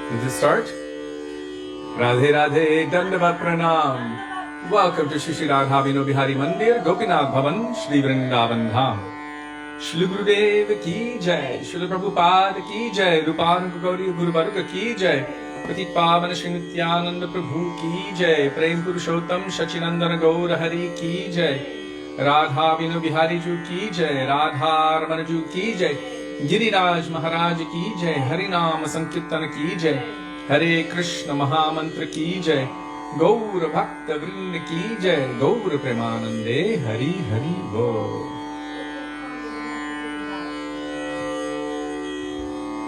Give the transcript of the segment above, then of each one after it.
Did this start? Radhe Radhe Dandavat Pranam. Welcome to Shri Radha Vino Bihari Mandir, Gopinath Bhavan, Shri Vrindavan Dham. Shri Gurudev ki jai, Shri Prabhupada ki jai, Rupan Gauri Guru Varga ki jai, Pratik Pavan Shri Nityananda Prabhu ki jai, Prem Purushottam Shachinandana Gaura Hari ki jai, Radha Vino Bihari Ju ki jai, Radha Ramana Ju ki jai, Giriraj Mahārāja ki jai, Harinam Sankirtana ki jai, Hare Krishna Mahamantra ki jai, Gaura Bhakta Vrinda ki jai, Gaura Premanande Hari Hari Bo.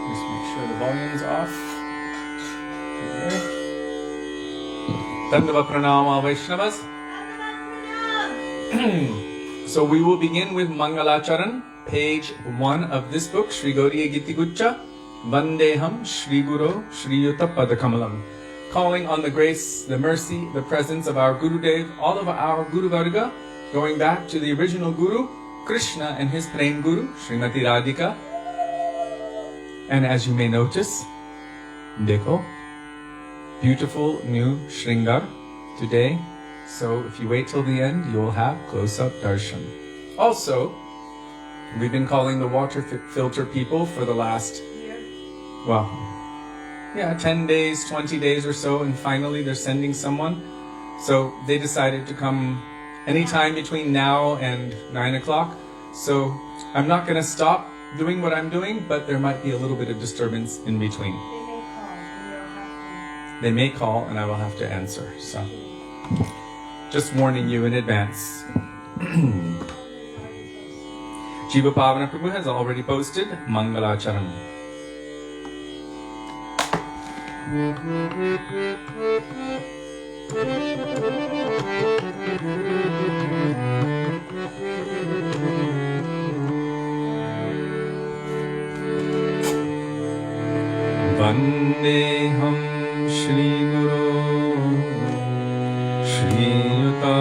Just make sure the volume's off. Okay. Dandava Pranama Vaishnavas. So we will begin with Mangalacharan, page 1 of this book, Shri Gauriya Giti Guccha, Vandeham Shri Guru Shri Yuta Padakamalam. Calling on the grace, the mercy, the presence of our Gurudev, all of our Guru Varga, going back to the original Guru, Krishna and his Prem Guru, Srimati Radhika. And as you may notice, Dekho, beautiful new Shringar today. So if you wait till the end, you will have close-up darshan. Also, we've been calling the water filter people for the last, 10 days, 20 days or so, and finally they're sending someone. So they decided to come anytime between now and 9 o'clock. So I'm not going to stop doing what I'm doing, but there might be a little bit of disturbance in between. They may call and I will have to answer. So just warning you in advance. Jiva Pavana Prabhu has already posted Mangalacharan. Vandeham Shri Guru Shri Yuta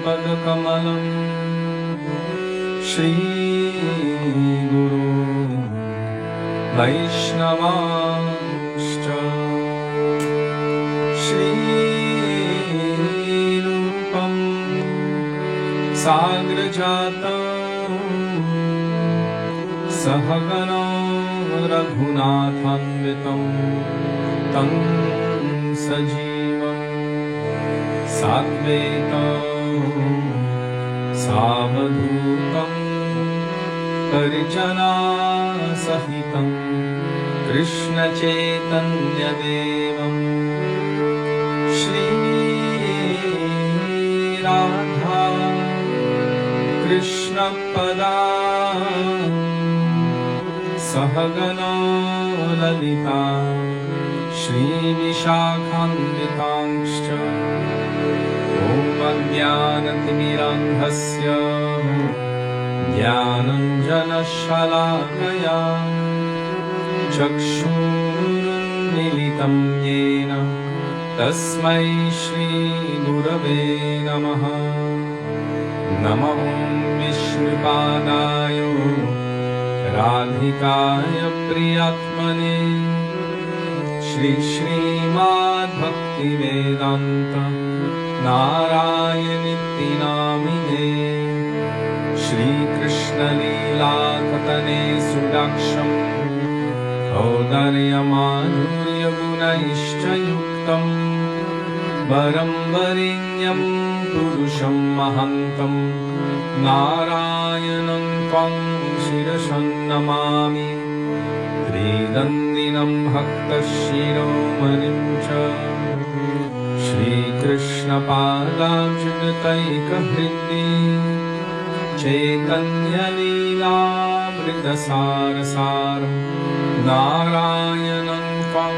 Padakamalam Shri Guru Vaishnavāśca Shri Rupam Sagrajatam Sahagana Raghunathanvitam Tam Sajivam Satveta Savadhutam Parijana Sahitam Krishna Chaitanya Devam Shri Radha Krishna Pada Sahagana Lalita Shri Vishakhanvitangscha Om Ajnanatimiraṅghasya Jnananjana Shalakaya Chakshurunmilitam Yena Tasmai Shri Gurave Namaha Namo Vishnupadaya Radhikaya Priyatmane Shri Śrīmad Bhaktivedānta Nārāyaṇiti Namine Shri Krishna Lila Katane Sudaksham Audarya Madhurya Gunaishcha Yuktam Varam Varinyam Purusham Mahantam Nārāyaṇam Tvam Shirashan Namami Tridandinam Bhakta Shiromanim Cha Shri Krishna Padāvjunataika Hridi Chaitanya Lila Vridasaram Nārayaṇam Tvam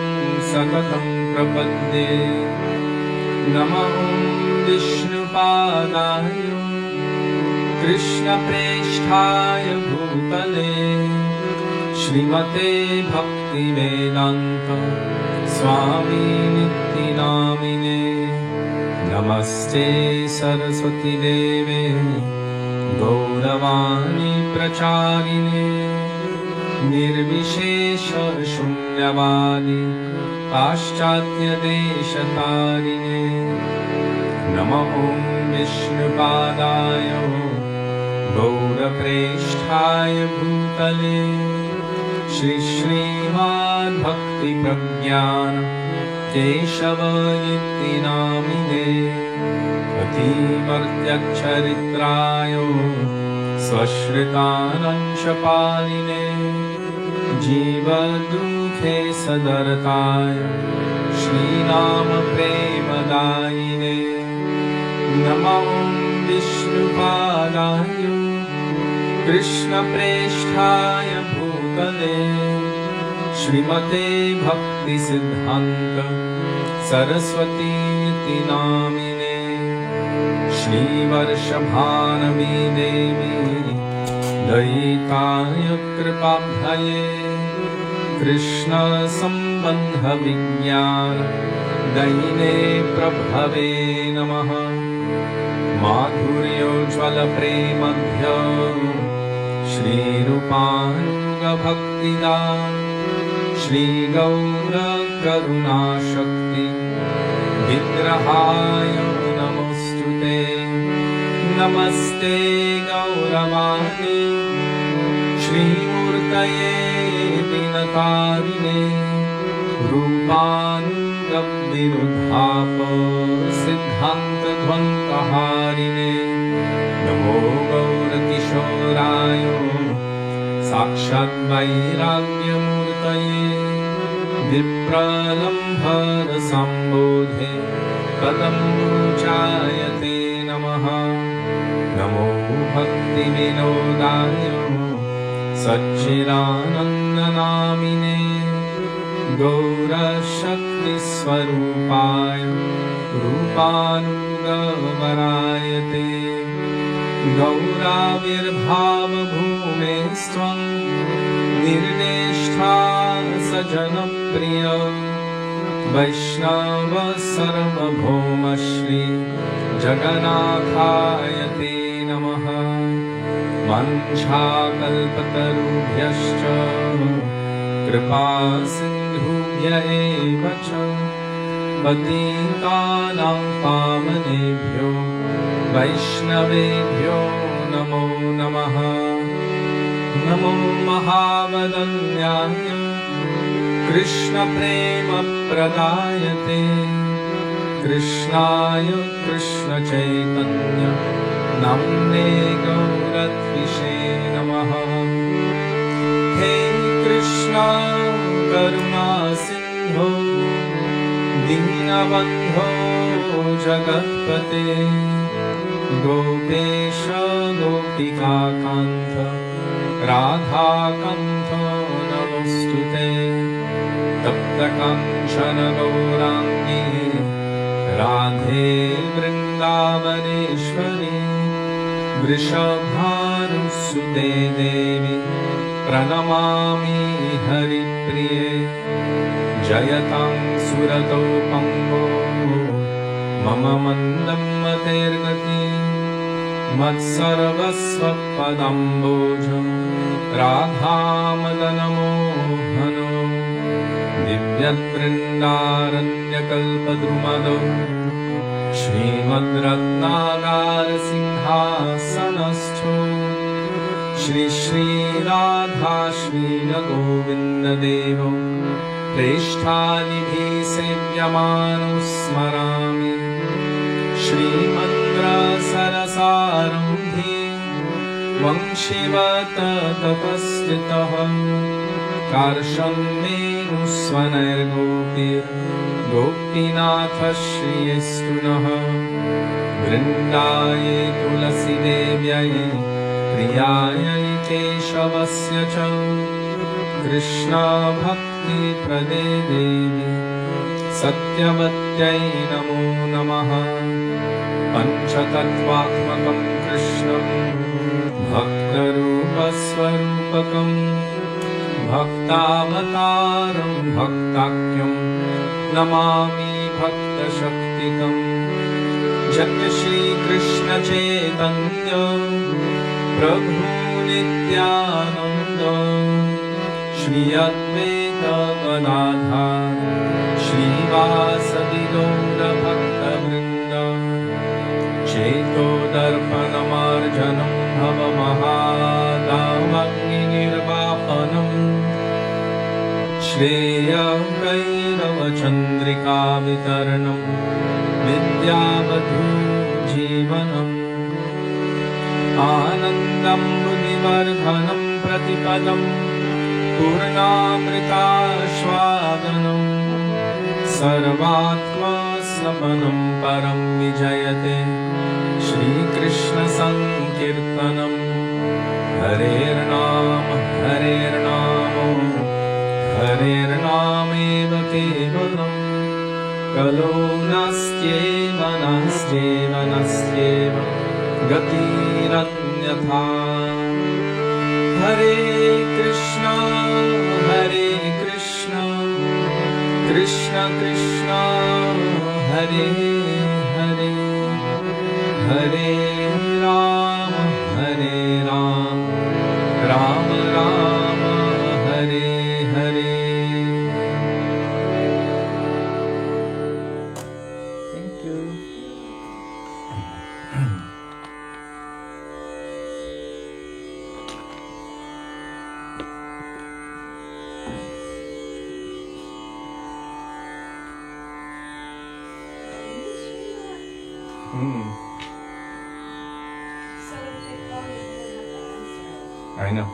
Satatam Prapadde Namo Vishnupadaya Krishna Preshthaya Bhutale Śrīmate Bhaktivedānta Swami Niti Namine Namaste Saraswati Deve Gauravani Pracharine निर्विशेष शून्यवादी पाश्चात्य देशतारिणे नमः ॐ विष्णुपादाय गौरप्रेष्ठाय भूतले श्री श्रीमद् भक्ति प्रज्ञान केशव इति नामिने अतिमर्त्यक्षरित्राय स्वश्रितानंश पालिने जीवदुःखे सदरताय श्रीनाम प्रेमदायिने नमः विष्णुपादाय कृष्णप्रेष्ठाय भूतले श्रीमते भक्तिसिद्धान्त सरस्वतीति नामिने श्रीवर्षभानवी देवी दयिताय कृपाभये कृष्ण संबंध विज्ञान दयिने प्रभवे नमः माधुर्योज्ज्वल प्रेमभ्य श्रीरूपानुग भक्तिदान श्री गौर करुणाशक्ति विग्रहाय नमोस्तुते नमस्ते गौरवाणी श्रीमूर्तये दीनतारिणे रूपानुगविरुद्धाप सिद्धान्तध्वन्तहारिणे नमो गौरकिशोराय साक्षात् वैराग्यमूर्तये विप्रलम्भर सम्बोधे पदम्बुचायते नमः नमो भक्तिविनोदाय सच्चिदानन्दनामिने गौरशक्तिस्वरूपाय रूपानुगवरायते गौराविर्भावभूमेस्त्वं निर्देष्टा सजनप्रिय वैष्णव सर्वभौम श्री जगन्नाथाय ते नमः वाञ्छाकल्पतरुभ्यश्च कृपा सिन्धुभ्य एव च पतितानां पावनेभ्यो वैष्णवेभ्यो नमो नमः नमो महावदन्याय कृष्णप्रेमप्रदायते कृष्णाय कृष्णचैतन्य नाम्ने गौरद्विषे नमः हे कृष्ण करुणा सिन्धो दीनबन्धो जगत्पते गोपेश गोपिकान्त राधाकान्त नमोस्तुते तप्तकाञ्चन गौराङ्गी राधे वृन्दावनेश्वरी वृषभानुसुते देवी प्रणमामि हरिप्रिये जयतां सुरतो पङ्गो मम मन्दं मतेर्गति मत्सर्वस्वपदाम्बोज राधामदनमोहनो दिव्यवृन्दारण्यकल्पद्रुमदो श्रीमद्रत्नागारसिंहासनस्थो श्री श्रीराधा श्रीरगोविन्ददेवो प्रेष्ठादिभिः सेव्यमानो स्मरामि श्रीमद्रसरसारम्भे वंशिवत तपस्थितः कार्षन्मेनुस्वनैर्गोपीर्गोपीनाथ श्रियस्तु नः वृन्दायै तुलसीदेव्यै प्रियायै केशवस्य च कृष्णभक्तिप्रदे देवी सत्यवत्यै नमो नमः पञ्चतत्त्वात्मकं कृष्णं भक्तरूपस्वरूपकं भक्तावतारं भक्ताख्यं नमामि भक्तशक्तिकं जय श्रीकृष्ण चैतन्य प्रभु Nityanand Śrī Advaita Gadādhara Śrī Vāsadi Gaura Bhakta Vrinda Cheto Darpanamarjanam Bhava Mahādāvagni Nirvāpanam Shreya Kairava Chandrika Vitaranam Vidyavadhu Jivanam Anandam Buddhivardhanam Pratipadam Purnamrita Shvadanam Sarvatma Samanam Param Vijayate Shri Krishna Sankirtanam Harer Nama Harer Nama Harer Nameva Kevalam Kalo Nastyeva Nastyeva Nastyeva Gatiranyatha Hare Krishna Krishna Krishna Hare Hare Hare Rama Rama Rama Hare Hare. Thank you. I know.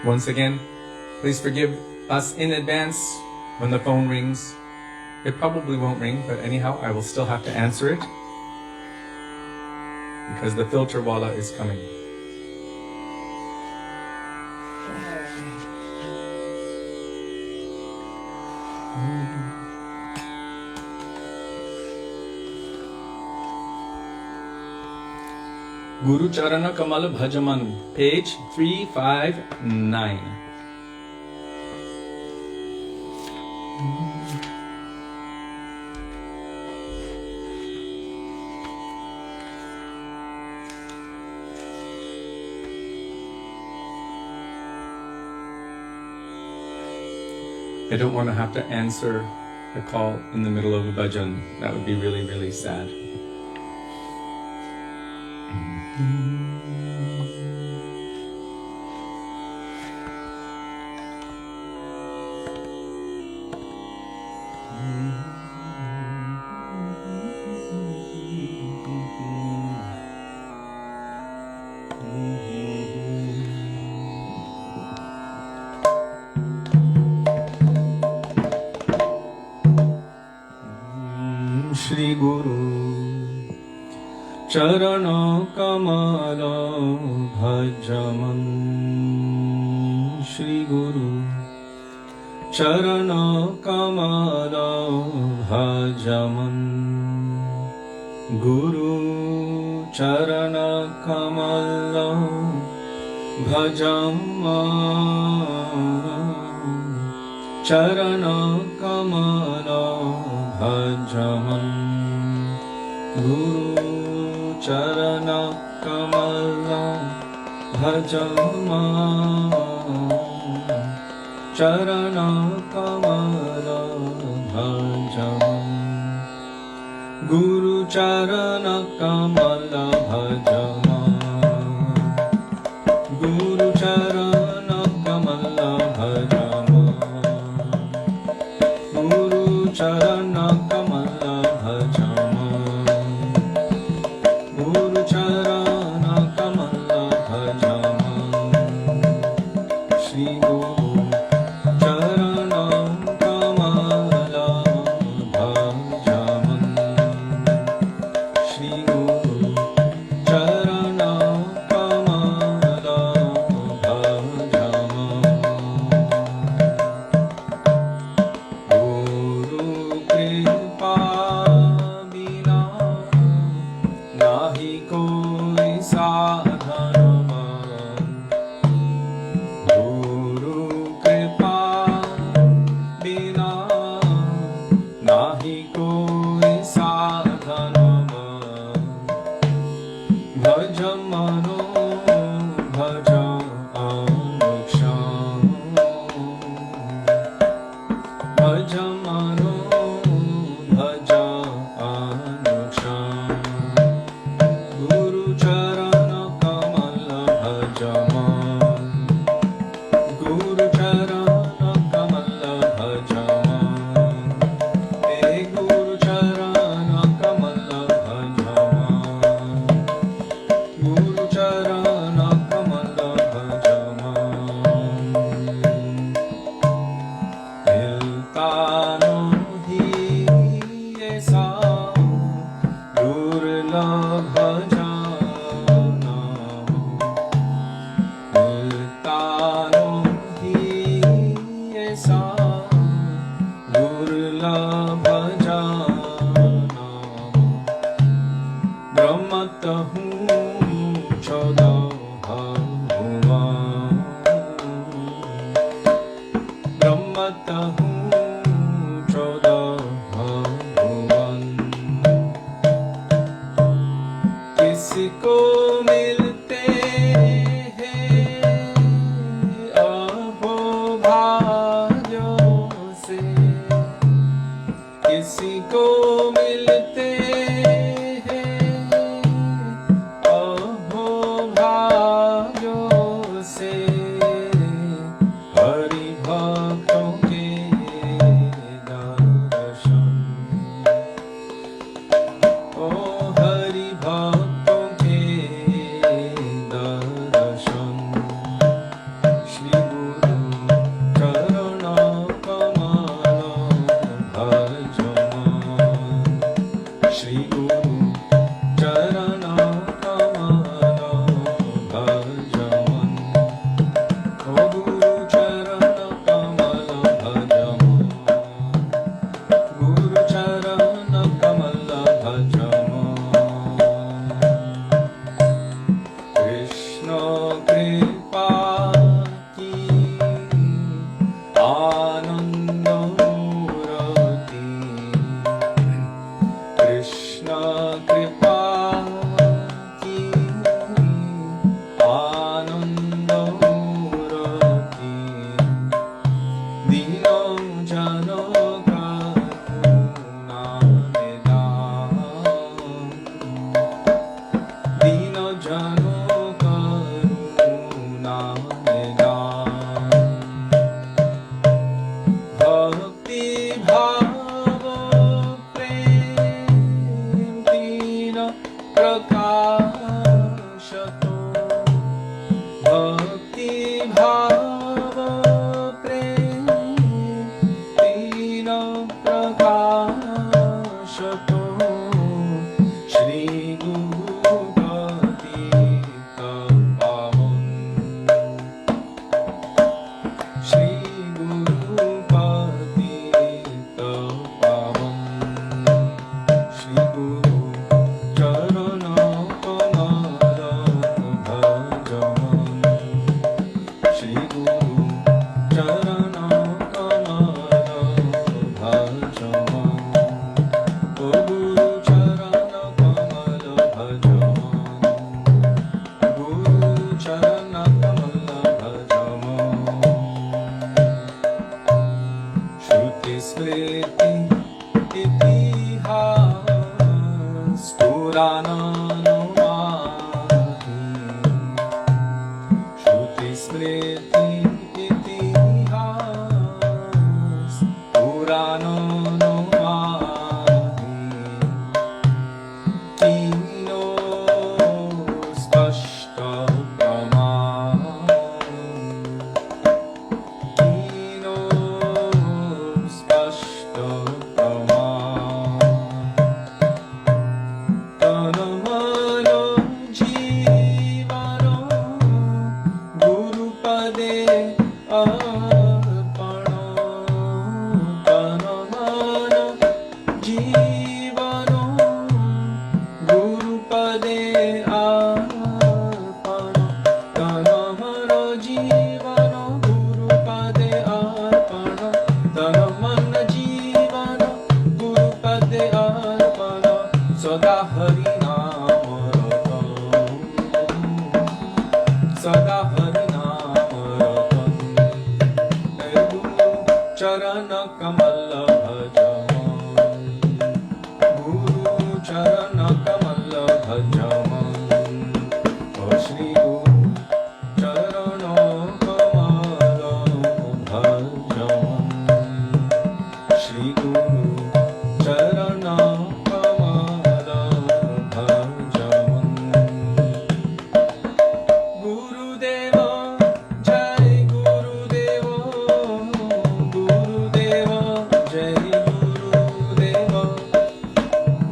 Once again, please forgive us in advance when the phone rings. It probably won't ring, but anyhow, I will still have to answer it because the filter wala is coming. Guru Charana Kamal Bhajaman, page 359. I don't want to have to answer the call in the middle of a bhajan. That would be really, really sad. Shri Guru Charana Kamala Bhajaman Shri Guru Charana Kamala Bhajaman Guru Charana Kamala Bhajaman Charana Kamala Bhajaman Guru Charana Kamala Bhajaman Charana Kamala Bhajaman Guru Charana Kamala Bhajaman Guru Charana Kamala Bhajaman Guru Charana Kamala Bhajaman Guru Charana Kamala Bhajaman Shri Guru Charana Kamala Bhajaman Shri Guru Charana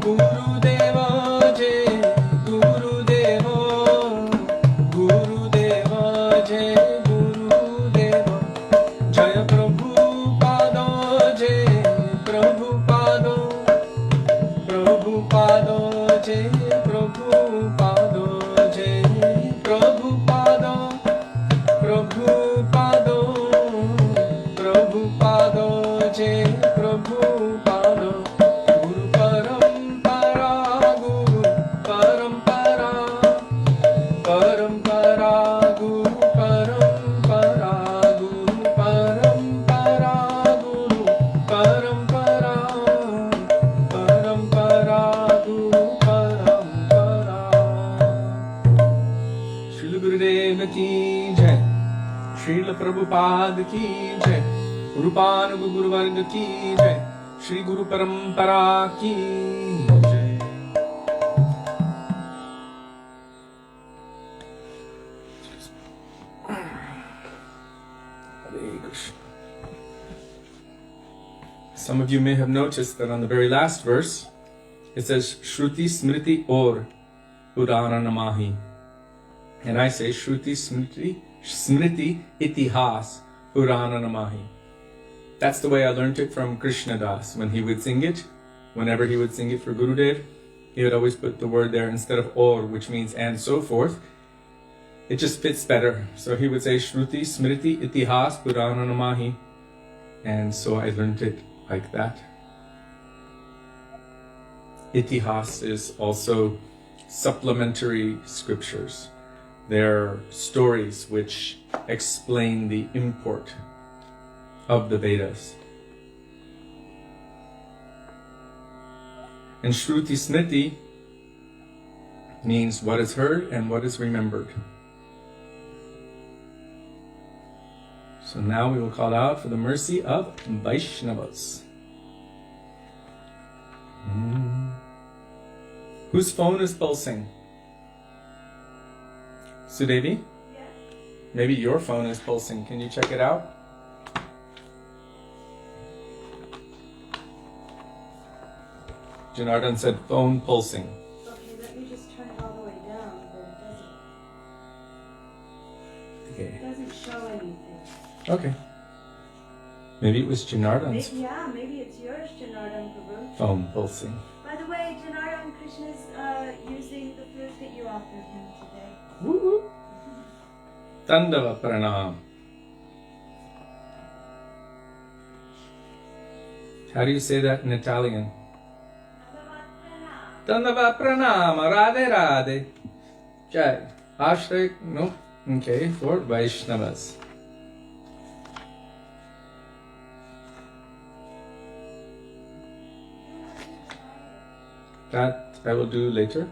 Guru Deva Varga ki jai, Rupanuga Guru Varga ki jai, Shri Guru Parampara ki jai. Hare Krishna. Some of you may have noticed that on the very last verse, it says Shruti Smriti Or Purana Namahi. And I say Shruti Smriti Itihas Purana Namahi. That's the way I learned it from Krishna Das. When he would sing it, whenever he would sing it for Gurudev, he would always put the word there instead of Or, which means and so forth. It just fits better. So he would say Shruti Smriti Itihas Purana Namahi. And so I learned it like that. Itihas is also supplementary scriptures. They're stories which explain the import of the Vedas. And Shruti Smriti means what is heard and what is remembered. So now we will call out for the mercy of Vaishnavas. Whose phone is pulsing? Sudevi? Yes. Maybe your phone is pulsing. Can you check it out? Janardhan said phone pulsing. Okay, let me just turn it all the way down, but Okay. it doesn't show anything. Okay. Maybe it was Janardhan's Maybe it's yours, Janardhan Prabhu. phone pulsing. By the way, Janardhan Krishna is using the food that you offered him today. Woo-hoo. Dandava Pranam. How do you say that in Italian? Dandava Pranam. Radhe Radhe. Jai. Hashtag, no. Okay, for Vaishnavas. That I will do later.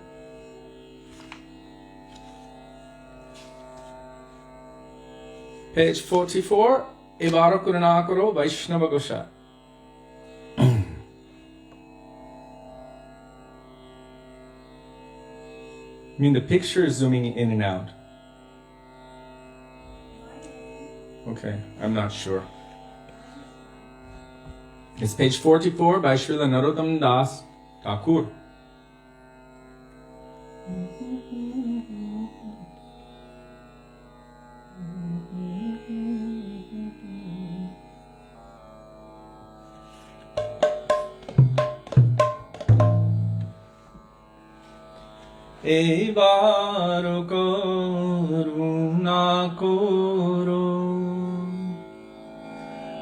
Page 44. Ivara Kurunakaro Vaishnava Gosha. I mean, the picture is zooming in and out. Okay, I'm not sure. It's page 44 by Śrīla Narottam Das Thakur. এবার করুণা করো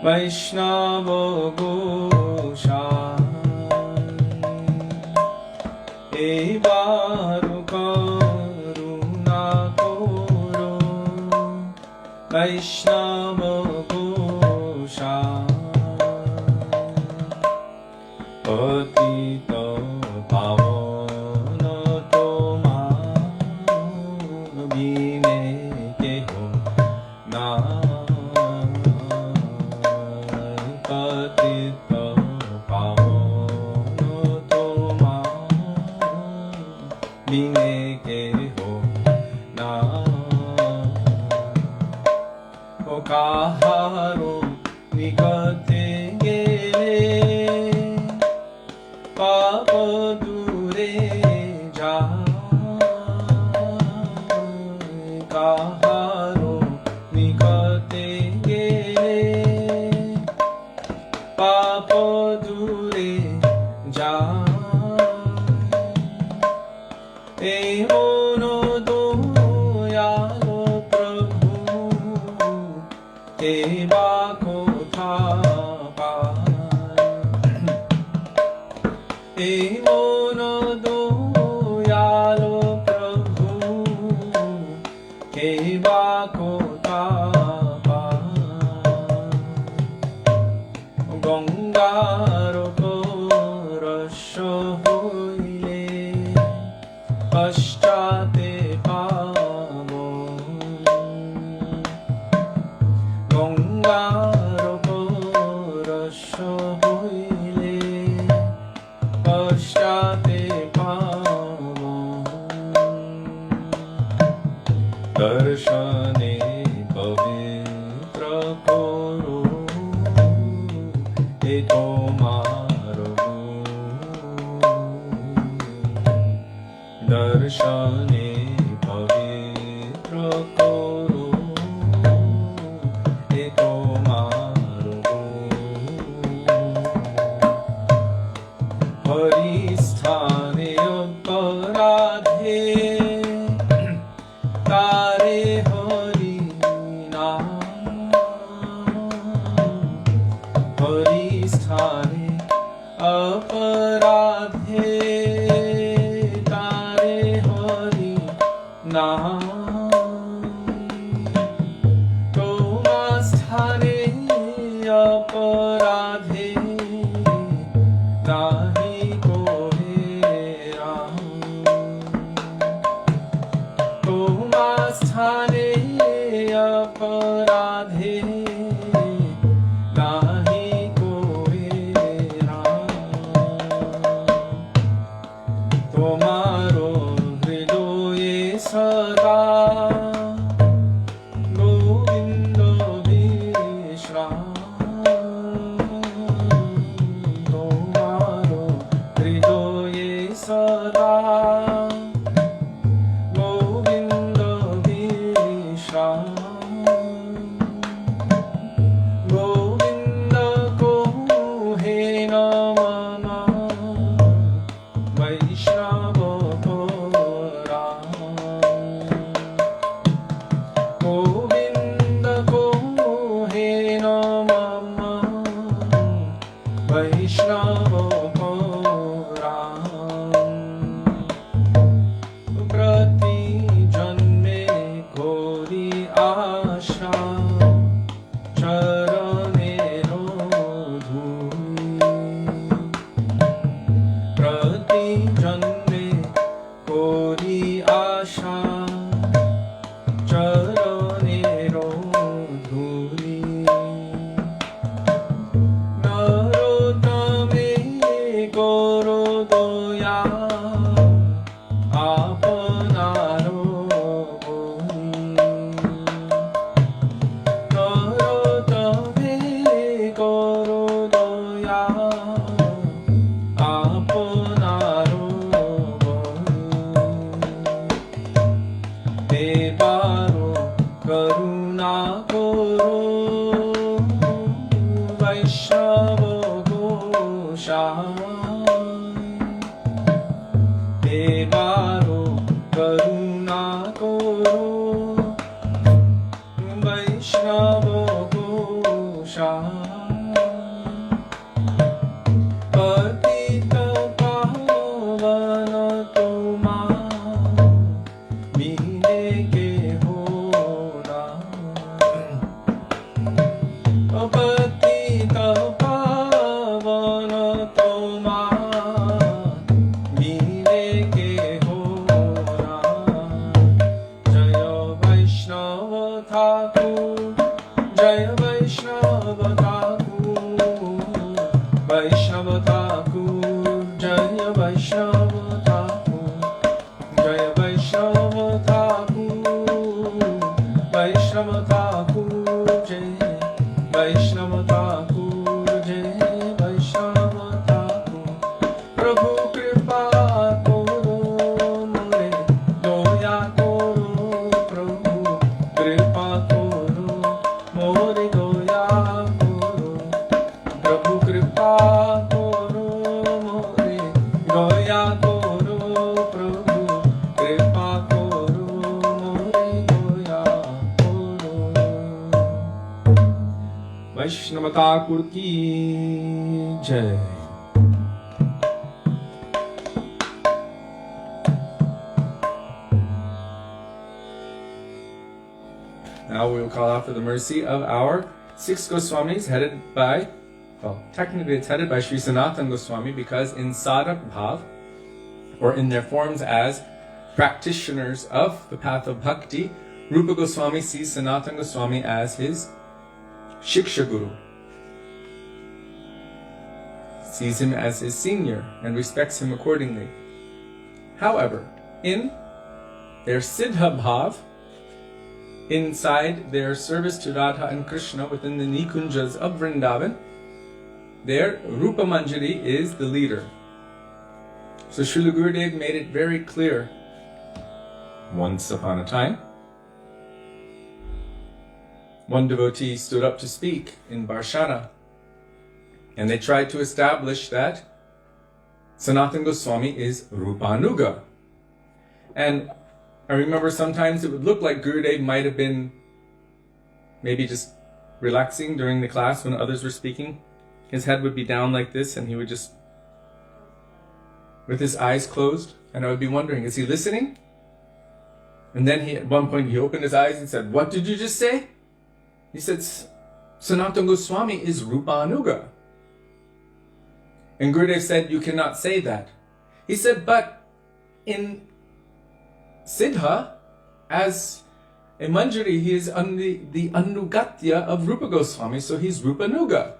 বৈষ্ণব গোসাই এবার করুণা করো বৈষ্ণব গোসাই পতিত পাবন কাহারো নিকটে গেলে পাপ দূরে যায় কাহারো নিকটে গেলে পাপ দূরে যায় এই মন দয়ালো প্রভু এবা কোথা পায় এই মন দয়ালো প্রভু এবা কোথা পায় গঙ্গার পরশ হইলে পশ্চাতে পাব গঙ্গা হইলে পশ্চাতে পাব দর্শনে পবিত্র করো এ তোমার দর্শনে পবিত্র করো এ তোমার হরিস্থানে অপরাধে তারে হরি নাম হরিস্থানে অপরাধে তারে হরি নাম তোমার স্থানে অপরাধে নাহি কোহে রাম তোমার স্থানে অপরাধে নাহি কোহে রাম তোমারো হৃদয়ে সদা গোবিন্দ বিশ্রাম তোমারো হৃদয়ে সদা গোবিন্দ বিশ্রাম গোবিন্দ কোহে নম বৈষ্ণব রাম গোবিন্দ কোহে নম বৈষ্ণব রাম প্রতি জন্মে করি আশা চরণের ধূলি প্রতি জন্মে করি আশা চরণের ধূলি নরোত্তমে করো দয়া আপনার বলি নরোত্তমে করো দয়া আপনার বলি দেবারো করুণা করো বৈষ্ণব গোসাই দেবারো করুণা করো বৈষ্ণব গোসাই পতিত পাবন তোমার মিলে কেহ না পতিত পাবন তোমার মিলে কেহ না জয় বৈষ্ণব ঠাকুর জয় বৈষ্ণব ঠাকুর বৈষ্ণব ঠাকুর জয় বৈষ্ণব ঠাকুর জয় বৈষ্ণব ঠাকুর বৈষ্ণব ঠাকুর জয় বৈষ্ণব ঠাকুর জয় বৈষ্ণব ঠাকুর প্রভু কৃপা করো মোরে দয়া করো প্রভু কৃপা করো মোরে দয়া করো প্রভু কৃপা করো মোরে দয়া করো প্রভু কৃপা করো মোরে দয়া করো वैष्णव ठाकुर की जय। Now we will call out for the mercy of our 6 Goswamis headed by, well, technically it's headed by Śrī Sanātana Gosvāmī because in Sadhak Bhav, or in their forms as practitioners of the path of bhakti, Rupa Goswami sees Sanātana Gosvāmī as his Shiksha Guru. sees him as his senior and respects him accordingly. However, in their Siddha Bhav, inside their service to Radha and Krishna within the Nikunjas of Vrindavan, their Rupa Manjari is the leader. So Srila Gurudev made it very clear. Once upon a time, one devotee stood up to speak in Barshana, and they tried to establish that Sanatana Gosvāmī is Rupanuga. And I remember sometimes it would look like Gurudev might have been maybe just relaxing during the class when others were speaking. His head would be down like this and he would just, with his eyes closed, and I would be wondering, is he listening? And then at one point he opened his eyes and said, "What did you just say?" He said, "Sanatana Gosvāmī is Rupanuga." And Gurudev said, "You cannot say that." He said, "But in Siddha, as a Manjari, he is the Anugatya of Rupa Goswami, so he's Rupanuga."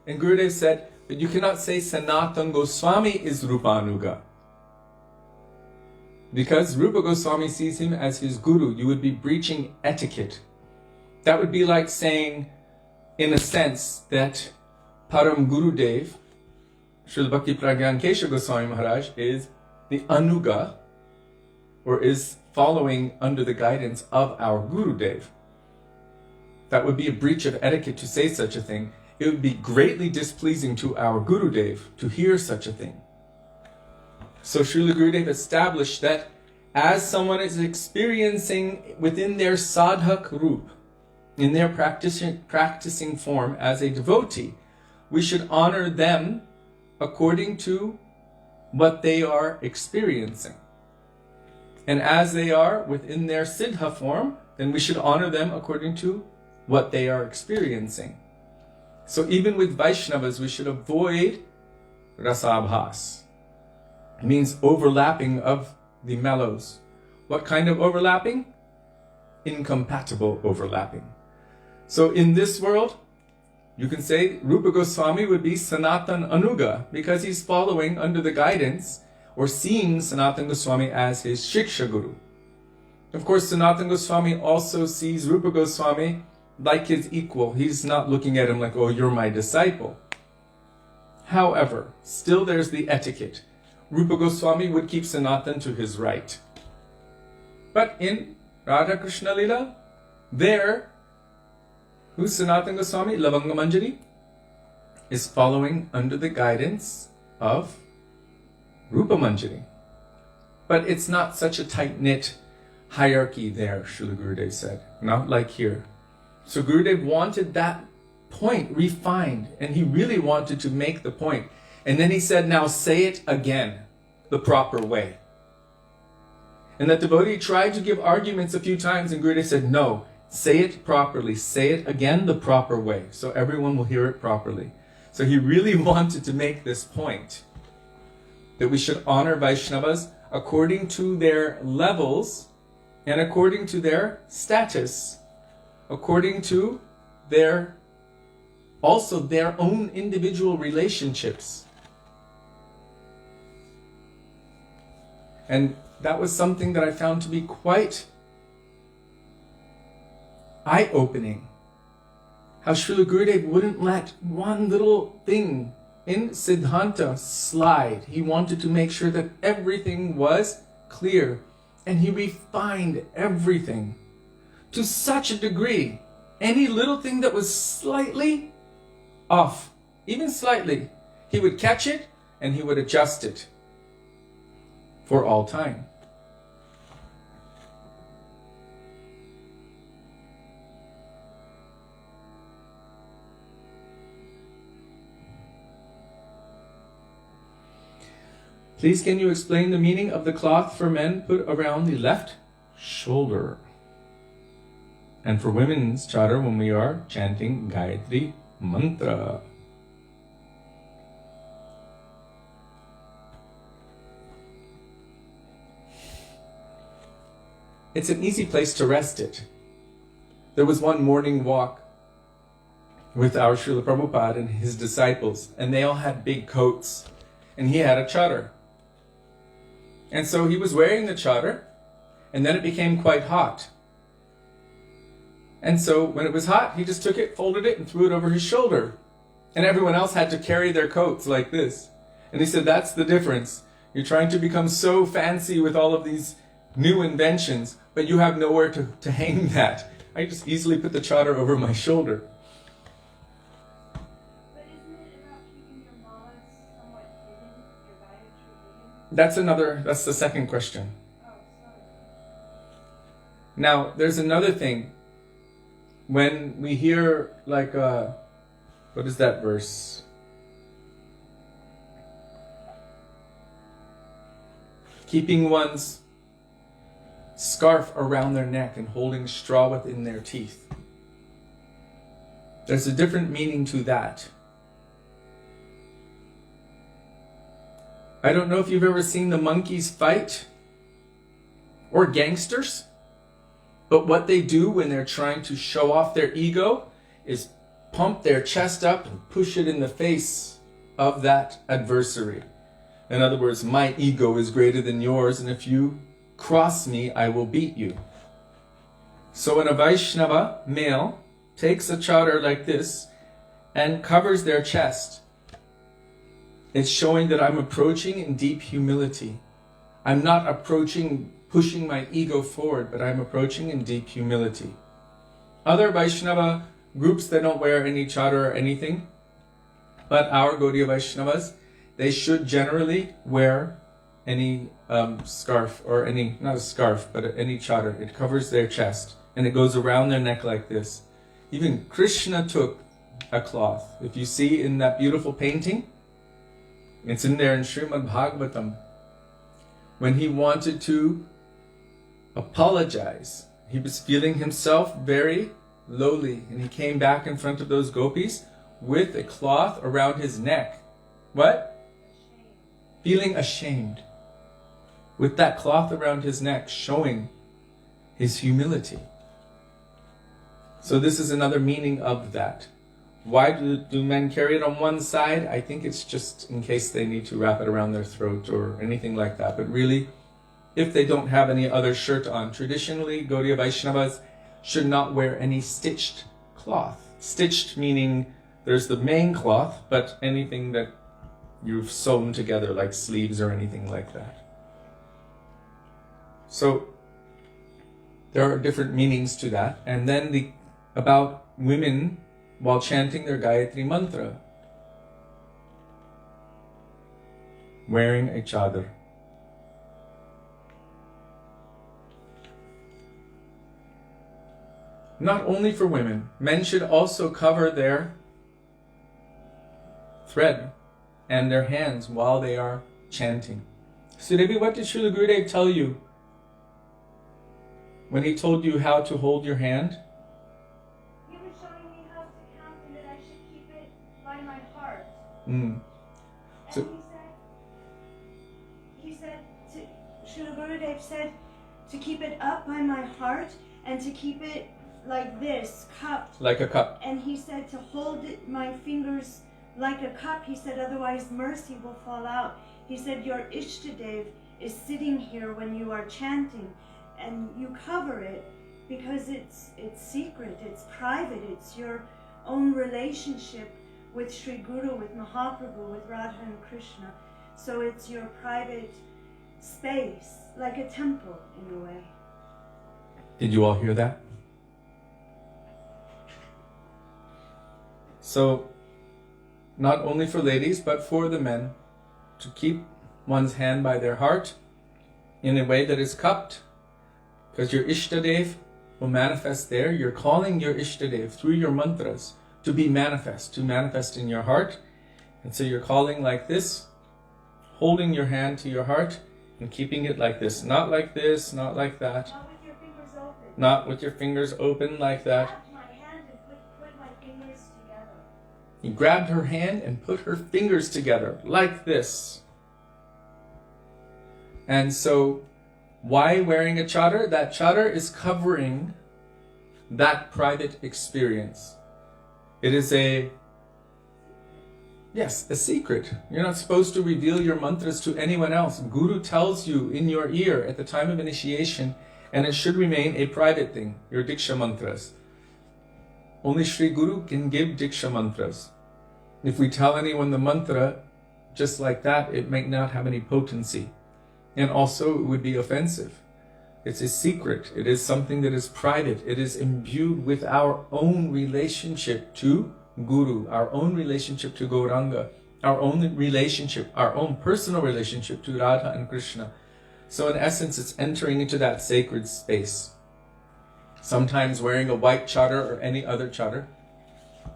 And Gurudev said, "But you cannot say Sanatana Gosvāmī is Rupanuga. Because Rupa Goswami sees him as his guru, you would be breaching etiquette. That would be like saying, in a sense, that Param Gurudev, Srila Bhakti Pragyan Kesha Goswami Maharaj, is the Anuga, or is following under the guidance of our Gurudev. That would be a breach of etiquette to say such a thing. It would be greatly displeasing to our Gurudev to hear such a thing. So Srila Gurudev established that as someone is experiencing within their sadhak roop, in their practicing form as a devotee, we should honor them according to what they are experiencing. And as they are within their siddha form, then we should honor them according to what they are experiencing. So even with Vaishnavas, we should avoid rasabhas. It means overlapping of the mellows. What kind of overlapping? Incompatible overlapping. So in this world, you can say Rupa Goswami would be Sanatan Anuga because he's following under the guidance or seeing Sanatana Goswami as his Shiksha Guru. Of course, Sanatana Goswami also sees Rupa Goswami like his equal. He's not looking at him like, "Oh, you're my disciple." However, still there's the etiquette. Rupa Goswami would keep Sanatan to his right. But in Radha Krishna Lila, there, who's Sanatana Goswami? Lavanga Manjari is following under the guidance of Rupa Manjari. But it's not such a tight-knit hierarchy there, Srila Gurudev said. Not like here. So Gurudev wanted that point refined, and he really wanted to make the point. And then he said, "Now say it again, the proper way." And that devotee tried to give arguments a few times, and Gurudev said, "No, say it properly. Say it again the proper way, so everyone will hear it properly." So he really wanted to make this point, that we should honor Vaishnavas according to their levels and according to their status, according to their also their own individual relationships. And that was something that I found to be quite eye-opening. How Srila Gurudev wouldn't let one little thing in Siddhanta slide. He wanted to make sure that everything was clear. And he refined everything to such a degree. Any little thing that was slightly off, even slightly, he would catch it and he would adjust it for all time. Please, can you explain the meaning of the cloth for men put around the left shoulder? And for women's chadar when we are chanting Gayatri Mantra. It's an easy place to rest it. There was one morning walk with our Srila Prabhupada and his disciples, and they all had big coats, and he had a chadar. And so he was wearing the chadar, and then it became quite hot. And so when it was hot, he just took it, folded it, and threw it over his shoulder. And everyone else had to carry their coats like this. And he said, that's the difference. You're trying to become so fancy with all of these new inventions, but you have nowhere to hang that. I just easily put the chadar over my shoulder. But isn't it about keeping your malas somewhat hidden, your Gayatri hidden? That's the second question. Oh, sorry. Now, there's another thing. When we hear, like, what is that verse? Keeping one's scarf around their neck and holding straw within their teeth. There's a different meaning to that. I don't know if you've ever seen the monkeys fight or gangsters, but what they do when they're trying to show off their ego is pump their chest up and push it in the face of that adversary. In other words, my ego is greater than yours, and if you cross me, I will beat you. So when a Vaishnava male takes a chadar like this and covers their chest, it's showing that I'm approaching in deep humility. I'm not approaching, pushing my ego forward, but I'm approaching in deep humility. Other Vaishnava groups, they don't wear any chadar or anything, but our Gaudiya Vaishnavas, they should generally wear any scarf, or any, not a scarf, but any chadar. It covers their chest and it goes around their neck like this. Even Krishna took a cloth. If you see in that beautiful painting, it's in there in Śrīmad Bhagavatam. When he wanted to apologize, he was feeling himself very lowly, and he came back in front of those gopis with a cloth around his neck. What? Feeling ashamed. With that cloth around his neck, showing his humility. So this is another meaning of that. Why do men carry it on one side? I think it's just in case they need to wrap it around their throat or anything like that. But really, if they don't have any other shirt on, traditionally Gaudiya Vaishnavas should not wear any stitched cloth. Stitched meaning there's the main cloth, but anything that you've sewn together, like sleeves or anything like that. So there are different meanings to that. And then about women while chanting their Gayatri mantra, wearing a chadar. Not only for women, men should also cover their thread and their hands while they are chanting. Sudevi, what did Srila Gurudev tell you when he told you how to hold your hand? He was showing me how to count and that I should keep it by my heart. So, And Srila Gurudev said to keep it up by my heart and to keep it like this, cupped. like a cup. And he said to hold it, my fingers like a cup. He said otherwise mercy will fall out. He said your Ishtadev is sitting here when you are chanting, and you cover it because it's secret, it's private, it's your own relationship with Sri Guru, with Mahaprabhu, with Radha and Krishna. So it's your private space, like a temple in a way. Did you all hear that? So, not only for ladies, but for the men, to keep one's hand by their heart in a way that is cupped, because your Ishtadev will manifest there. You're calling your Ishtadev through your mantras to be manifest, to manifest in your heart. And so you're calling like this, holding your hand to your heart and keeping it like this. Not like this, not like that. Not with your fingers open. Not with your fingers open like that. Grab my hand and put my fingers together. He grabbed her hand and put her fingers together like this. And so, why wearing a chadar? That chadar is covering that private experience. It is a secret. You're not supposed to reveal your mantras to anyone else. Guru tells you in your ear at the time of initiation, and it should remain a private thing, your Diksha mantras. Only Sri Guru can give Diksha mantras. If we tell anyone the mantra just like that, it might not have any potency. And also it would be offensive. It's a secret. It is something that is private. It is imbued with our own relationship to Guru, our own relationship to Gauranga, our own relationship, our own personal relationship to Radha and Krishna. So in essence, it's entering into that sacred space. Sometimes wearing a white chadar or any other chadar.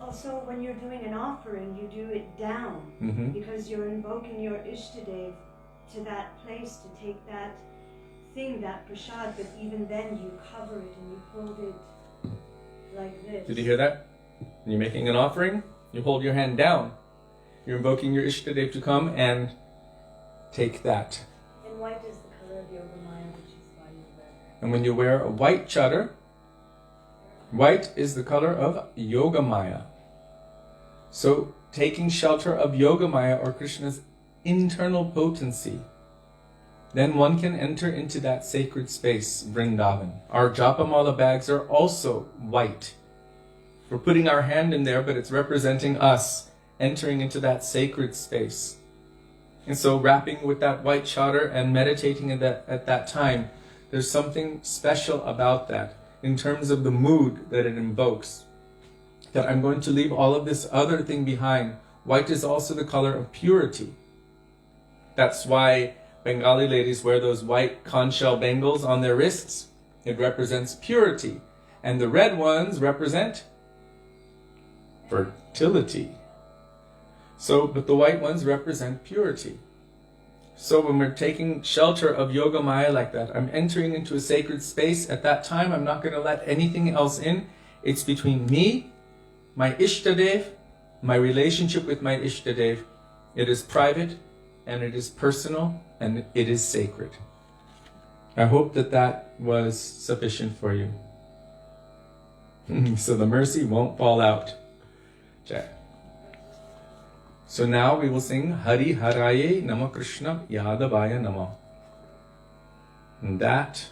Also, when you're doing an offering, you do it down because you're invoking your Ishtadev to that place to take that thing, that prasad, but even then you cover it and you hold it like this. Did you hear that? When you're making an offering, you hold your hand down. You're invoking your Ishtadev to come and take that. And white is the color of Yogamaya, which is why you wear it. And when you wear a white chadar, white is the color of Yogamaya. So taking shelter of Yogamaya or Krishna's internal potency, then one can enter into that sacred space, Vrindavan. Our Japamala bags are also white. We're putting our hand in there, but it's representing us entering into that sacred space. And so wrapping with that white chadar and meditating at that time, there's something special about that in terms of the mood that it invokes. That I'm going to leave all of this other thing behind. White is also the color of purity. That's why Bengali ladies wear those white conch shell bangles on their wrists. It represents purity. And the red ones represent fertility. So, but the white ones represent purity. So when we're taking shelter of Yogamaya like that, I'm entering into a sacred space. At that time, I'm not going to let anything else in. It's between me, my Ishtadev, my relationship with my Ishtadev. It is private, and it is personal, and it is sacred. I hope that was sufficient for you. So the mercy won't fall out. Jai. So now we will sing Hari Haraye Nama Krishna Yadavaya Nama. And that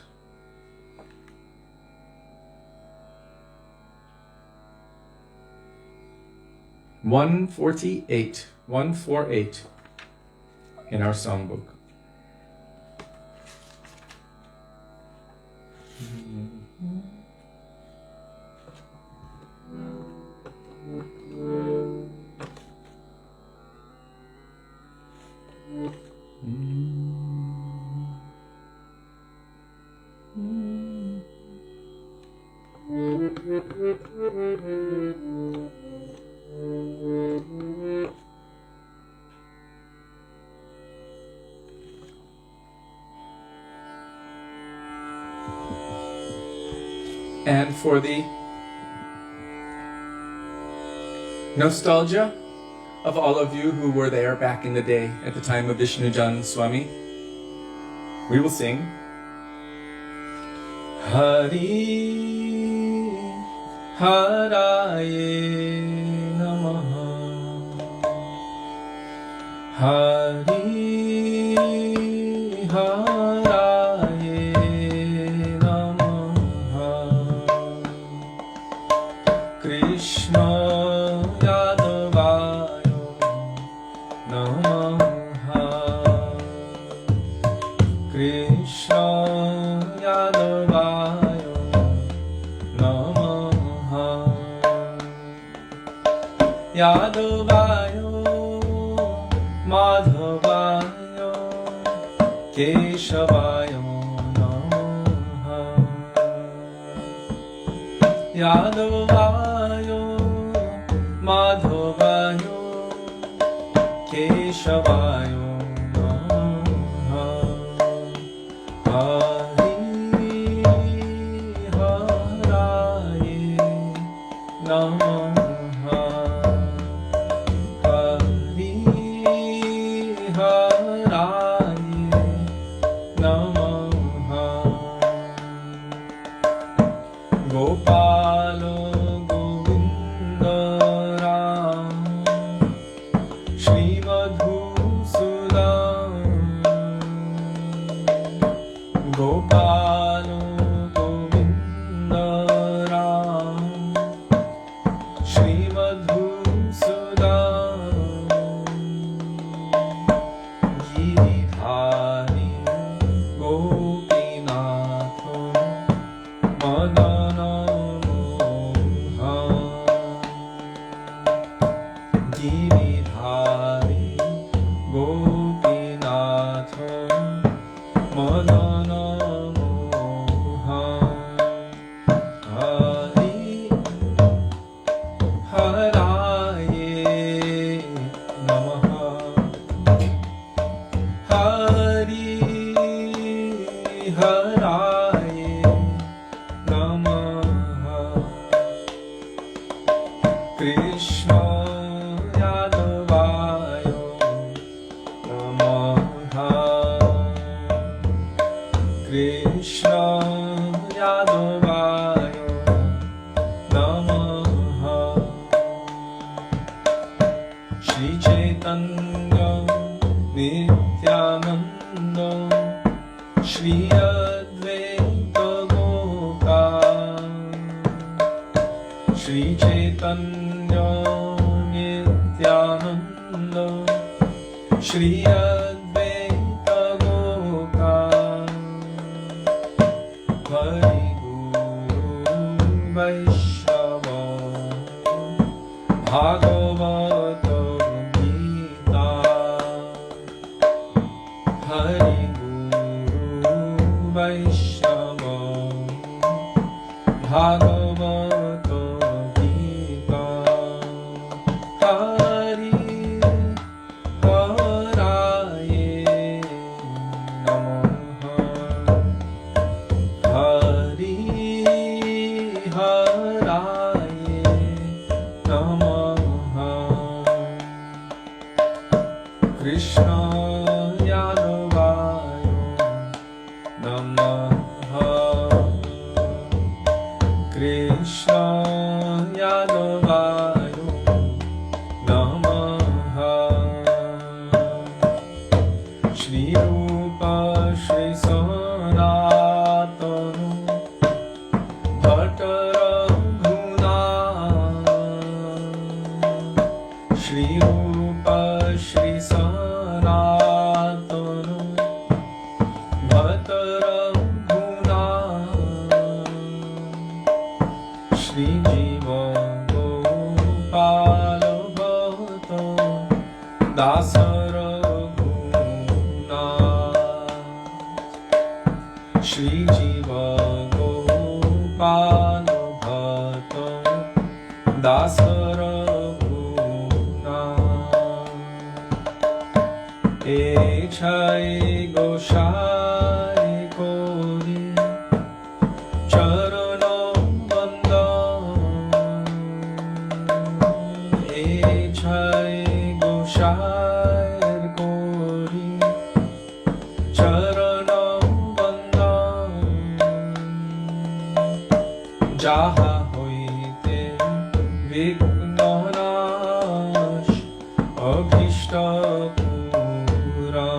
(148) in our songbook. And for the nostalgia of all of you who were there back in the day at the time of Vishnujan Swami, we will sing Hari Haraye Namaha, Hari Haraye Namaha, Krishna Yadavayo Namaha, Krishna Yadavayo Namaha, Yadavayo Madhavayo Keshavayo Namaha, Yadavayo Madhavayo Keshavayo Namaha, Hari Haraye Namaha, Hari Haraye Namaha, Gopala Govinda Śrīmadhūsūdam Gopālo Govindaram Śrīmadhūsūdam Giridhari Gopinatham Madanamoham Giridhari Gopinatham Madanamoham Hari Haraye Namaha Hari Haraye Namaha Krishna Yadavaya Namaha Krishna Yadavaya Namaha Shri Chaitanya Nityananda Shri Advaita Gopal Shri Chaitanya Nityananda Shri Advaita Gopal Hari Guru Vaishnava Bhagavata Gita Hari Guru Vaishnava Bhagavata Gita Hari Haraye Namaha Hari Haraye Namaha Krishna Yadavaya Namaha Krishna Yadavaya Namaha Shri Rupa Shri Sanātana Bhattaraghuna Shri Rupa Shri Sanātana Bhattaraghuna Shri Jiva Gopala Bhatta Dasaraghuna Shri Jiva Gopala Bhatta Dasaraghuna Echai Goshai Kori Charanam Vandam Echai Goshai Kori Charanam Vandam Jaha hoite Vignanash Abhishta Pura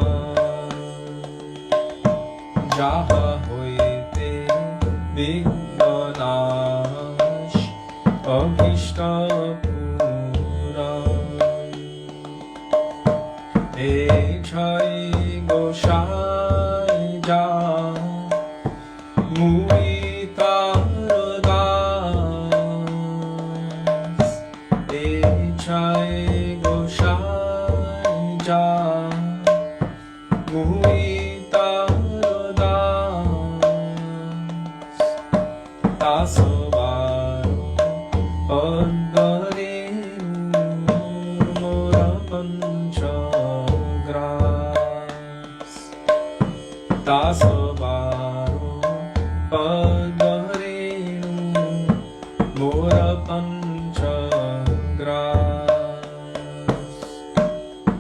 Jaha hoite Vignanash Abhishta Pura Echai Goshai Ja Muritaras Echai Goshai Ja Muritaras Tasavaro Padgarenu Mora Panchagras Tasavaro Padgarenu Mora Panchagras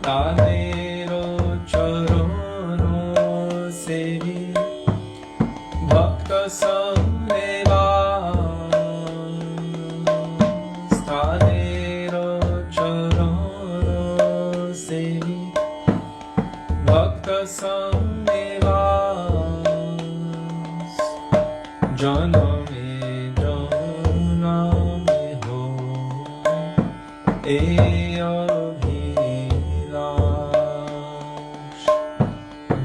Tadero Charano Sevi Bhakta Sameva Tadero Charano samevas janame janame ho e abhilash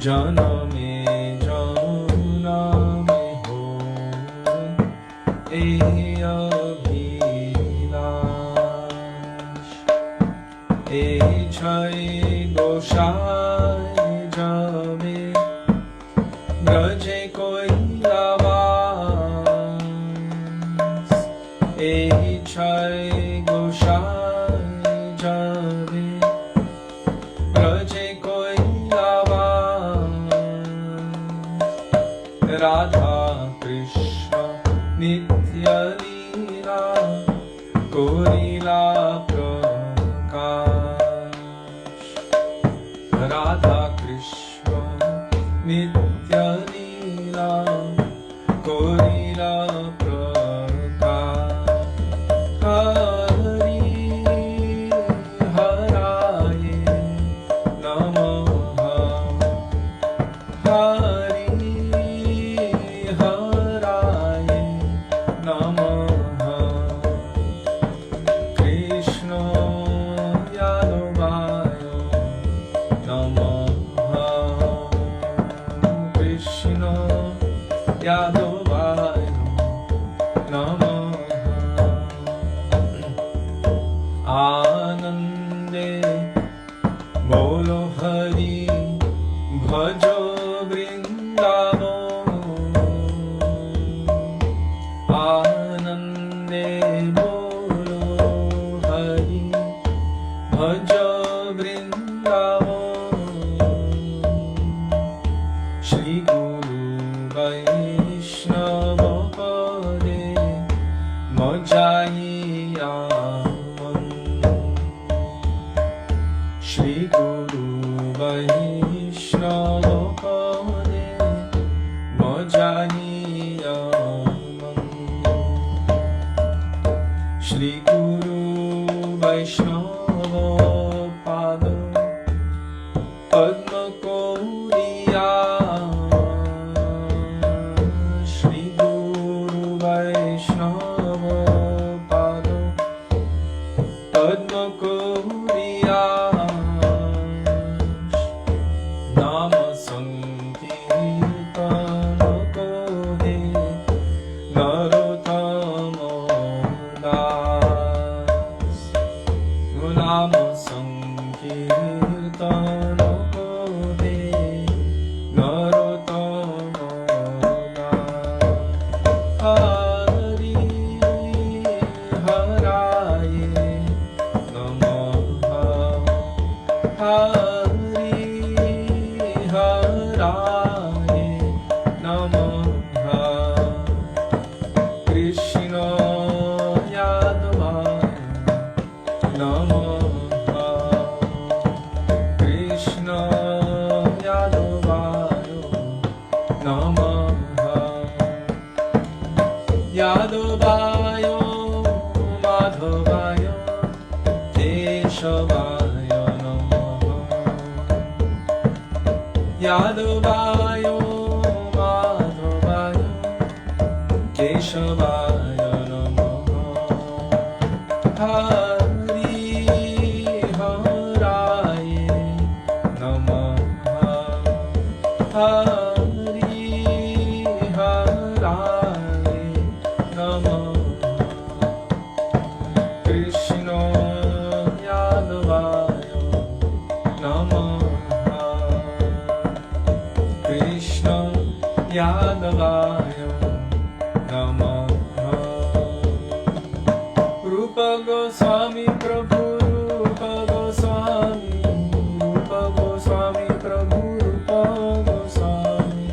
janame janame ho e abhilash e chai goshai jame braje koi lavas e chai goshai jame braje koi lavas radha krishna nitya leela korila prakash radha krishna nitya leela korila prakash hari haraye namaha hari haraye namaha krishna yadavaya namaha krishna yadavaya namaha anande bolo hari bhajo vrindavan anande bolo hari bhajo vrindavan Shri Guru Vaishnava Pade Majaiya Shri Guru Vaishnava Pade Majaiya Shri Guru Vaishnava Pada Padma Koriya Shri Guru Vaishnava Pada Padma Koriya Nama Sankirtana Kode Narottama Das Nama Sankirtana Kode Narottama Das Hari haraye namaha hari haraye namaha krishna yadavaya namaha krishna yadavaya namaha yadavaya madhavaya keshavaya namaha yadavaya madhavaya keshavaya namaha hari haraye namaha hari haraye namaha krishna yadavaya namaha krishna yadavaya namaha Rupa Gosvāmī Prabhu Rupa Gosvāmī Rupa Gosvāmī Prabhu Rupa Gosvāmī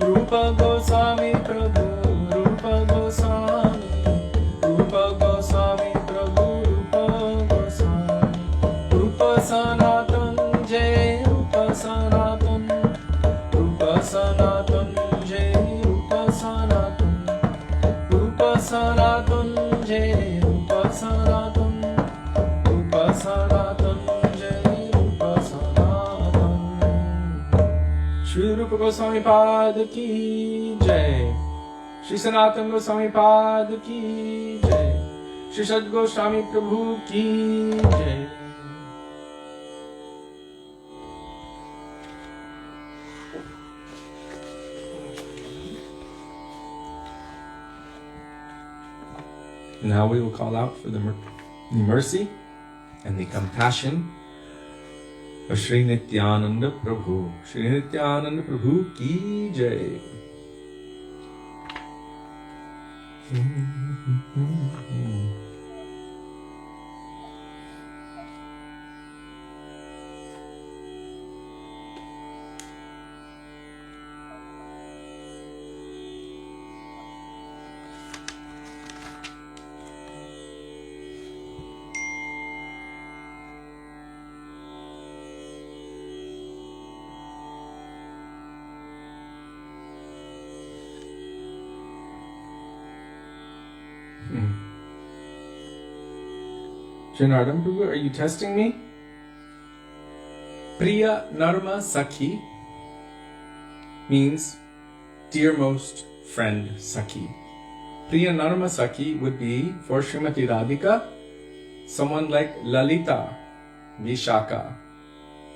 Rupa Gosvāmī Prabhu Rupa Gosvāmī Rupa Gosvāmī Prabhu Rupa Gosvāmī Rupa Sanātana Jai Rupa Sanātana Rupa Sanātana Jai Rupa Shri Rupa Goswami Pad Ki Jai, Śrī Sanātana Gosvāmī Pad Ki Jai, Śrī Sat Goswami Prabhu Ki Jai. Now we will call out for the mercy and the compassion of Śrī Nityananda Prabhu. Śrī Nityananda Prabhu Ki Jai. Janardhan Prabhu, are you testing me? Priya Narma Sakhi means dearmost friend Sakhi. Priya Narma Sakhi would be for Srimati Radhika, someone like Lalita, Vishaka,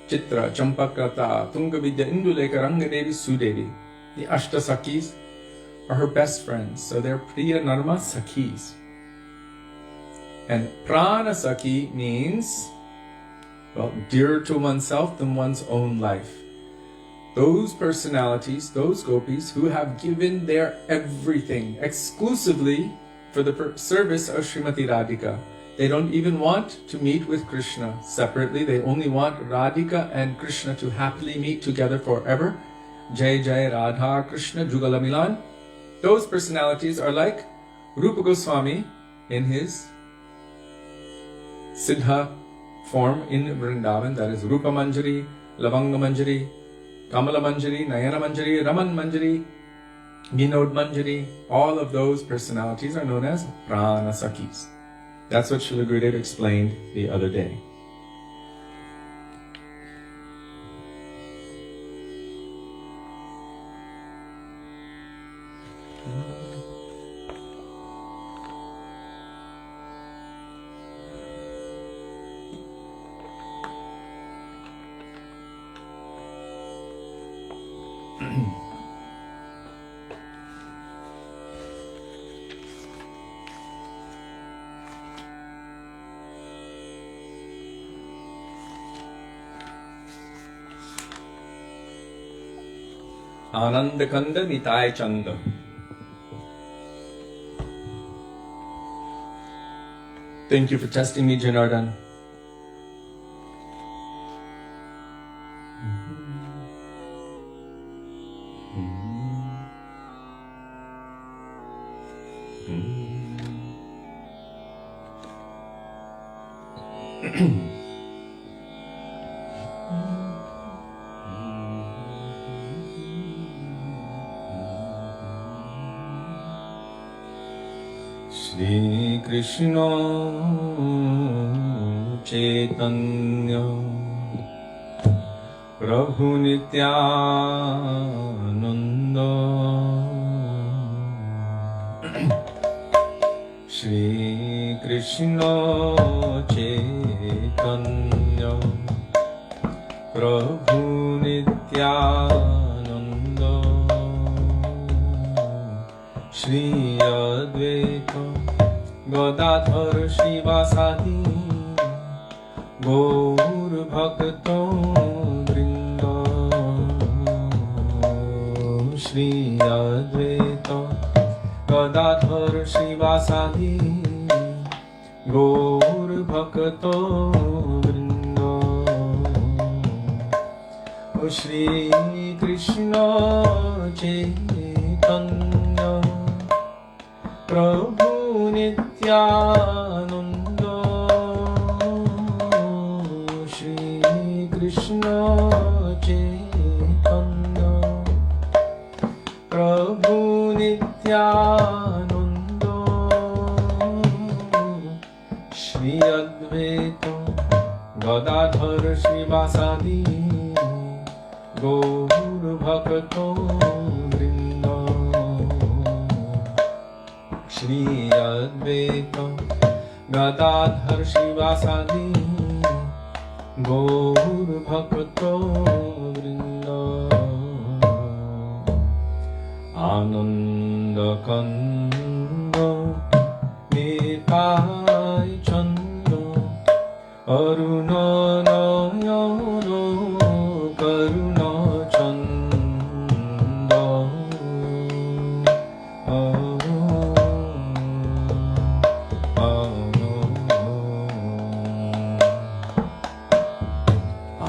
Chitra, Champakrata, Tungavidya, Induleka, Rangadevi, Sudevi. The Ashta Sakhis are her best friends, so they're Priya Narma Sakhis. And Prana Sakhi means, well, dearer to oneself than one's own life. Those personalities, those gopis who have given their everything exclusively for the service of Srimati Radhika. They don't even want to meet with Krishna separately. They only want Radhika and Krishna to happily meet together forever. Jai Jai Radha Krishna Jugala Milan. Those personalities are like Rupa Goswami in his Siddha form in Vrindavan, that is Rupa Manjari, Lavanga Manjari, Kamala Manjari, Nayana Manjari, Raman Manjari, Vinod Manjari. All of those personalities are known as Prana Sakhis. That's what Srila Gurudev explained the other day. Ananda Kanda Nitai Chanda. Thank you for testing me, Janardhan. Shri Krishna Chaitanya Prabhu Nityananda Shri Krishna Chaitanya Prabhu Nityananda Shri Advaita Gadadhar Shivasadi Gaur Bhakta Vrinda Shri Advaita Gadadhar Shivasadi Gaur Bhakta Vrinda Shri Krishna Chaitanya Prabhu Nityananda Shri Krishna Chaitanya Prabhu Nityananda Shri Advaita Gadadhar Shivasadi Gour ভক্ত বৃন্দ শ্রী অদ্বৈত গদাধর শিবাসাদি গৌর ভক্ত বৃন্দ আনন্দ কন্দ নিতাই চন্দ অরুণ নয়ন করুণ চন্দ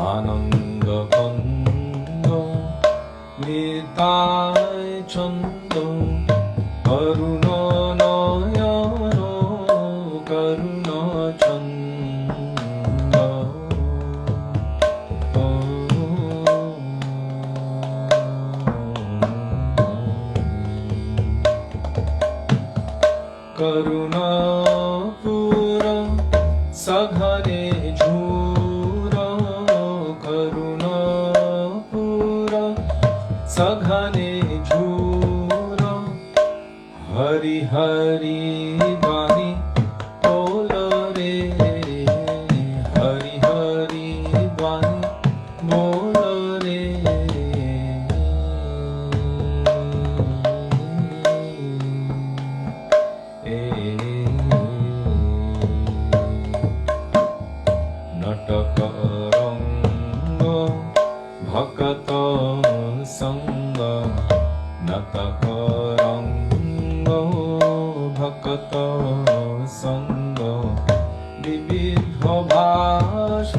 আনন্দ কন্দ নিতাই চন্দ অরুণ নয়ন করুণ চন্দ করুণাপুর সঘনে ঝুর করুণাপুর সঘনে ঝুর হরি হরি বাণী বল রে হরি হরি বাণী বল রে নটক রঙ্গ ভকত সঙ্গ নটক রঙ্গ ভকত সঙ্গ বিবিধ ভাষ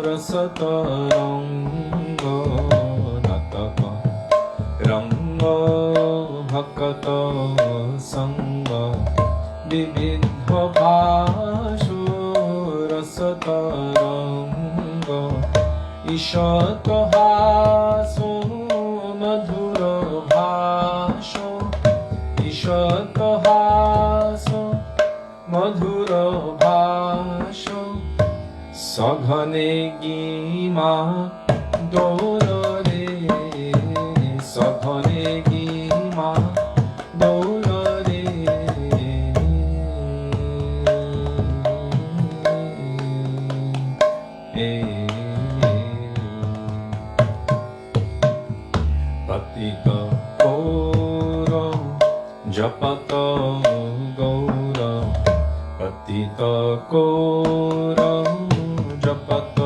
রসত রঙ্গ নটক রঙ্গ ভকত সঙ্গ বিবিধ ভাষ রসত রঙ্গ ঈশত হাস মধুর ভাষ ঈশত হাস মধুর ভাষ সঘনে গিমা দোল রে সঘনে গিমা দোল রে পতিত গৌর জপত গৌর পতিত গৌর জপত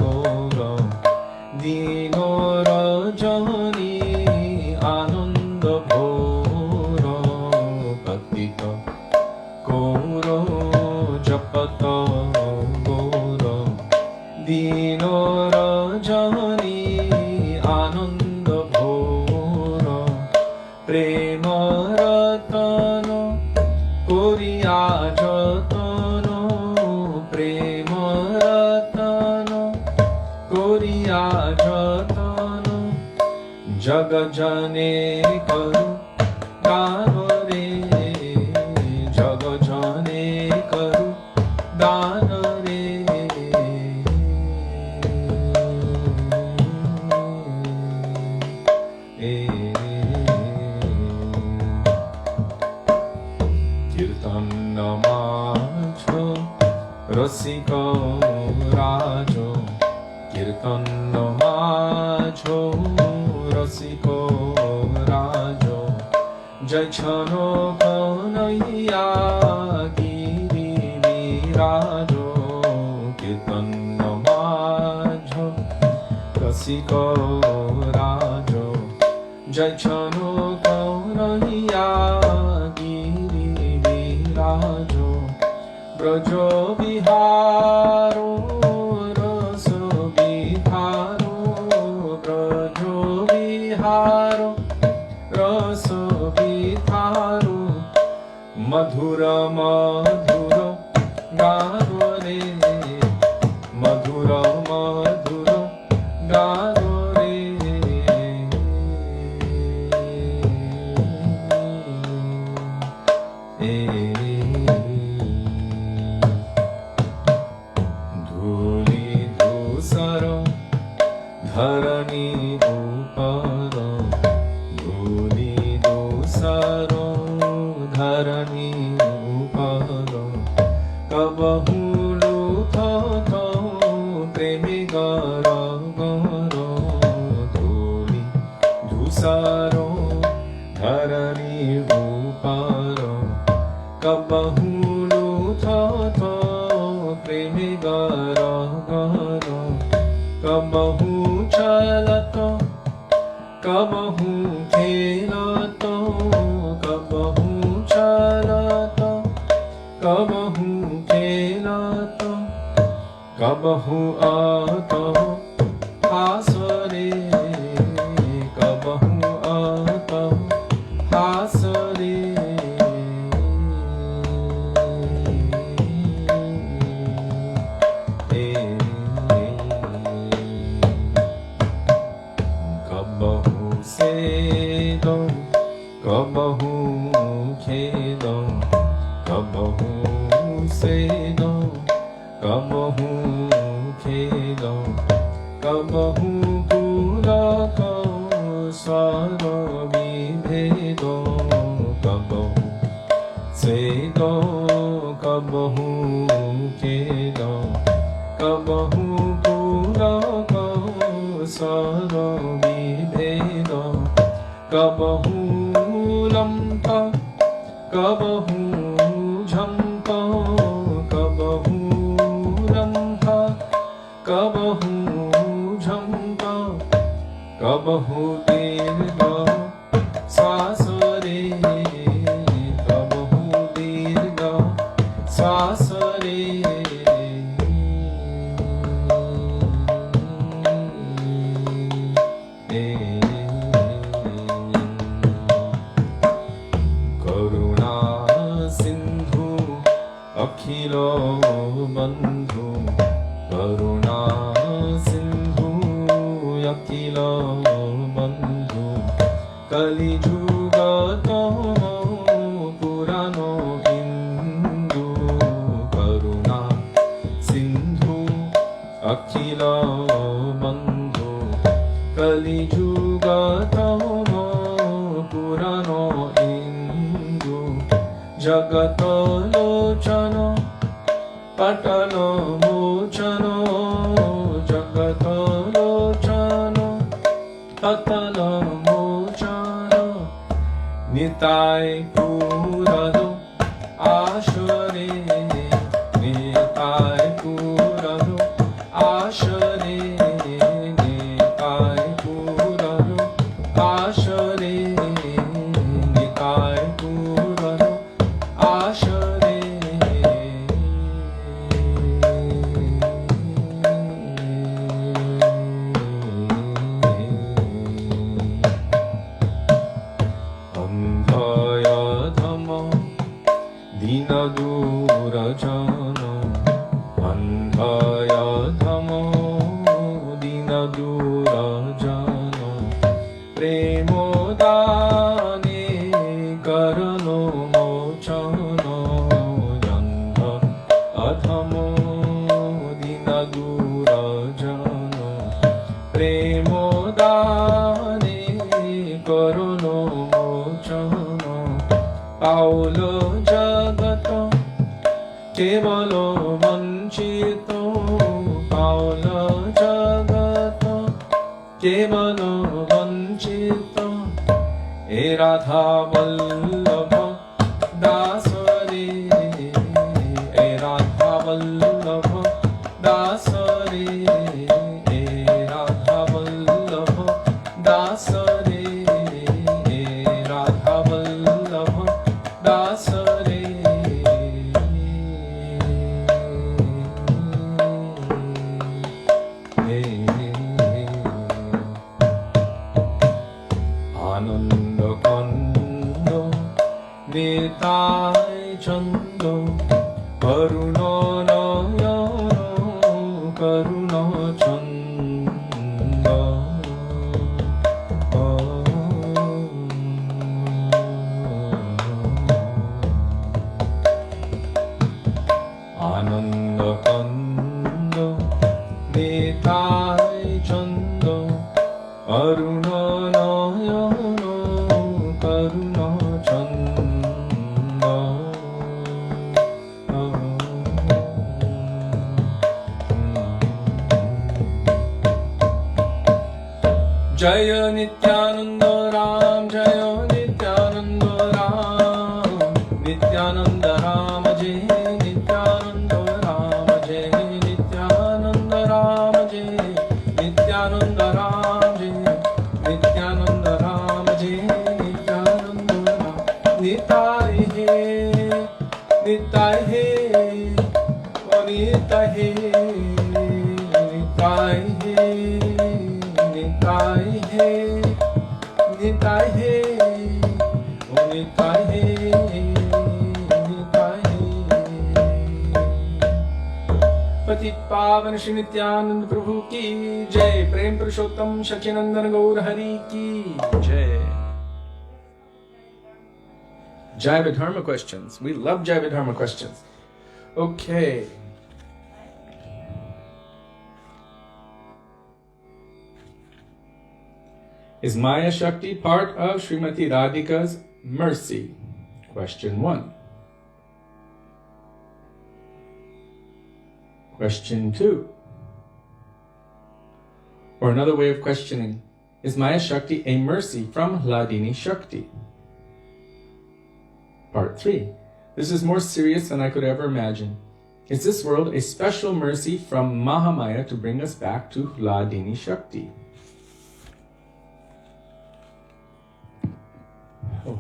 গৌর দীন রজনী আনন্দ ভোর পতিত গৌর জপত গৌর দীন রজনী আনন্দ ভোর প্রেম রতন করিয়া যতন প্রেম রতন করিয়া যতন জগ জনে করু দান রে জগ জনে করু দান রে কীর্তন মাঝ রসিক রাজ কীর্তন মাঝ রসিক রাজ যছন কনৈয়া গিরি বিরাজ কীর্তন মাঝ রসিক রাজ যছন কনৈয়া গিরি বিরাজ ব্রজ বিহারো রস বিহারো ব্রজ বিহারো রস বিহারো মধুর মধুর গান রে মধুর মধুর গান রে ধূলি ধূসর ধরণী উপর ধূলি দোসর ধরণী উপর কবহু লুথত প্রেমে গর গর ধূলি ধূসর ধরণী উপর কবহু লুথত প্রেমে গর গর কবহু চলত কবহু খেলত কবহু চলত কবহু খেলত কবহু আত হাসরে কবহু আত হাসরে কবহু সেদম কবহু খেদম কবহু সেদম কবহু খেদম কবহু পুলক স্বর বিভেদ কবহু সেদ কবহু খেদ কবহু পুলক স্বর বিভেদ কবহু লম্প কবহু ঝম্প কবহু লম্প কবহু ঝম্প কবহু দীর্ঘ শ্বাসরে কবহু দীর্ঘ শ্বাসরে করুণা সিন্ধু অখিল বন্ধু করুণা সিন্ধু অখিল বন্ধু কলি যুগত পুরাণ হিন্দু করুণা সিন্ধু অখিল বন্ধু কলি যুগত পুরাণ হিন্দু জগত লোচন পটল মোচন জগত লোচন পটল মোচন নিতাই পুরদ আশরে নিতাই পুরদ আশরে নিতাই পুরদ আশরে নিতাই পুরদ আশরে অন্ধয়ধম দীন দূরজন অন্ধয়ধম দীন দূরজন প্রেম দানে করণ মোচন অন্ধ অধম দীন দূরজন প্রেম দানে করণ মোচন পাউল জগত কেবল বঞ্চিত পাউল জগত কেবল বঞ্চিত এ রাধা বল্লভ দাসরে এ রাধা বল্লভ দাসরে এ রাধা বল্লভ দাসরে এ রাধা বল্লভ দাসরে আনন্দ কন্দ নিতাই চন্দ করুণ নয়ন করুণ চন্দ আনন্দ কন্দ Nitai Chanda Karuna Nayana Karuna Chanda Jaya Nityananda Ram Jaya Nityananda Ram Nityananda Ram Jai Nityananda Ram Jai Nityananda Ram Jai Nityananda Ram Jai Nityananda Ram Jai Nityananda Ram Nitai He Nitai He O Nitai He Nitai He Nitai He Nitai He O Nitai He Nitai He Patit Pavan Shri Nityananda Prabhu ki Jai Prem Purushottam Shachinandan Gaur Hari ki Jai Jaiva Dharma questions. We love Jaiva Dharma questions. Okay. Is Maya Shakti part of Srimati Radhika's mercy? Question 1. Question 2. Or another way of questioning, is Maya Shakti a mercy from Hladini Shakti? Part 3. This is more serious than I could ever imagine. Is this world a special mercy from Mahamaya to bring us back to Hladini Shakti? Oh.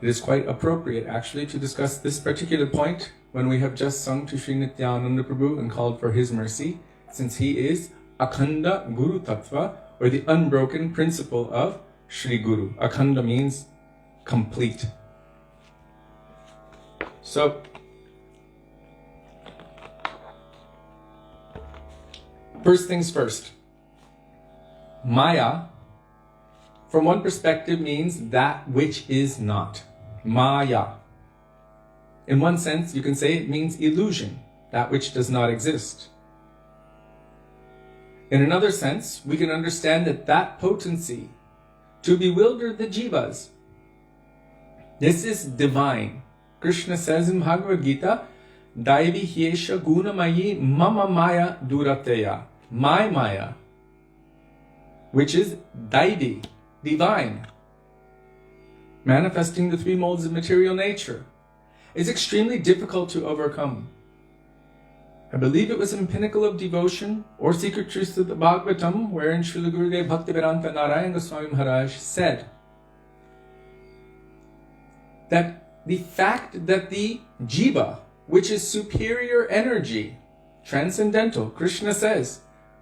It is quite appropriate actually to discuss this particular point when we have just sung to Sri Nityananda Prabhu and called for his mercy, since he is Akhanda Guru Tattva, or the unbroken principle of Shri Guru. Akhanda means complete. So, first things first. Maya, from one perspective, means that which is not. Maya. In one sense, you can say it means illusion, that which does not exist. In another sense, we can understand that potency to bewilder the jivas, this is divine. Krishna says in Bhagavad Gita, Daivi hyesha gunamayi mama maya durateya. My maya, which is Daivi, divine, manifesting the three modes of material nature, is extremely difficult to overcome. I believe it was in Pinnacle of Devotion or Secret Truths of the Bhagavatam, wherein Srila Gurudev Bhaktivedānta Nārāyaṇa Gosvāmī Mahārāja said that the fact that the jiva, which is superior energy, transcendental, Krishna says,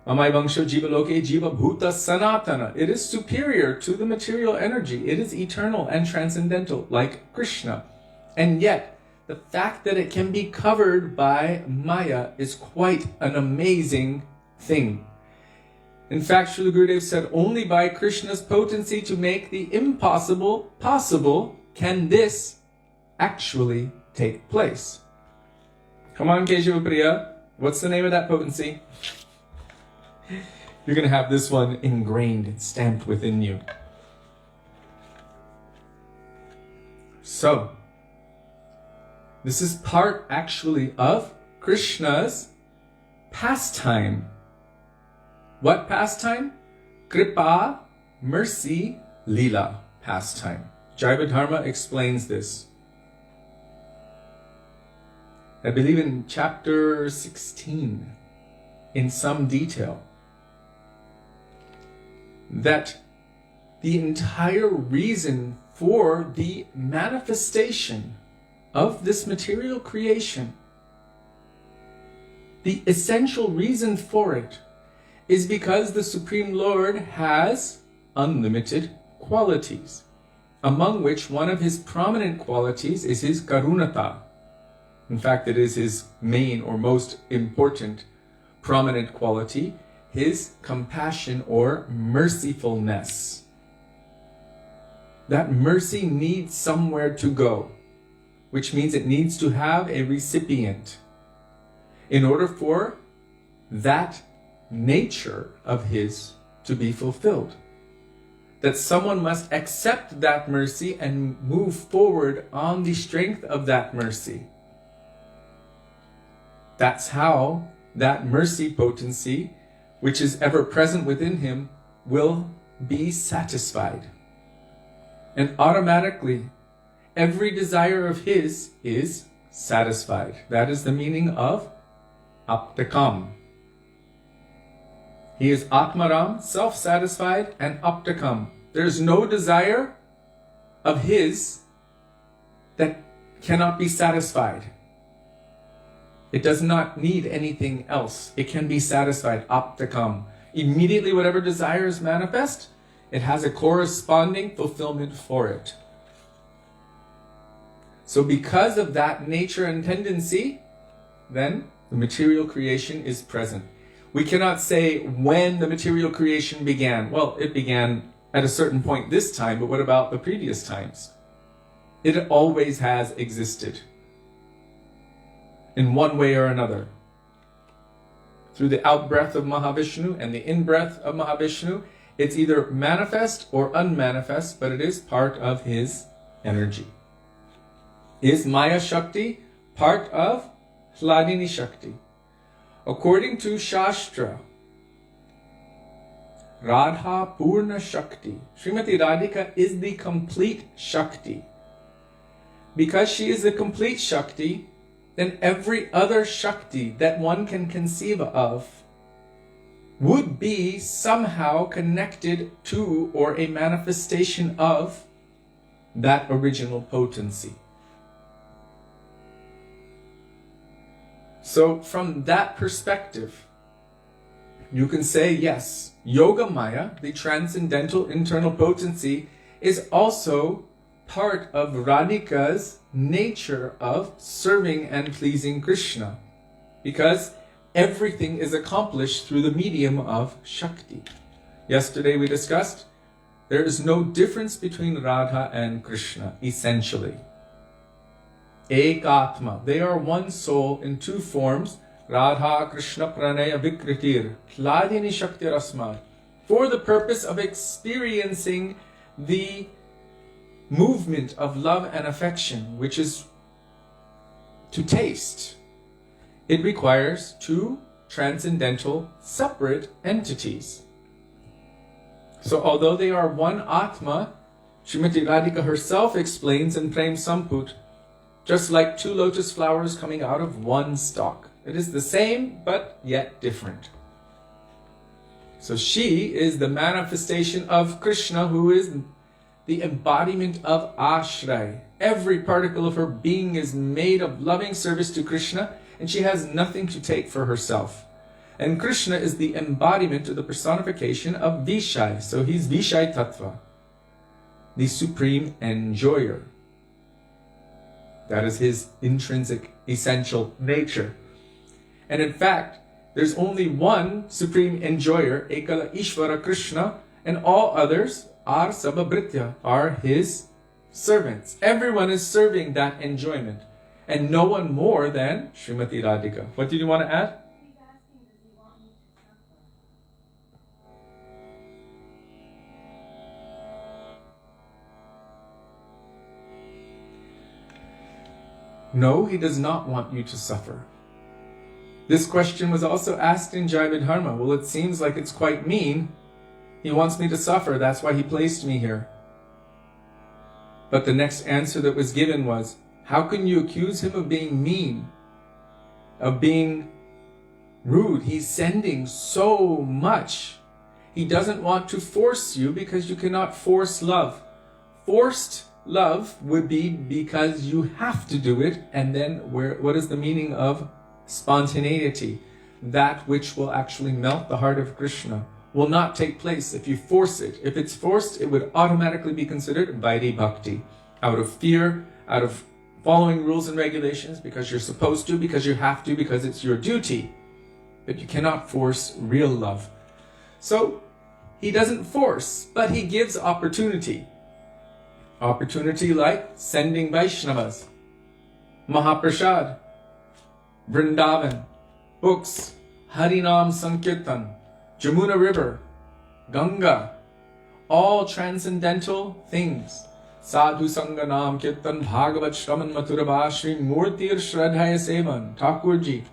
Mamai Vangsho Jiva Loke Jiva Bhuta Sanatana, it is superior to the material energy, it is eternal and transcendental, like Krishna. And yet, the fact that it can be covered by Maya is quite an amazing thing. In fact, Srila Gurudev said, only by Krishna's potency to make the impossible possible can this actually take place. Come on, Keshava Priya. What's the name of that potency? You're going to have this one ingrained, stamped within you. So, this is part actually of Krishna's pastime. What pastime? Kripa, mercy, lila pastime. Jaiva Dharma explains this. I believe in chapter 16, in some detail, that the entire reason for the manifestation of this material creation, the essential reason for it, is because the Supreme Lord has unlimited qualities, among which one of his prominent qualities is his karunata. In fact, it is his main or most important prominent quality, his compassion or mercifulness. That mercy needs somewhere to go, which means it needs to have a recipient. In order for that nature of his to be fulfilled. That someone must accept that mercy and move forward on the strength of that mercy. That's how that mercy potency, which is ever present within him, will be satisfied. And automatically, every desire of his is satisfied. That is the meaning of aptakam. He is Atmaram, self-satisfied, and aptakam. There's no desire of his that cannot be satisfied. It does not need anything else. It can be satisfied, aptakam. Immediately whatever desires manifest, it has a corresponding fulfillment for it. So because of that nature and tendency, then the material creation is present. We cannot say when the material creation began. Well, it began at a certain point this time, but what about the previous times? It always has existed in one way or another. Through the out-breath of Mahavishnu and the in-breath of Mahavishnu, it's either manifest or unmanifest, but it is part of his energy. Is Maya Shakti part of Hladini Shakti? According to Shastra, Radha Purna Shakti, Srimati Radhika is the complete Shakti. Because she is the complete Shakti, then every other Shakti that one can conceive of would be somehow connected to or a manifestation of that original potency. So from that perspective, you can say, yes, Yoga Maya, the transcendental internal potency, is also part of Radhika's nature of serving and pleasing Krishna, because everything is accomplished through the medium of Shakti. Yesterday we discussed there is no difference between Radha and Krishna, essentially. Ekatma, they are one soul in two forms, Radha Krishna Pranaya Vikritir, Hladini Shakti Rasma, for the purpose of experiencing the movement of love and affection, which is to taste. It requires two transcendental separate entities. So although they are one Atma, Srimati Radhika herself explains in Prem Samput, just like two lotus flowers coming out of one stalk. It is the same, but yet different. So she is the manifestation of Krishna, who is the embodiment of Ashray. Every particle of her being is made of loving service to Krishna, and she has nothing to take for herself. And Krishna is the embodiment of the personification of Vishai. So he's Vishai Tattva, the supreme enjoyer. That is his intrinsic, essential nature. And in fact, there's only one supreme enjoyer, Ekala Ishvara Krishna, and all others are Sabhabritya, are his servants. Everyone is serving that enjoyment, and no one more than Srimati Radhika. What did you want to add? He's asking, does he want me to suffer? No, he does not want you to suffer. This question was also asked in Jaividharma. Well, it seems like it's quite mean. He wants me to suffer, that's why he placed me here. But the next answer that was given was, how can you accuse him of being mean, of being rude? He's sending so much. He doesn't want to force you because you cannot force love. Forced love would be because you have to do it, and then what is the meaning of spontaneity? That which will actually melt the heart of Krishna will not take place if you force it. If it's forced, it would automatically be considered Vaidhi Bhakti. Out of fear, out of following rules and regulations, because you're supposed to, because you have to, because it's your duty. But you cannot force real love. So, he doesn't force, but he gives opportunity. Opportunity like sending Vaishnavas, Mahaprasad, Vrindavan, books, Harinam Sankirtan, Jamuna River, Ganga, all transcendental things. Sadhu Sanganam Kirtan Bhagavat Shraman Mathurabha Shri Murtir Shraddhaya Sevan, Thakurji.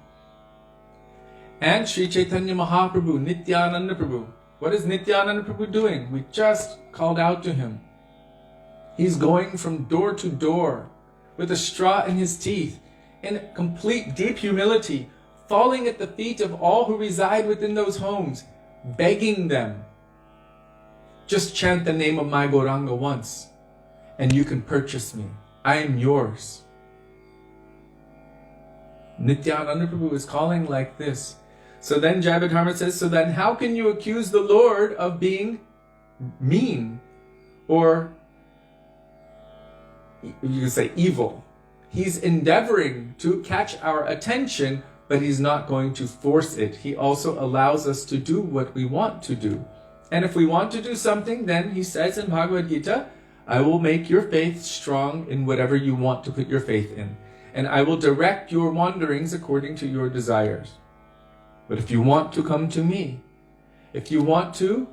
And Sri Chaitanya Mahaprabhu, Nityananda Prabhu. What is Nityananda Prabhu doing? We just called out to him. He's going from door to door with a straw in his teeth, in complete deep humility, falling at the feet of all who reside within those homes, begging them, just chant the name of my Gauranga once, and you can purchase me. I am yours. Nityananda Prabhu is calling like this. So then Jayabhadharma says, so then how can you accuse the Lord of being mean or you can say evil? He's endeavoring to catch our attention, but he's not going to force it. He also allows us to do what we want to do. And if we want to do something, then he says in Bhagavad Gita, I will make your faith strong in whatever you want to put your faith in. And I will direct your wanderings according to your desires. But if you want to come to me, if you want to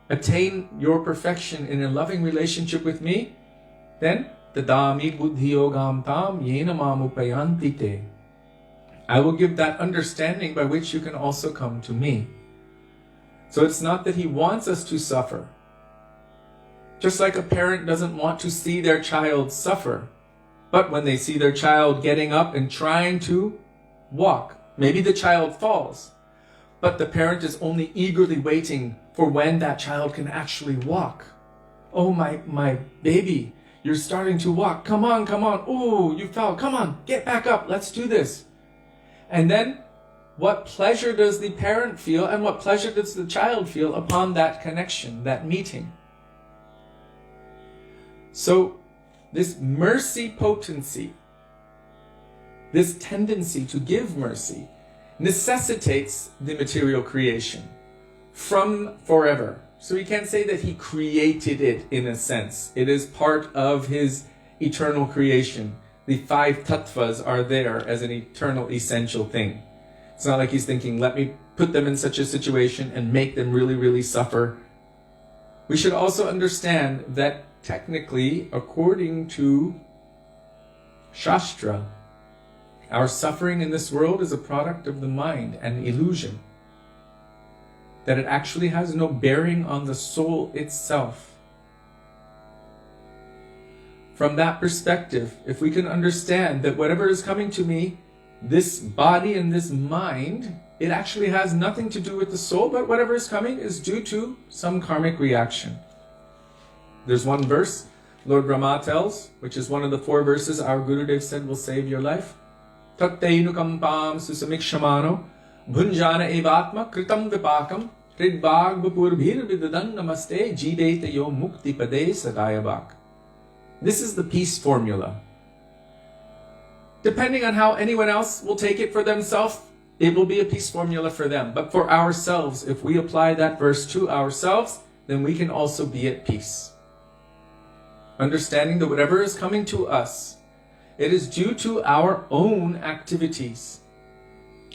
attain your perfection in a loving relationship with me, then tadami buddhiyogam tam yena mam upayanti te. I will give that understanding by which you can also come to me. So it's not that he wants us to suffer. Just like a parent doesn't want to see their child suffer. But when they see their child getting up and trying to walk, maybe the child falls, but the parent is only eagerly waiting for when that child can actually walk. Oh, my baby, you're starting to walk. Come on, come on. Oh, you fell. Come on, get back up. Let's do this. And then what pleasure does the parent feel and what pleasure does the child feel upon that connection, that meeting? So this mercy potency, this tendency to give mercy, necessitates the material creation from forever. So we can't say that he created it in a sense. It is part of his eternal creation. The 5 tattvas are there as an eternal essential thing. It's not like he's thinking, let me put them in such a situation and make them really, really suffer. We should also understand that technically, according to Shastra, our suffering in this world is a product of the mind and illusion. That it actually has no bearing on the soul itself. From that perspective, if we can understand that whatever is coming to me, this body and this mind, it actually has nothing to do with the soul, but whatever is coming is due to some karmic reaction. There's one verse Lord Brahma tells, which is one of the 4 verses our Gurudev said will save your life. Tattainukampam susamikshamano bhunjana evatma kritam vipakam hridbhag vapurvir vidadan namaste jideta yo mukti pade sadayabak. This is the peace formula. Depending on how anyone else will take it for themselves, it will be a peace formula for them. But for ourselves, if we apply that verse to ourselves, then we can also be at peace. Understanding that whatever is coming to us, it is due to our own activities.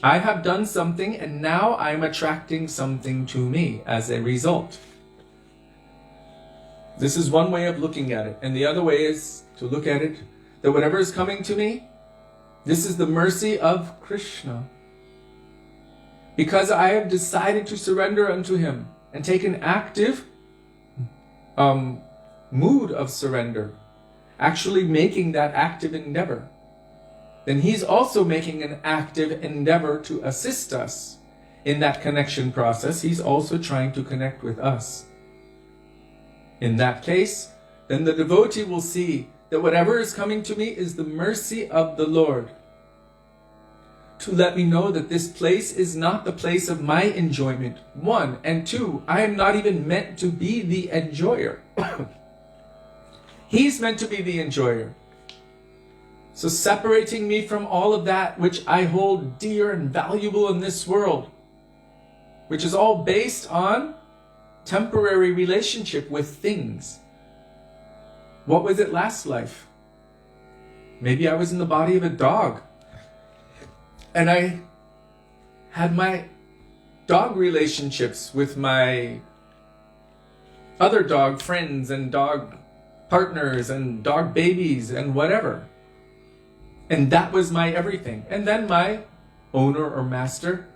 I have done something and now I'm attracting something to me as a result. This is one way of looking at it. And the other way is to look at it that whatever is coming to me, this is the mercy of Krishna. Because I have decided to surrender unto him and take an active mood of surrender, actually making that active endeavor, then he's also making an active endeavor to assist us in that connection process. He's also trying to connect with us. In that case, then the devotee will see that whatever is coming to me is the mercy of the Lord, to let me know that this place is not the place of my enjoyment, 1, and 2, I am not even meant to be the enjoyer. He's meant to be the enjoyer. So separating me from all of that which I hold dear and valuable in this world, which is all based on temporary relationship with things. What was it last life? Maybe I was in the body of a dog and I had my dog relationships with my other dog friends and dog partners and dog babies and whatever. And that was my everything. And then my owner or master,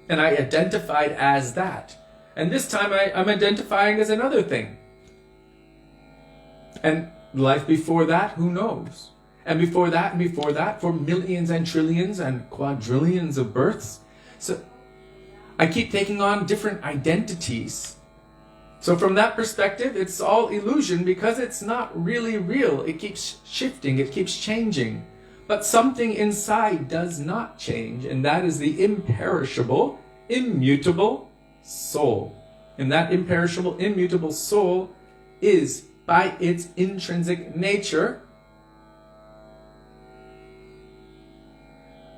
and I identified as that. And this time I'm identifying as another thing. And life before that, who knows? And before that, for millions and trillions and quadrillions of births. So I keep taking on different identities. So from that perspective, it's all illusion because it's not really real. It keeps shifting, it keeps changing. But something inside does not change, and that is the imperishable, immutable soul. And that imperishable, immutable soul is, by its intrinsic nature,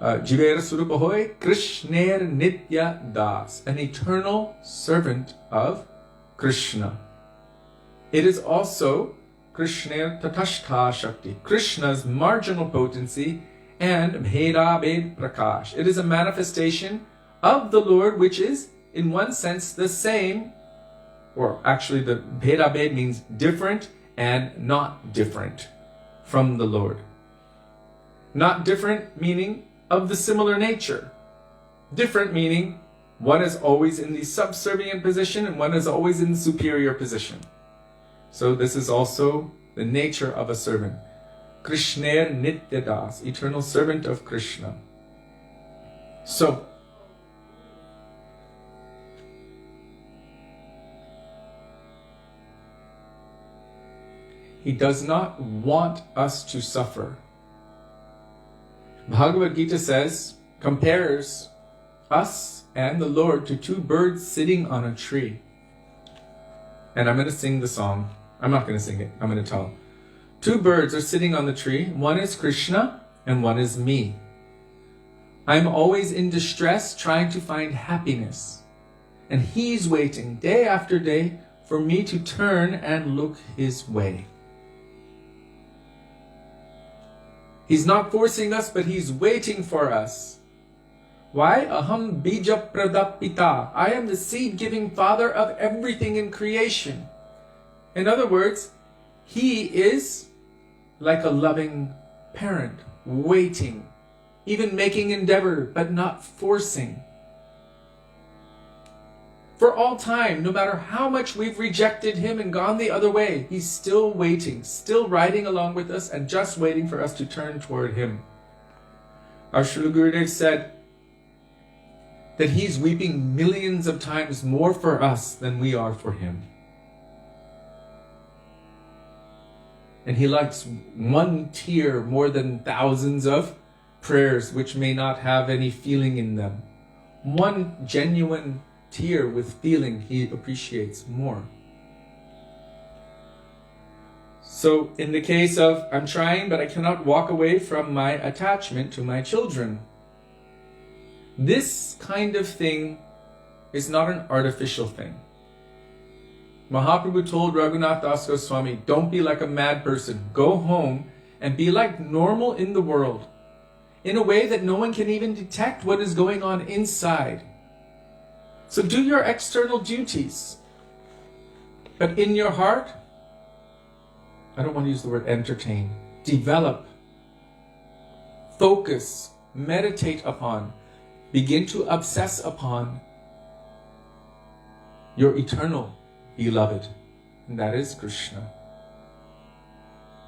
Jiver Surupahoy Krishner Nitya Das, an eternal servant of Krishna. It is also Krishner Tatashta Shakti, Krishna's marginal potency, and Bheda Bhed Prakash. It is a manifestation of the Lord, which is, in one sense, the same, or actually the Bheda Bhed means different and not different from the Lord. Not different meaning of the similar nature. Different meaning one is always in the subservient position and one is always in the superior position. So this is also the nature of a servant. Krishner Nityadas, eternal servant of Krishna. So, he does not want us to suffer. Bhagavad Gita says, compares us and the Lord to two birds sitting on a tree. And I'm going to sing the song. I'm not going to sing it. I'm going to tell. Two birds are sitting on the tree. One is Krishna and one is me. I'm always in distress trying to find happiness. And he's waiting day after day for me to turn and look his way. He's not forcing us, but he's waiting for us. Why? Aham bija pradapita. I am the seed-giving father of everything in creation. In other words, he is like a loving parent, waiting, even making endeavor, but not forcing. For all time, no matter how much we've rejected him and gone the other way, he's still waiting, still riding along with us and just waiting for us to turn toward him. Our Srila Gurudev said that he's weeping millions of times more for us than we are for him. And he likes one tear more than thousands of prayers which may not have any feeling in them. One genuine tear with feeling he appreciates more. So in the case of, I'm trying but I cannot walk away from my attachment to my children. This kind of thing is not an artificial thing. Mahaprabhu told Raghunath Das Goswami, don't be like a mad person. Go home and be like normal in the world, in a way that no one can even detect what is going on inside. So do your external duties, but in your heart, I don't want to use the word entertain, develop, focus, meditate upon, begin to obsess upon your eternal beloved, and that is Krishna.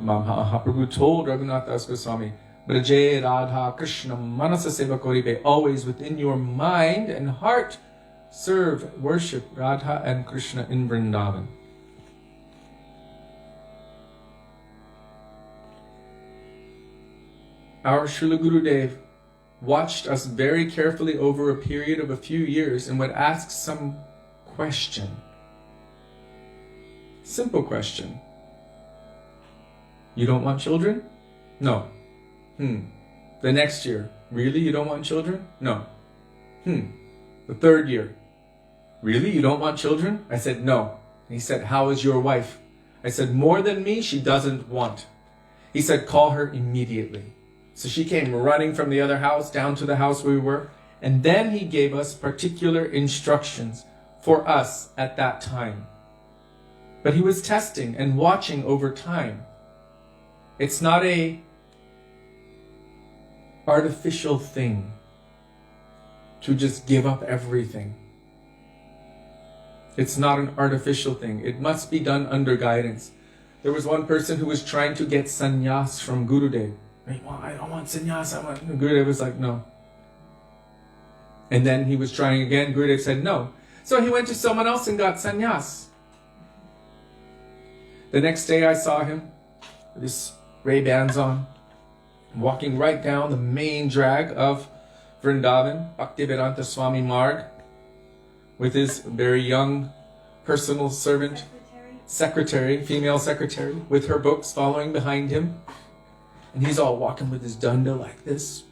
Mahaprabhu told Raghunath Das Goswami, Braje Radha Krishna Manasa Seva Koribe, always within your mind and heart, serve, worship Radha and Krishna in Vrindavan. Our Srila Gurudev watched us very carefully over a period of a few years and would ask some question. Simple question. You don't want children? No. The next year. Really? You don't want children? No. The third year. Really? You don't want children? I said, no. And he said, how is your wife? I said, more than me, she doesn't want. He said, call her immediately. So she came running from the other house down to the house we were, And then he gave us particular instructions for us at that time. But he was testing and watching over time. It's not a artificial thing to just give up everything. It's not an artificial thing. It must be done under guidance. There was one person who was trying to get sannyas from Gurudev. I don't want sannyas. Gurudev was like, no. And then he was trying again. Gurudev said no. So he went to someone else and got sannyas. The next day I saw him with his Ray-Bans on, walking right down the main drag of Vrindavan, Bhaktivedānta Swami Marg, with his very young personal servant, secretary, female secretary, with her books following behind him. And he's all walking with his danda like this,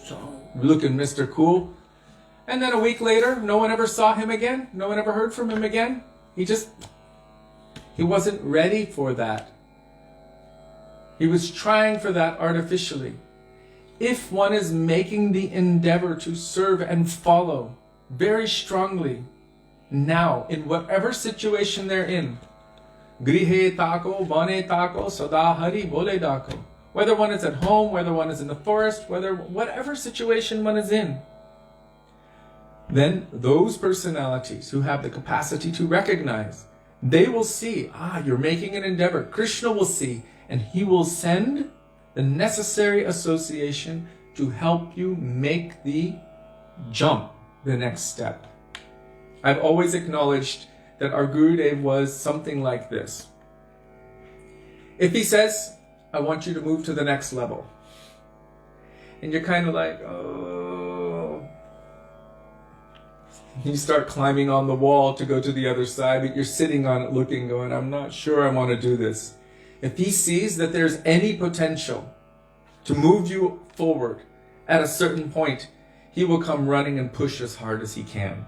so looking Mr. Cool. And then a week later, no one ever saw him again. No one ever heard from him again. He wasn't ready for that. He was trying for that artificially. If one is making the endeavor to serve and follow very strongly, now, in whatever situation they're in, grihe tako, bane tako, sada hari bole dako. Whether one is at home, whether one is in the forest, whatever situation one is in, then those personalities who have the capacity to recognize, they will see, you're making an endeavor. Krishna will see, and he will send the necessary association to help you make the jump, the next step. I've always acknowledged that our Gurudev was something like this. If he says, I want you to move to the next level, and you're kind of like, oh, you start climbing on the wall to go to the other side, but you're sitting on it looking, going, I'm not sure I want to do this. If he sees that there's any potential to move you forward at a certain point, he will come running and push as hard as he can.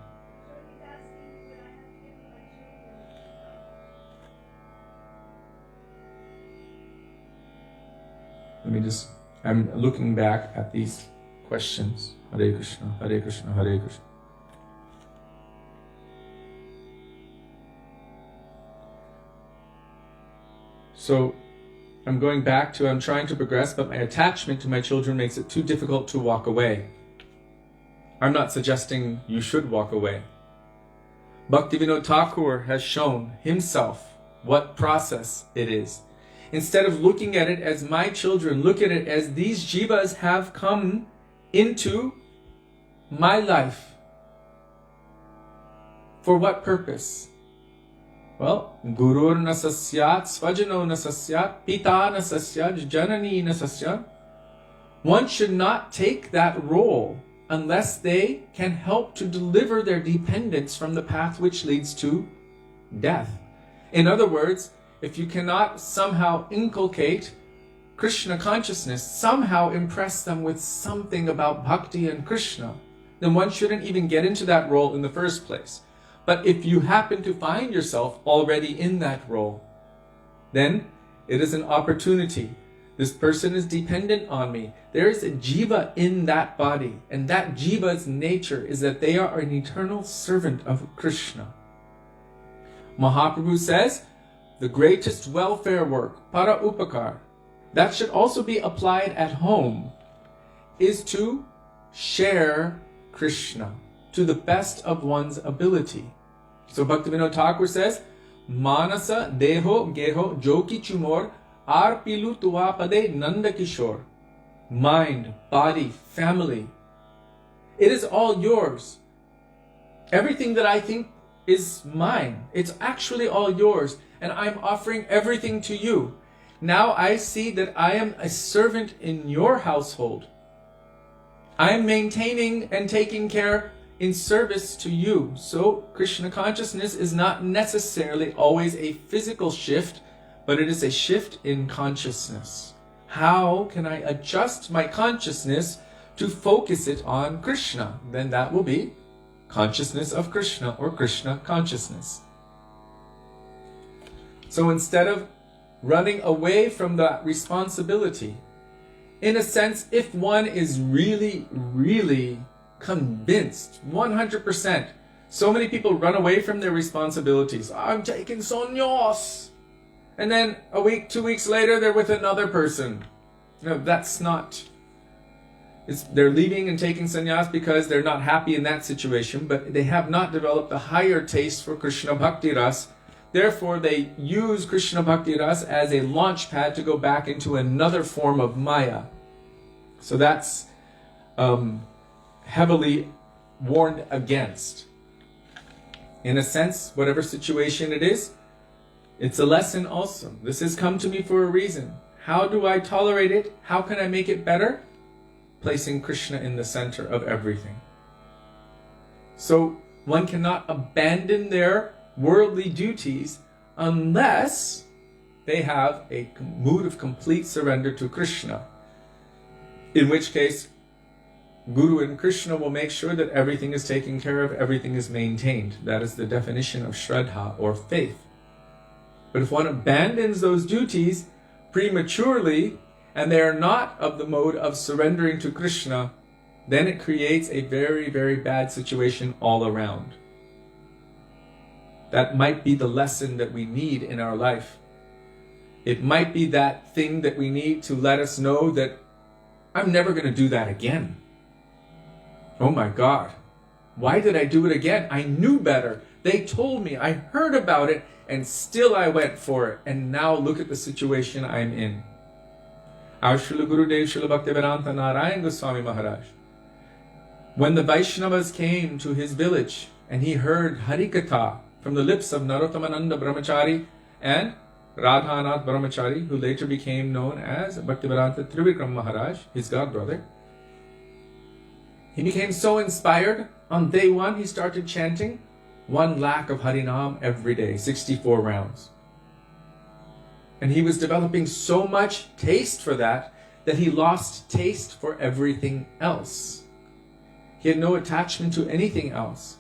I'm looking back at these questions. Hare Krishna, Hare Krishna, Hare Krishna. So I'm going back to, I'm trying to progress, but my attachment to my children makes it too difficult to walk away. I'm not suggesting you should walk away. Bhaktivedānta Thakur has shown himself what process it is. Instead of looking at it as my children, look at it as these jivas have come into my life. For what purpose? Well, Gurur nasasyat, Svajano nasasyat, Pita nasasyat, Janani nasasyat. One should not take that role unless they can help to deliver their dependents from the path which leads to death. In other words, if you cannot somehow inculcate Krishna consciousness, somehow impress them with something about bhakti and Krishna, then one shouldn't even get into that role in the first place. But if you happen to find yourself already in that role, then it is an opportunity. This person is dependent on me. There is a jiva in that body, and that jiva's nature is that they are an eternal servant of Krishna. Mahaprabhu says, the greatest welfare work, para upakar, that should also be applied at home, is to share Krishna to the best of one's ability. So Bhaktivedānta Thakur says, Manasa deho geho joki chumor arpilu tuapade nanda kishor. Mind, body, family. It is all yours. Everything that I think is mine. It's actually all yours. And I'm offering everything to you. Now I see that I am a servant in your household. I am maintaining and taking care in service to you. So Krishna consciousness is not necessarily always a physical shift, but it is a shift in consciousness. How can I adjust my consciousness to focus it on Krishna? Then that will be consciousness of Krishna or Krishna consciousness. So instead of running away from that responsibility, in a sense, if one is really, really convinced, 100%. So many people run away from their responsibilities. I'm taking sannyas. And then a week, 2 weeks later, they're with another person. No, that's not. They're leaving and taking sannyas because they're not happy in that situation, but they have not developed a higher taste for Krishna Bhakti Ras. Therefore, they use Krishna Bhakti Ras as a launch pad to go back into another form of Maya. So that's heavily warned against. In a sense, whatever situation it is, it's a lesson also. This has come to me for a reason. How do I tolerate it? How can I make it better? Placing Krishna in the center of everything. So one cannot abandon their worldly duties unless they have a mood of complete surrender to Krishna. In which case, Guru and Krishna will make sure that everything is taken care of, everything is maintained. That is the definition of Shraddha or faith. But if one abandons those duties prematurely, and they are not of the mode of surrendering to Krishna, then it creates a very, very bad situation all around. That might be the lesson that we need in our life. It might be that thing that we need to let us know that I'm never going to do that again. Oh my God, why did I do it again? I knew better. They told me, I heard about it, and still I went for it. And now look at the situation I'm in. Our Srila Gurudev, Srila Bhaktivedānta, Nārāyaṇa Gosvāmī Mahārāja, when the Vaishnavas came to his village and he heard Harikatha from the lips of Narottamānanda Brahmachari and Radhanath Brahmachari, who later became known as Bhaktivedānta Trivikram Maharaj, his godbrother, he became so inspired. On day one, he started chanting 1 lakh of Harinam every day, 64 rounds. And he was developing so much taste for that he lost taste for everything else. He had no attachment to anything else.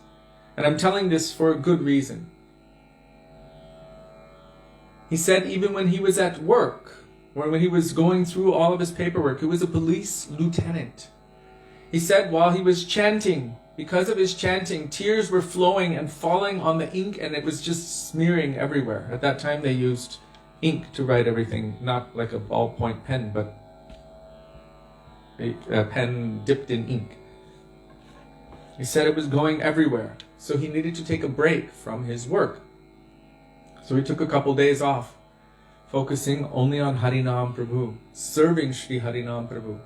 And I'm telling this for a good reason. He said even when he was at work, or when he was going through all of his paperwork, he was a police lieutenant. He said while he was chanting, because of his chanting, tears were flowing and falling on the ink, and it was just smearing everywhere. At that time they used ink to write everything, not like a ballpoint pen, but a pen dipped in ink. He said it was going everywhere, so he needed to take a break from his work. So he took a couple days off, focusing only on Harinam Prabhu, serving Shri Harinam Prabhu.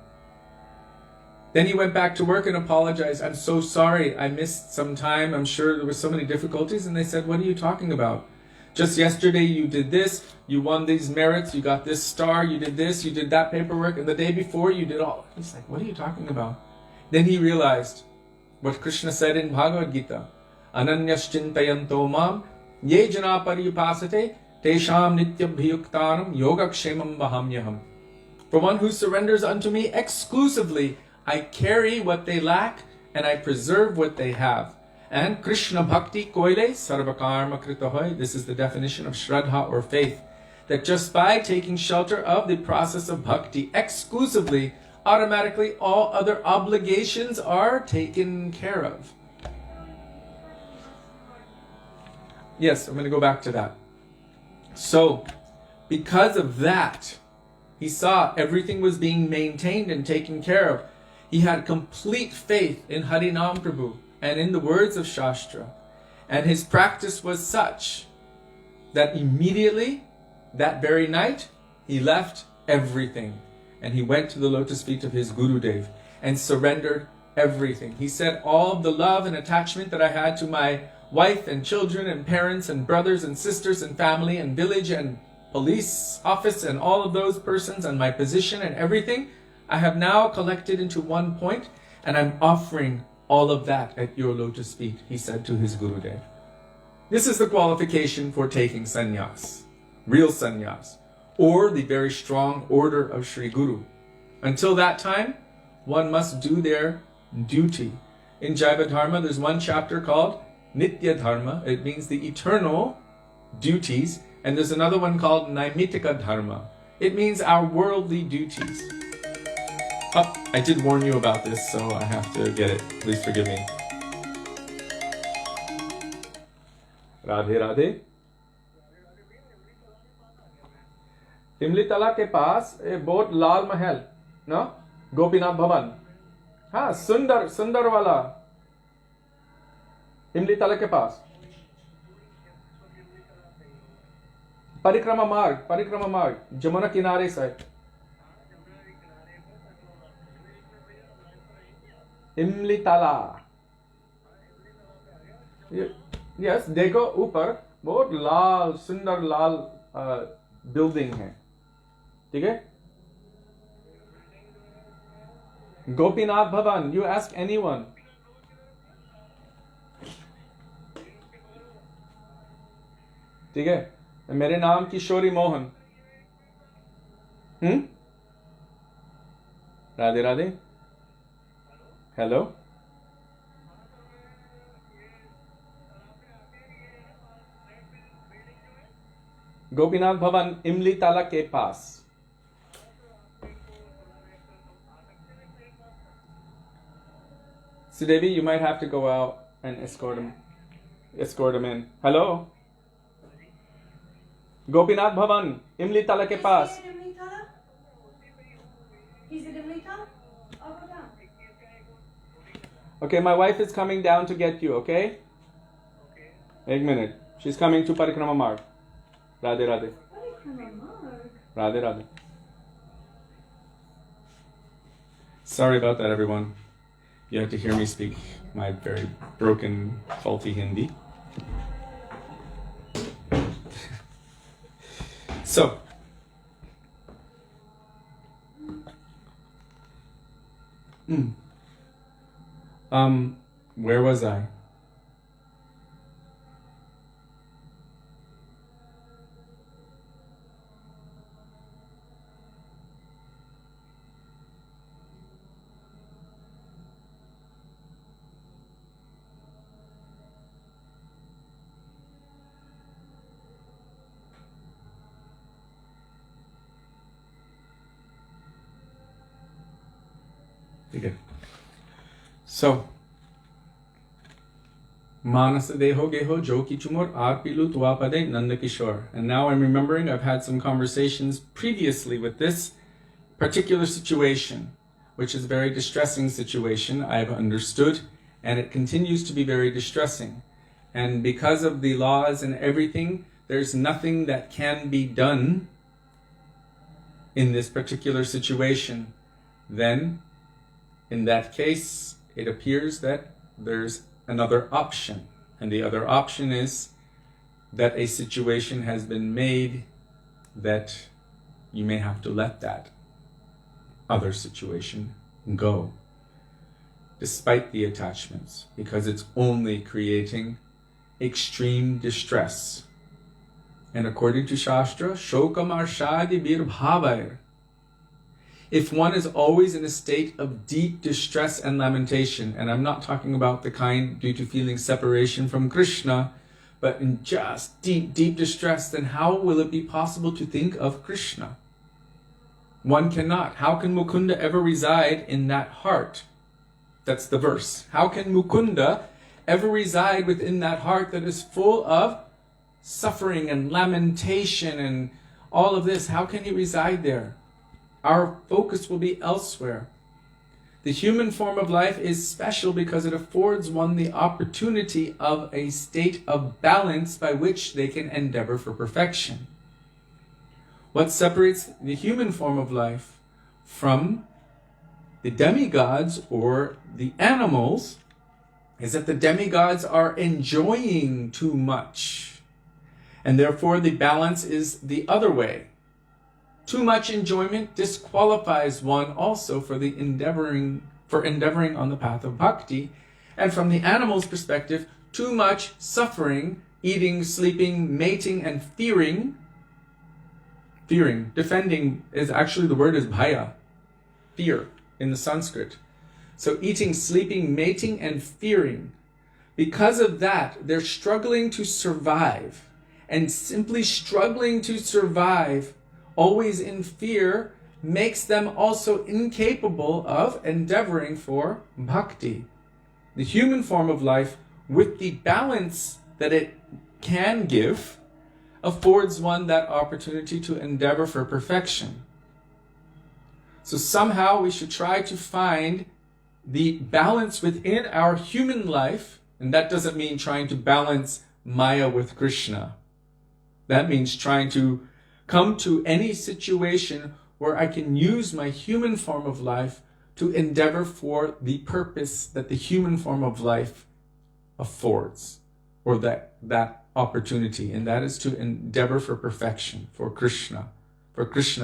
Then he went back to work and apologized. I'm so sorry, I missed some time. I'm sure there were so many difficulties. And they said, what are you talking about? Just yesterday you did this, you won these merits, you got this star, you did this, you did that paperwork, and the day before you did all. He's like, what are you talking about? Then he realized what Krishna said in Bhagavad Gita, Ananyaschintayanto mam ye jana pariyupasate tesham nityabhiyuktanam yogakshemam vahamyaham. For one who surrenders unto me exclusively, I carry what they lack and I preserve what they have. And Krishna Bhakti Koile Sarvakarma Kritahoy. This is the definition of Shraddha or faith. That just by taking shelter of the process of bhakti exclusively, automatically all other obligations are taken care of. Yes, I'm going to go back to that. So, because of that, he saw everything was being maintained and taken care of. He had complete faith in Harinam Prabhu and in the words of Shastra. And his practice was such that immediately, that very night, he left everything. And he went to the lotus feet of his Gurudev and surrendered everything. He said, all of the love and attachment that I had to my wife and children and parents and brothers and sisters and family and village and police office and all of those persons and my position and everything, I have now collected into one point, and I'm offering all of that at your lotus feet, he said to his Gurudev. This is the qualification for taking sannyas, real sannyas, or the very strong order of Sri Guru. Until that time, one must do their duty. In Jaiva Dharma, there's one chapter called Nitya Dharma. It means the eternal duties. And there's another one called Naimitika Dharma. It means our worldly duties. Oh, I did warn you about this, so I have to get it. Please forgive me. Radhe Radhe. इमली तला के पास एक बहुत लाल महल, ना गोपीनाथ भवन, हाँ सुंदर सुंदर वाला इमली तला के पास परिक्रमा मार्ग जमुना किनारे से इमली तला, यस देखो ऊपर बहुत लाल सुंदर लाल बिल्डिंग है, ठीक है? गोपीनाथ भवन, you ask anyone. ठीक है? मेरे नाम किशोरी मोहन. राधे राधे. हेलो. गोपीनाथ भवन इमली ताला के पास. Sudevi, you might have to go out and escort him in. Hello? Gopinath Bhavan, Imli Tala ke paas. He's at Imli Tala? I'll go down. Okay, my wife is coming down to get you, okay? Ek minute. She's coming to Parikrama Marg. Radhe Radhe. Parikrama Marg? Radhe Radhe. Sorry about that, everyone. You have to hear me speak my very broken, faulty Hindi. So, where was I? Okay. So, Manasa deho geho jo kichumor ar pilu tuapade Nanda Kishore. And now I'm remembering I've had some conversations previously with this particular situation, which is a very distressing situation, I've understood, and it continues to be very distressing. And because of the laws and everything, there's nothing that can be done in this particular situation. Then, in that case, it appears that there's another option. And the other option is that a situation has been made that you may have to let that other situation go, despite the attachments, because it's only creating extreme distress. And according to Shastra, Shokam Arshadi Bir Bhavair. If one is always in a state of deep distress and lamentation, and I'm not talking about the kind due to feeling separation from Krishna, but in just deep, deep distress, then how will it be possible to think of Krishna? One cannot. How can Mukunda ever reside in that heart? That's the verse. How can Mukunda ever reside within that heart that is full of suffering and lamentation and all of this? How can he reside there? Our focus will be elsewhere. The human form of life is special because it affords one the opportunity of a state of balance by which they can endeavor for perfection. What separates the human form of life from the demigods or the animals is that the demigods are enjoying too much. And therefore the balance is the other way. Too much enjoyment disqualifies one also for endeavoring on the path of bhakti. And from the animal's perspective, too much suffering, eating, sleeping, mating, and fearing, defending is actually the word is bhaya, fear in the Sanskrit. So eating, sleeping, mating, and fearing. Because of that, they're struggling to survive. And simply struggling to survive, always in fear, makes them also incapable of endeavoring for bhakti. The human form of life, with the balance that it can give, affords one that opportunity to endeavor for perfection. So somehow we should try to find the balance within our human life, and that doesn't mean trying to balance Maya with Krishna. That means trying to come to any situation where I can use my human form of life to endeavor for the purpose that the human form of life affords, or that opportunity, and that is to endeavor for perfection, for Krishna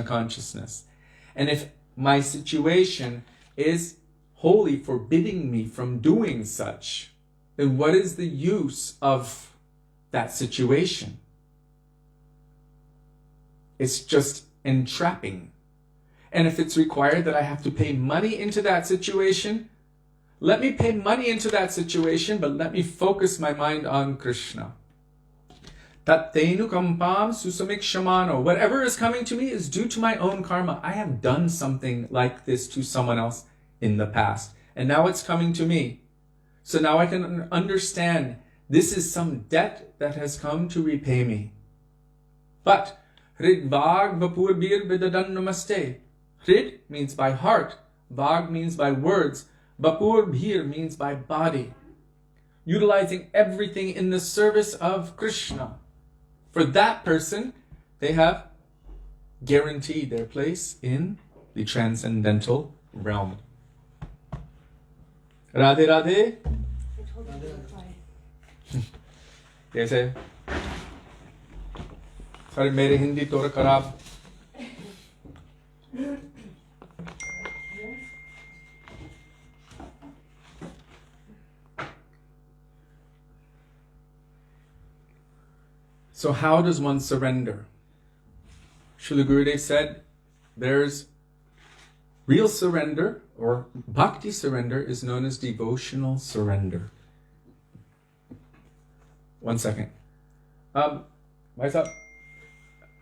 consciousness. And if my situation is wholly forbidding me from doing such, then what is the use of that situation? It's just entrapping. And if it's required that I have to pay money into that situation, let me pay money into that situation, but let me focus my mind on Krishna. Tattenu kampam susamikshmano. Whatever is coming to me is due to my own karma. I have done something like this to someone else in the past, and now it's coming to me. So now I can understand this is some debt that has come to repay me. But Hrid Bhag Vapur Bir Bidadan Namaste. Hrid means by heart, Bhag means by words, Vapur Bir means by body. Utilizing everything in the service of Krishna. For that person, they have guaranteed their place in the transcendental realm. Radhe Radhe. कैसे? Sorry, मेरी हिंदी थोड़ा खराब. So how does one surrender? Srila Gurudev said there's real surrender, or bhakti surrender is known as devotional surrender. One second. भाई साहब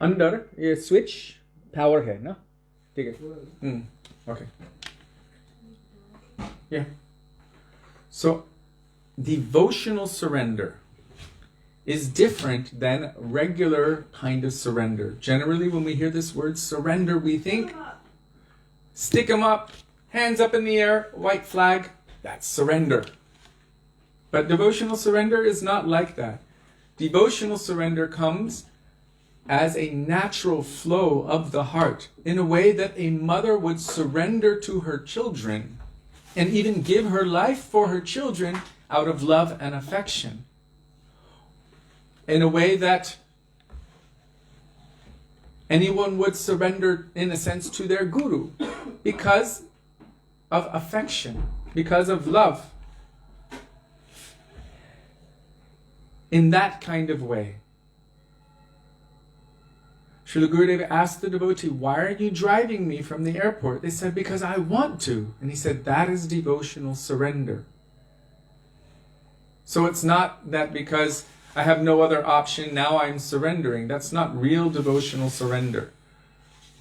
अंदर ये switch power है ना? ठीक है. Okay. Yeah. So devotional surrender is different than regular kind of surrender. Generally, when we hear this word surrender, we think stick 'em up, hands up in the air, white flag, that's surrender. But devotional surrender is not like that. Devotional surrender comes as a natural flow of the heart, in a way that a mother would surrender to her children and even give her life for her children out of love and affection. In a way that anyone would surrender, in a sense, to their guru because of affection, because of love. In that kind of way. Srila Gurudev asked the devotee, why are you driving me from the airport? They said, because I want to. And he said, that is devotional surrender. So it's not that because I have no other option, now I'm surrendering. That's not real devotional surrender.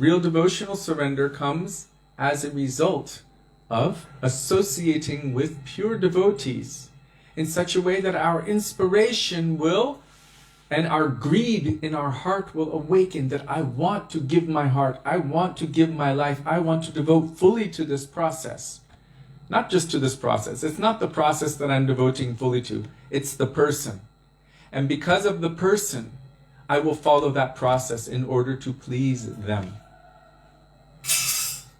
Real devotional surrender comes as a result of associating with pure devotees in such a way that our inspiration will, and our greed in our heart will awaken, that I want to give my heart, I want to give my life, I want to devote fully to this process. Not just to this process. It's not the process that I'm devoting fully to. It's the person. And because of the person, I will follow that process in order to please them.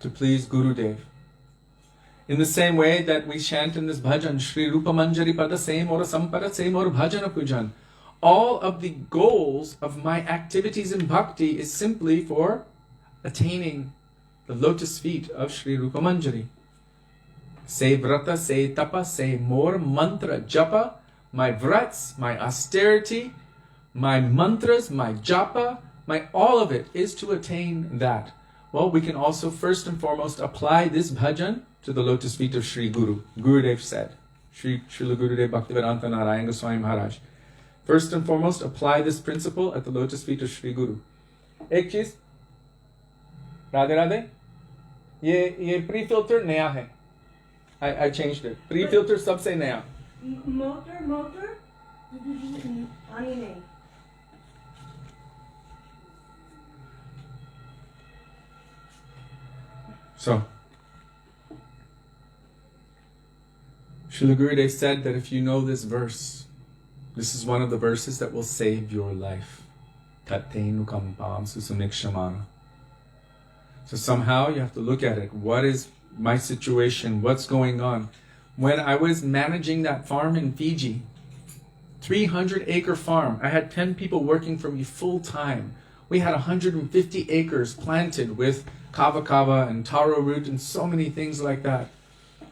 To please Gurudev. In the same way that we chant in this bhajan, Shri Rupa Manjari Pada Same or Sampara Same or Bhajana Pujan. All of the goals of my activities in bhakti is simply for attaining the lotus feet of Shri Rupa Manjari. Say vrata, say tapa, say more mantra japa, my vrats, my austerity, my mantras, my japa, all of it is to attain that. Well, we can also first and foremost apply this bhajan to the lotus feet of Shri Guru. Gurudev said, Srila Gurudev Bhaktivedānta Nārāyaṇa Gosvāmī Mahārāja. First and foremost, apply this principle at the lotus feet of Shri Guru. Ek cheez, Radhe Radhe, ये pre-filter नया है. I changed it. Pre-filter सबसे नया. Motor? Ani nahi. So, Srila Gurudev said that if you know this verse, this is one of the verses that will save your life. Tattenu kampam susunikshamana. So somehow you have to look at it. What is my situation? What's going on? When I was managing that farm in Fiji, 300-acre farm, I had 10 people working for me full time. We had 150 acres planted with kava and taro root and so many things like that.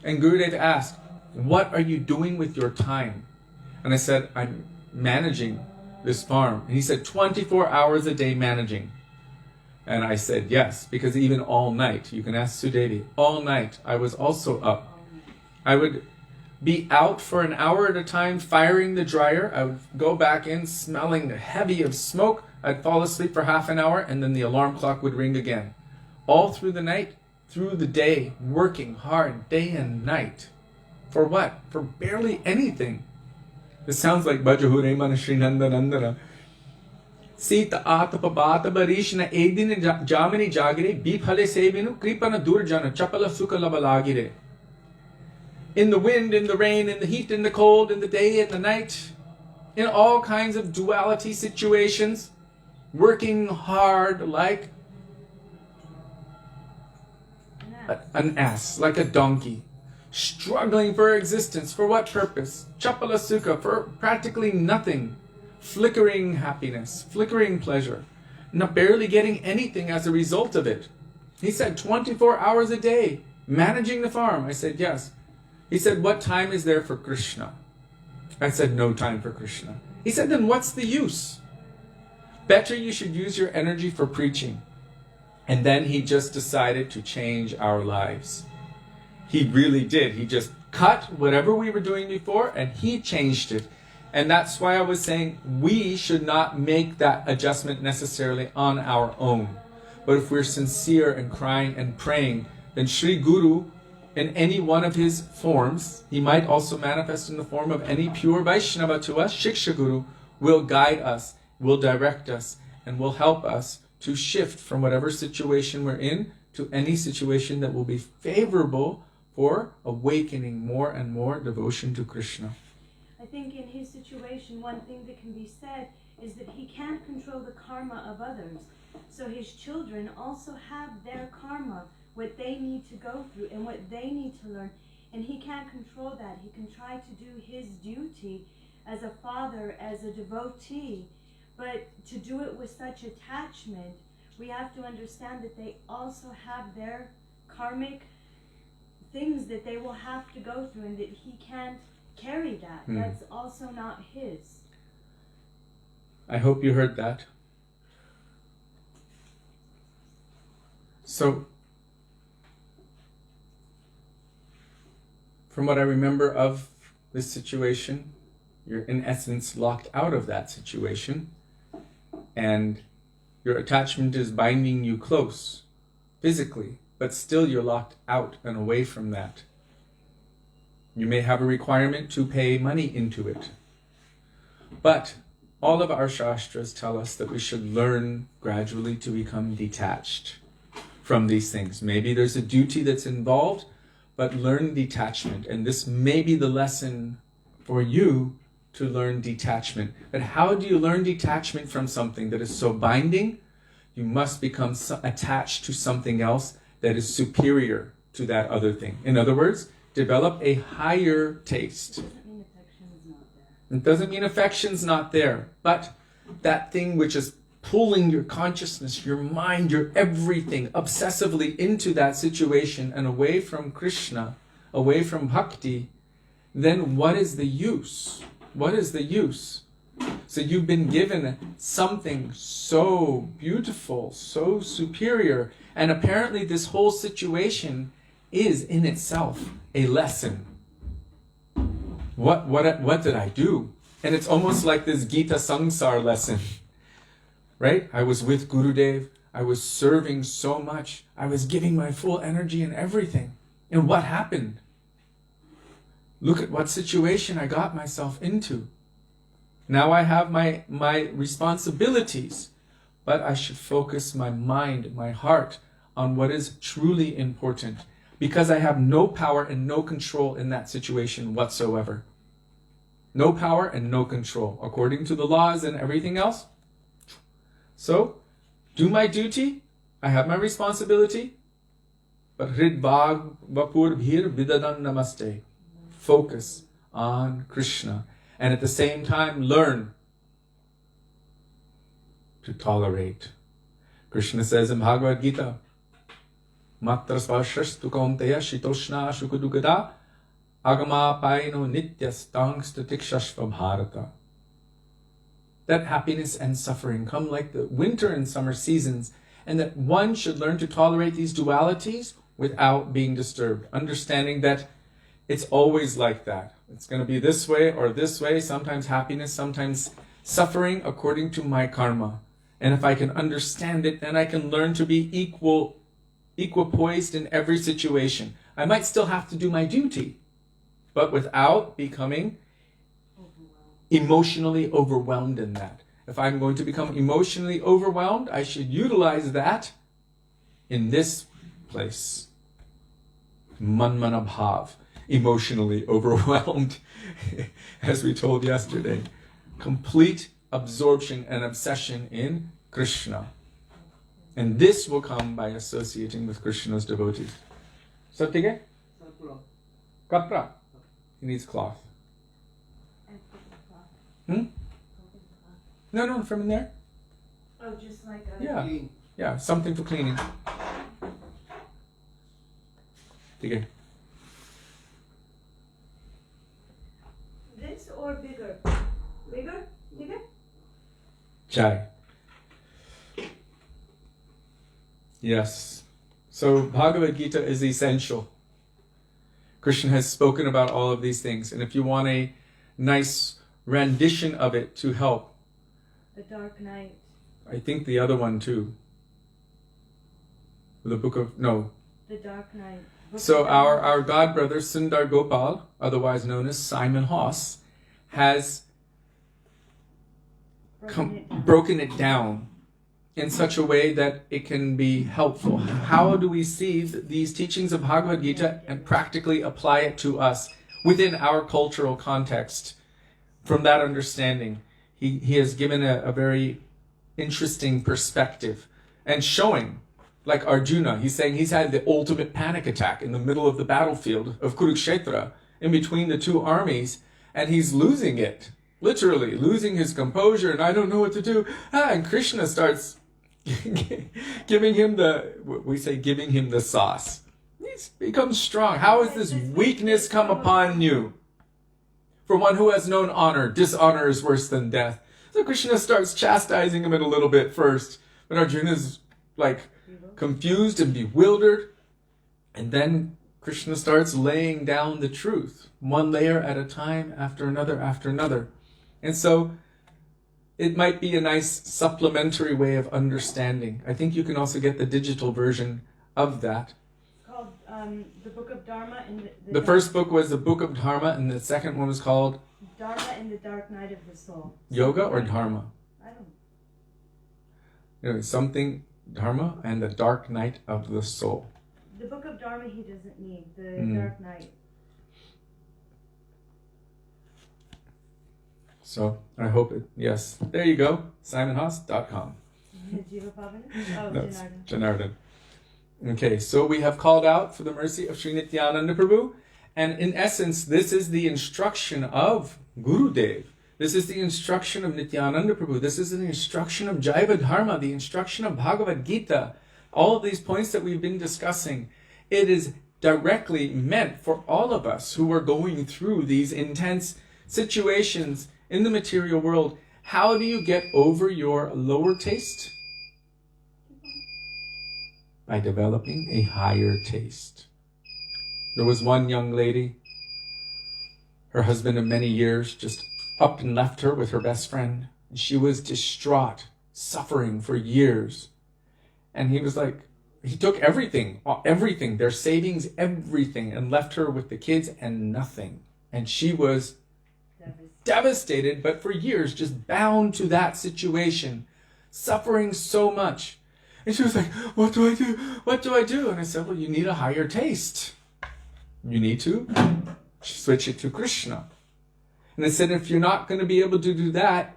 And Gurudev asked, what are you doing with your time? And I said, I'm managing this farm. And he said, 24 hours a day managing. And I said, yes, because even all night, you can ask Sudevi, all night I was also up. I would be out for an hour at a time firing the dryer. I would go back in smelling heavy of smoke. I'd fall asleep for half an hour and then the alarm clock would ring again. All through the night, through the day, working hard day and night. For what? For barely anything. This sounds like Bhajahure Mana Śrī Dāmodara. Sita Atapa Bata Barishna Edin Jamini Jagire, Bipale Sevinu, Kripana Durjana, Chapala Sukha Labalagire. In the wind, in the rain, in the heat, in the cold, in the day, in the night, in all kinds of duality situations, working hard like an ass, like a donkey, struggling for existence. For what purpose? Chapala Sukha, for practically nothing. Flickering happiness, flickering pleasure, not barely getting anything as a result of it. He said 24 hours a day, managing the farm. I said, yes. He said, what time is there for Krishna? I said, no time for Krishna. He said, then what's the use? Better you should use your energy for preaching. And then he just decided to change our lives. He really did. He just cut whatever we were doing before and he changed it. And that's why I was saying we should not make that adjustment necessarily on our own. But if we're sincere and crying and praying, then Sri Guru, in any one of his forms, he might also manifest in the form of any pure Vaishnava to us, Shiksha Guru, will guide us, will direct us, and will help us to shift from whatever situation we're in to any situation that will be favorable for awakening more and more devotion to Krishna. I think in his situation, one thing that can be said is that he can't control the karma of others. So his children also have their karma, what they need to go through and what they need to learn. And he can't control that. He can try to do his duty as a father, as a devotee. But to do it with such attachment, we have to understand that they also have their karmic things that they will have to go through and that he can't carry that. That's also not his. I hope you heard that. So, from what I remember of this situation, you're in essence locked out of that situation, and your attachment is binding you close physically, but still you're locked out and away from that. You may have a requirement to pay money into it. But all of our shastras tell us that we should learn gradually to become detached from these things. Maybe there's a duty that's involved, but learn detachment. And this may be the lesson for you to learn detachment. But how do you learn detachment from something that is so binding? You must become attached to something else that is superior to that other thing. In other words, develop a higher taste. It doesn't mean affection's not there, but that thing which is pulling your consciousness, your mind, your everything obsessively into that situation and away from Krishna, away from bhakti, then what is the use? What is the use? So you've been given something so beautiful, so superior, and apparently this whole situation is in itself a lesson. What did I do? And it's almost like this Gita Sangsar lesson, right? I was with Gurudev, I was serving so much. I was giving my full energy and everything. And what happened? Look at what situation I got myself into. Now I have my responsibilities, but I should focus my mind, my heart on what is truly important, because I have no power and no control in that situation whatsoever. No power and no control, according to the laws and everything else. So, do my duty, I have my responsibility, but hridvag vapur bhir vidadan namaste. Focus on Krishna, and at the same time learn to tolerate. Krishna says in Bhagavad Gita, Matra svashastu kaunteya shitoshna shukadugada agama paino nityastang statikshashva bharata. That happiness and suffering come like the winter and summer seasons, and that one should learn to tolerate these dualities without being disturbed, understanding that it's always like that. It's going to be this way or this way, sometimes happiness, sometimes suffering, according to my karma. And if I can understand it, then I can learn to be equipoised in every situation. I might still have to do my duty, but without becoming emotionally overwhelmed in that. If I'm going to become emotionally overwhelmed, I should utilize that in this place. Manmana bhav, emotionally overwhelmed, as we told yesterday. Complete absorption and obsession in Krishna. And this will come by associating with Krishna's devotees. Satyage? Kapra. He needs cloth. No, from in there. Oh, just like a... Yeah. Yeah, something for cleaning. Okay. This or bigger? Bigger? Bigger? Chai. Yes. So Bhagavad Gita is essential. Krishna has spoken about all of these things. And if you want a nice rendition of it to help, The Dark Night. I think the other one too. The book of, no. The Dark Night. So our god brother Sundar Gopal, otherwise known as Simon Hoss, has broken it down in such a way that it can be helpful. How do we see these teachings of Bhagavad Gita and practically apply it to us within our cultural context? From that understanding, he has given a very interesting perspective and showing, like Arjuna, he's saying he's had the ultimate panic attack in the middle of the battlefield of Kurukshetra, in between the two armies, and he's losing it, literally losing his composure, and I don't know what to do. And Krishna starts giving him the sauce. He's become strong. How has this weakness come upon you? For one who has known honor, dishonor is worse than death. So Krishna starts chastising him a little bit first, but Arjuna's like confused and bewildered. And then Krishna starts laying down the truth, one layer at a time, after another. And so it might be a nice supplementary way of understanding. I think you can also get the digital version of that. It's called the Book of Dharma. The first book was the Book of Dharma, and the second one was called Dharma in the Dark Night of the Soul. Yoga or Dharma? I don't know. Anyway, something Dharma and the Dark Night of the Soul. The Book of Dharma he doesn't need. The Dark Night. So I hope it, yes. There you go, simonhoss.com. Jiva Bhavana? Oh, That's Janardhan. Janardhan. Okay, so we have called out for the mercy of Śrī Nityananda Prabhu, and in essence, this is the instruction of Gurudev. This is the instruction of Nityananda Prabhu. This is the instruction of Jaiva Dharma, the instruction of Bhagavad Gita. All of these points that we've been discussing, it is directly meant for all of us who are going through these intense situations in the material world. How do you get over your lower taste? By developing a higher taste. There was one young lady, her husband of many years just up and left her with her best friend. She was distraught, suffering for years. And he was like, he took everything, their savings, everything, and left her with the kids and nothing. And she was devastated, but for years just bound to that situation, suffering so much. And she was like, what do I do? What do I do? And I said, well, you need a higher taste. You need to switch it to Krishna. And I said, if you're not going to be able to do that,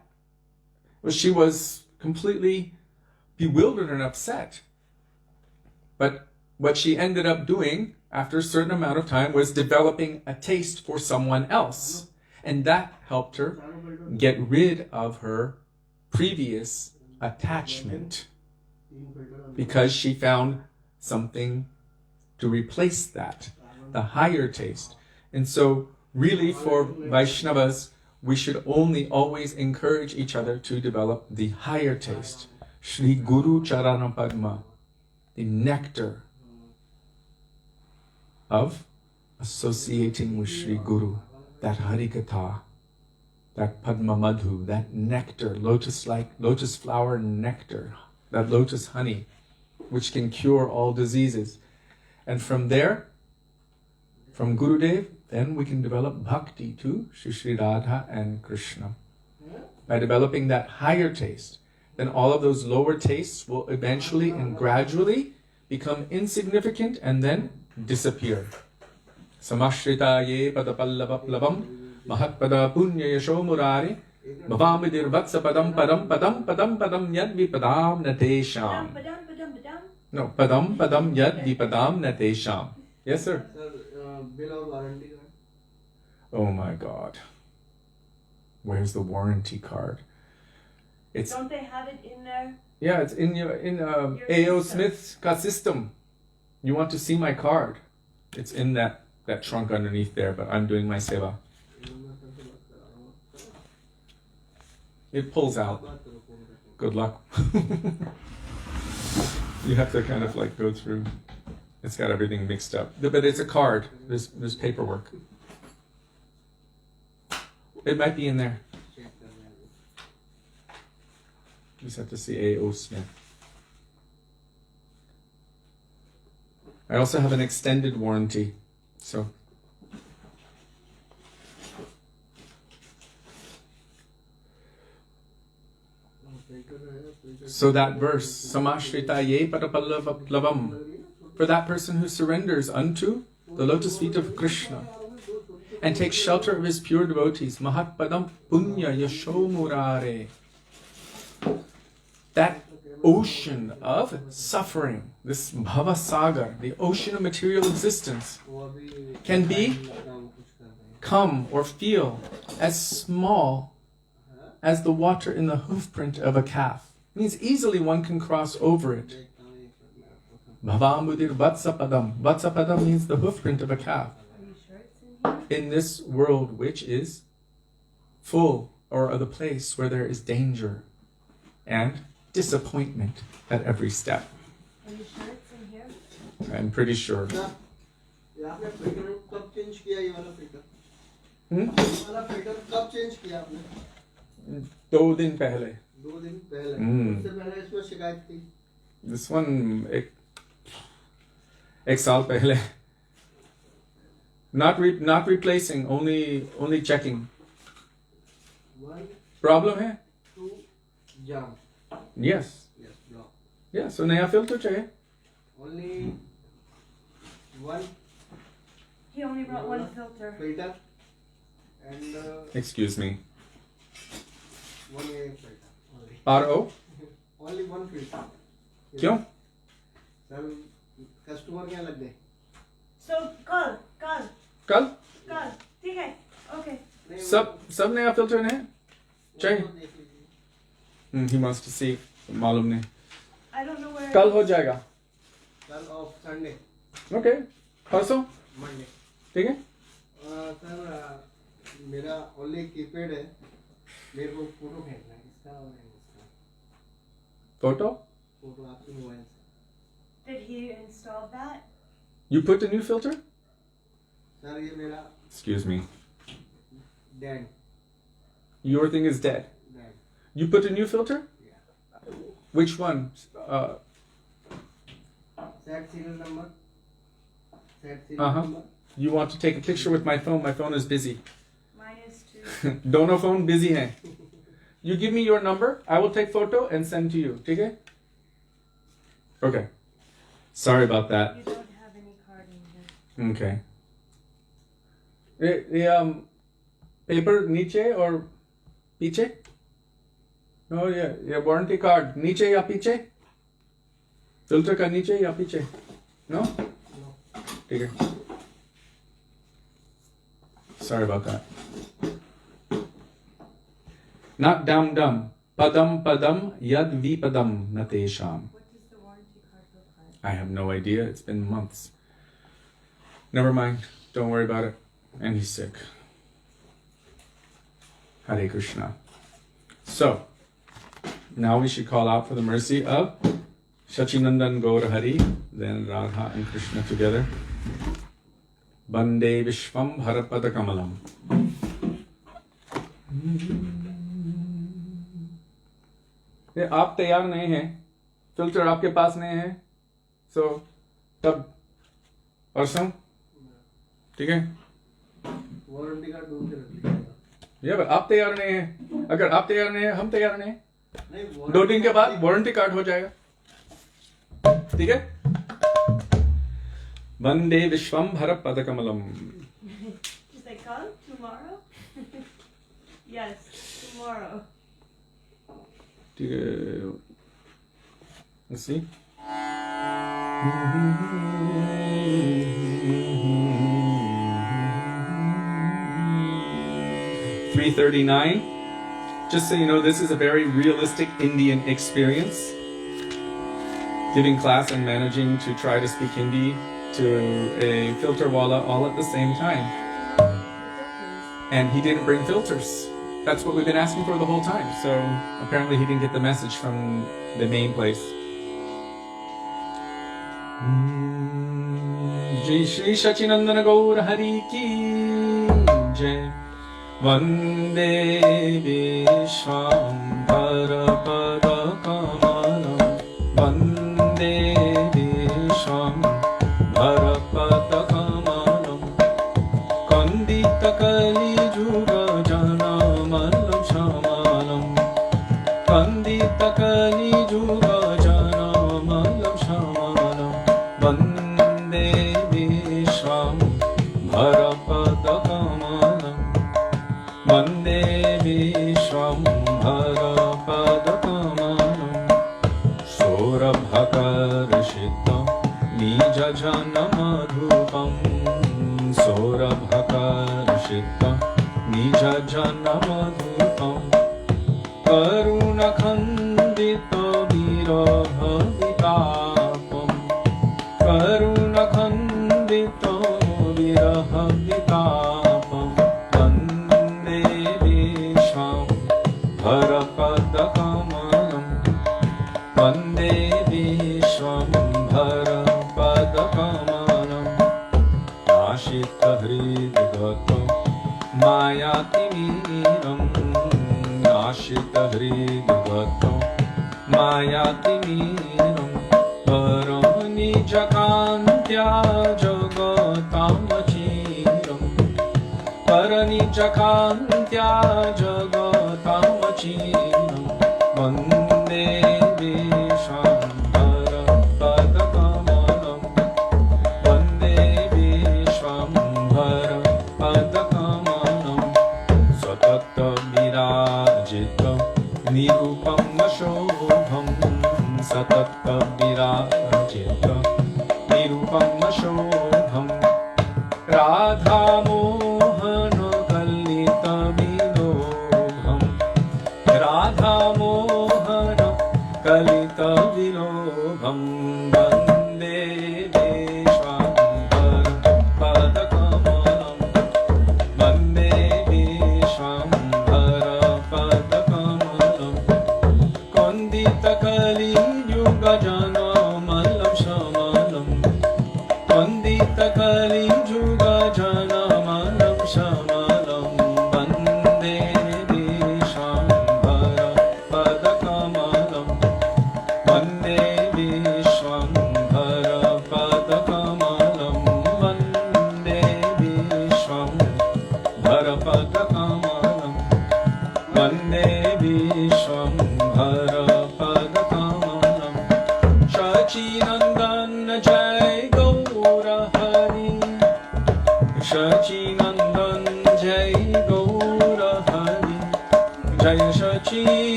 well, she was completely bewildered and upset. But what she ended up doing after a certain amount of time was developing a taste for someone else. And that helped her get rid of her previous attachment, because she found something to replace that, the higher taste. And so really for Vaishnavas, we should only always encourage each other to develop the higher taste. Shri Guru Charana Padma, the nectar of associating with Shri Guru, that Harikatha, that Padma Madhu, that nectar, lotus flower nectar, that lotus honey, which can cure all diseases. And from there, from Gurudev, then we can develop bhakti to Shri Radha and Krishna. By developing that higher taste, then all of those lower tastes will eventually and gradually become insignificant and then disappear. Samashrita ye padapallavaplavam mahatpada punya yasho murari bhavamidir vatsa padam padam padam padam padam yad vipadam natesham. No, padam padam yad vipadam natesham. Yes, sir. Bill or warranty card? Oh my God. Where's the warranty card? Don't they have it in there? Yeah, it's in A.O. Smith's system. You want to see my card? It's in that trunk underneath there, but I'm doing my seva. It pulls out. Good luck. You have to kind of like go through. It's got everything mixed up. But it's a card. There's paperwork. It might be in there. You just have to see A.O. Smith. I also have an extended warranty. So that verse, Samashrita ye padapallavaplavam, for that person who surrenders unto the lotus feet of Krishna and takes shelter of his pure devotees, Mahatpadam Punya Yasho Murare. That ocean of suffering, this Bhava Sagar, the ocean of material existence, can come or feel as small as the water in the hoofprint of a calf. It means easily one can cross over it. Bhavamudir Vatsapadam. Vatsapadam means the hoofprint of a calf. In this world which is full, or the place where there is danger and disappointment at every step. Are you sure it's in here? I'm pretty sure. आपने filter कब change किया ये वाला filter? Hmm? वाला filter कब change किया आपने? 2 दिन पहले. 2 दिन पहले. Hmm. उससे पहले इसमें शिकायत थी. This one, एक साल पहले. Not replacing, only checking. 1, Problem है? 2, jam. Yes. Yes, block. Yeah, so नया filter चाहिए. Only 1 He only brought one filter. filter and Excuse me. 1 filter. Only. RO? Only 1 filter. क्यों? सर कस्टमर क्या लग गए? So कल कल? ठीक है. Okay. सब नया filter है? चाहिए? देख लीजिए. He wants to see. मालूम नहीं. I don't know where. कल हो जाएगा. कल ऑफ संडे. Okay. परसों? मंडे. ठीक है? सर मेरा ओनली कीपैड है. मेरे को फोटो भेजना है इसका और इसका. Photo? फोटो आपके मोबाइल से. Did he install that? You put the new filter? Sir ये मेरा Excuse me. Dad. Your thing is dead. Dad. You put a new filter? Yeah. Which one? Set serial number. Set serial number. You want to take a picture with my phone? My phone is busy. Mine is too. Dono phone busy hai. You give me your number, I will take photo and send to you. Okay? Okay. Sorry about that. You don't have any card in here. Okay. Paper niche or piche? Oh yeah, warranty card. Niche ya piche? Filter ka niche ya piche? No? No. Okay. Sorry about that. Not dum. Padam yad vipadam natesham. What does the warranty card look like? I have no idea. It's been months. Never mind. Don't worry about it. And he's sick. Hare Krishna. So, now we should call out for the mercy of Shachinandan Gaura Hari, then Radha and Krishna together. Bande Vishwam Bharapada Kamalam. ये आप तैयार नहीं हैं, filter आपके पास नहीं है, सो तब परसों ठीक है वारंटी कार्ड ढूंढ के रख लीजिएगा। ये आप तैयार नहीं हैं, अगर आप तैयार नहीं हैं हम तैयार नहीं हैं, नहीं 2 दिन के बाद वारंटी कार्ड हो जाएगा, ठीक है। वंदे विश्वम भर पद Kamalam. Is that called tomorrow? Yes, tomorrow. ठीक है, let's see. 339. Just so you know, this is a very realistic Indian experience. Giving class and managing to try to speak Hindi to a filter wala all at the same time. And he didn't bring filters. That's what we've been asking for the whole time. So apparently he didn't get the message from the main place. Shri Satyavrata Gaura Hari ki jai. Vande Vishwam Bharapada Kamalam. Vande Vishwam Bharapada Kamalam. Kandita Kali Juga Jana Malam Shamalam. Kandita Kali Juga Jana Malam Shamalam. Vande Vishwam Bharapada Kamalam. Vande Vishwam Bharapada Kamalam. Saurabhakarshita Nija Jana Madhupam. Saurabhakarshita Nija Jana Madhupam. Karuna Khandita Viraha Vitapam. Karuna Khandita Viraha Vitapam. Vande Vishwam Bharapada Kamalam. Vande Vishwam Bharapada Kamalam. Ashita Hridgato Mayati Miram. Ashita Hridgato Mayati Miram. Parani Jakantya Jagatamachiram. Parani Jakantya Jagatamachiram. Vande Vishwam Bharapada Kamalam. Vande Vishwam Bharapada Kamalam. Satata Virajita Nirupam Shobham. Satata Virajita Nirupam Shobham. Radha Mohana Kalita Vinobham. Radha Mohana Kalita Vinobham. Vande Vishwam Bharapada Kamalam. Vande Vishwam Bharapada Kamalam. Kandita Kali Yuga Jana Malam Shamalam. Kandita Kali Yuga Jana Malam Shamalam. Vande Vishwam Bharapada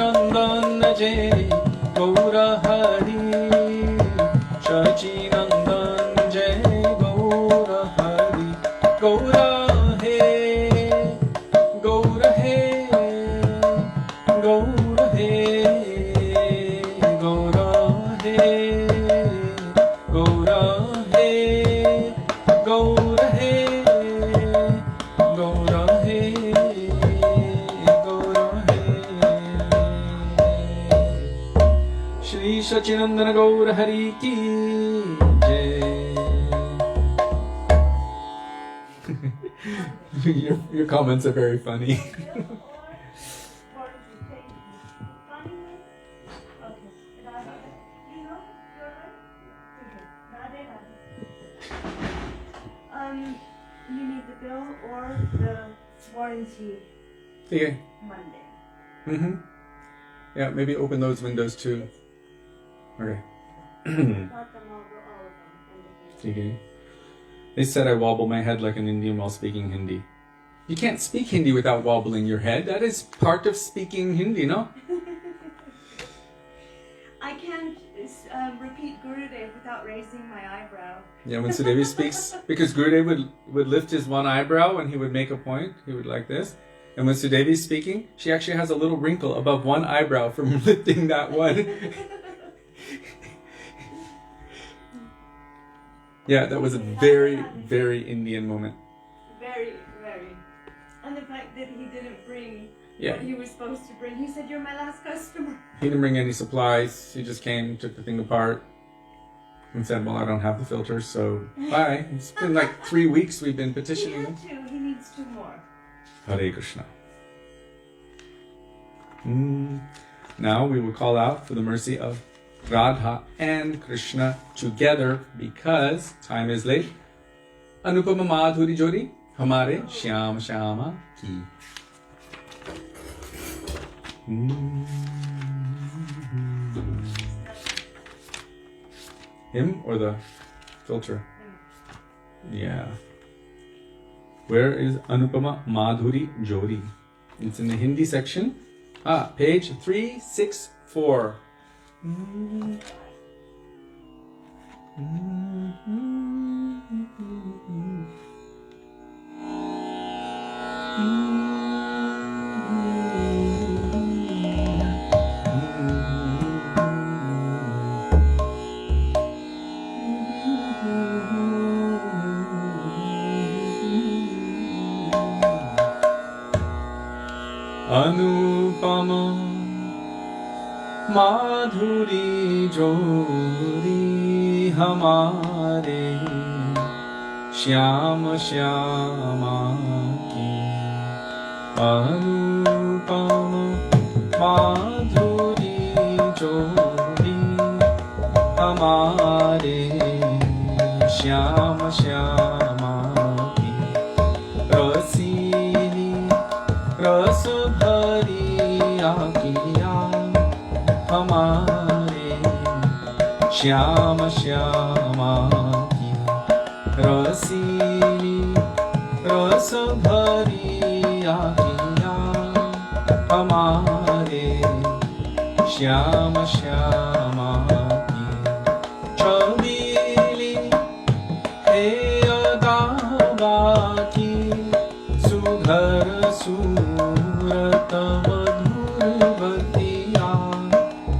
Nandan Jai Gaura Hari Shachi Nandan Jai Gaura Hari Gaura He Gaura He Gaura He Gaura He Gaura He Gaura He Gaura He Gaura He Shri Satyanandana Gaura Hari Ki Jai. Your comments are very funny. You need the bill or the warranty Okay. Monday. Yeah, maybe open those windows too. Okay. Okay. They said I wobble my head like an Indian while speaking Hindi. You can't speak Hindi without wobbling your head. That is part of speaking Hindi, no? I can't repeat Gurudev without raising my eyebrow. Yeah, when Sudevi speaks, because Gurudev would lift his one eyebrow when he would make a point. He would like this. And when Sudevi is speaking, she actually has a little wrinkle above one eyebrow from lifting that one. Yeah, that was a very, very Indian moment. Very, very. And the fact that he didn't bring Yeah. what he was supposed to bring. He said, "You're my last customer." He didn't bring any supplies. He just came, took the thing apart, and said, well, I don't have the filters, so bye. It's been like 3 weeks we've been He petitioning had him. 2. He needs 2 more. Hare Krishna. Now we will call out for the mercy of Radha and Krishna together because time is late. Anupama Madhuri Jodi, Hamare Shyam Shyama Ki. Him or the filter? Yeah. Where is Anupama Madhuri Jodi? It's in the Hindi section. Page 364. Anupama Madhuri Jodi Hamare Shyam Shyama Ki. Anupama Madhuri Jodi Hamare Shyam Shyama Ki. Rasini रस भरिया किया हमारे श्याम श्यामा की रसीली रस भरिया किया हमारे श्याम श्यामा की छबीली हे अदावा की सुघर सूरत मधुर बतिया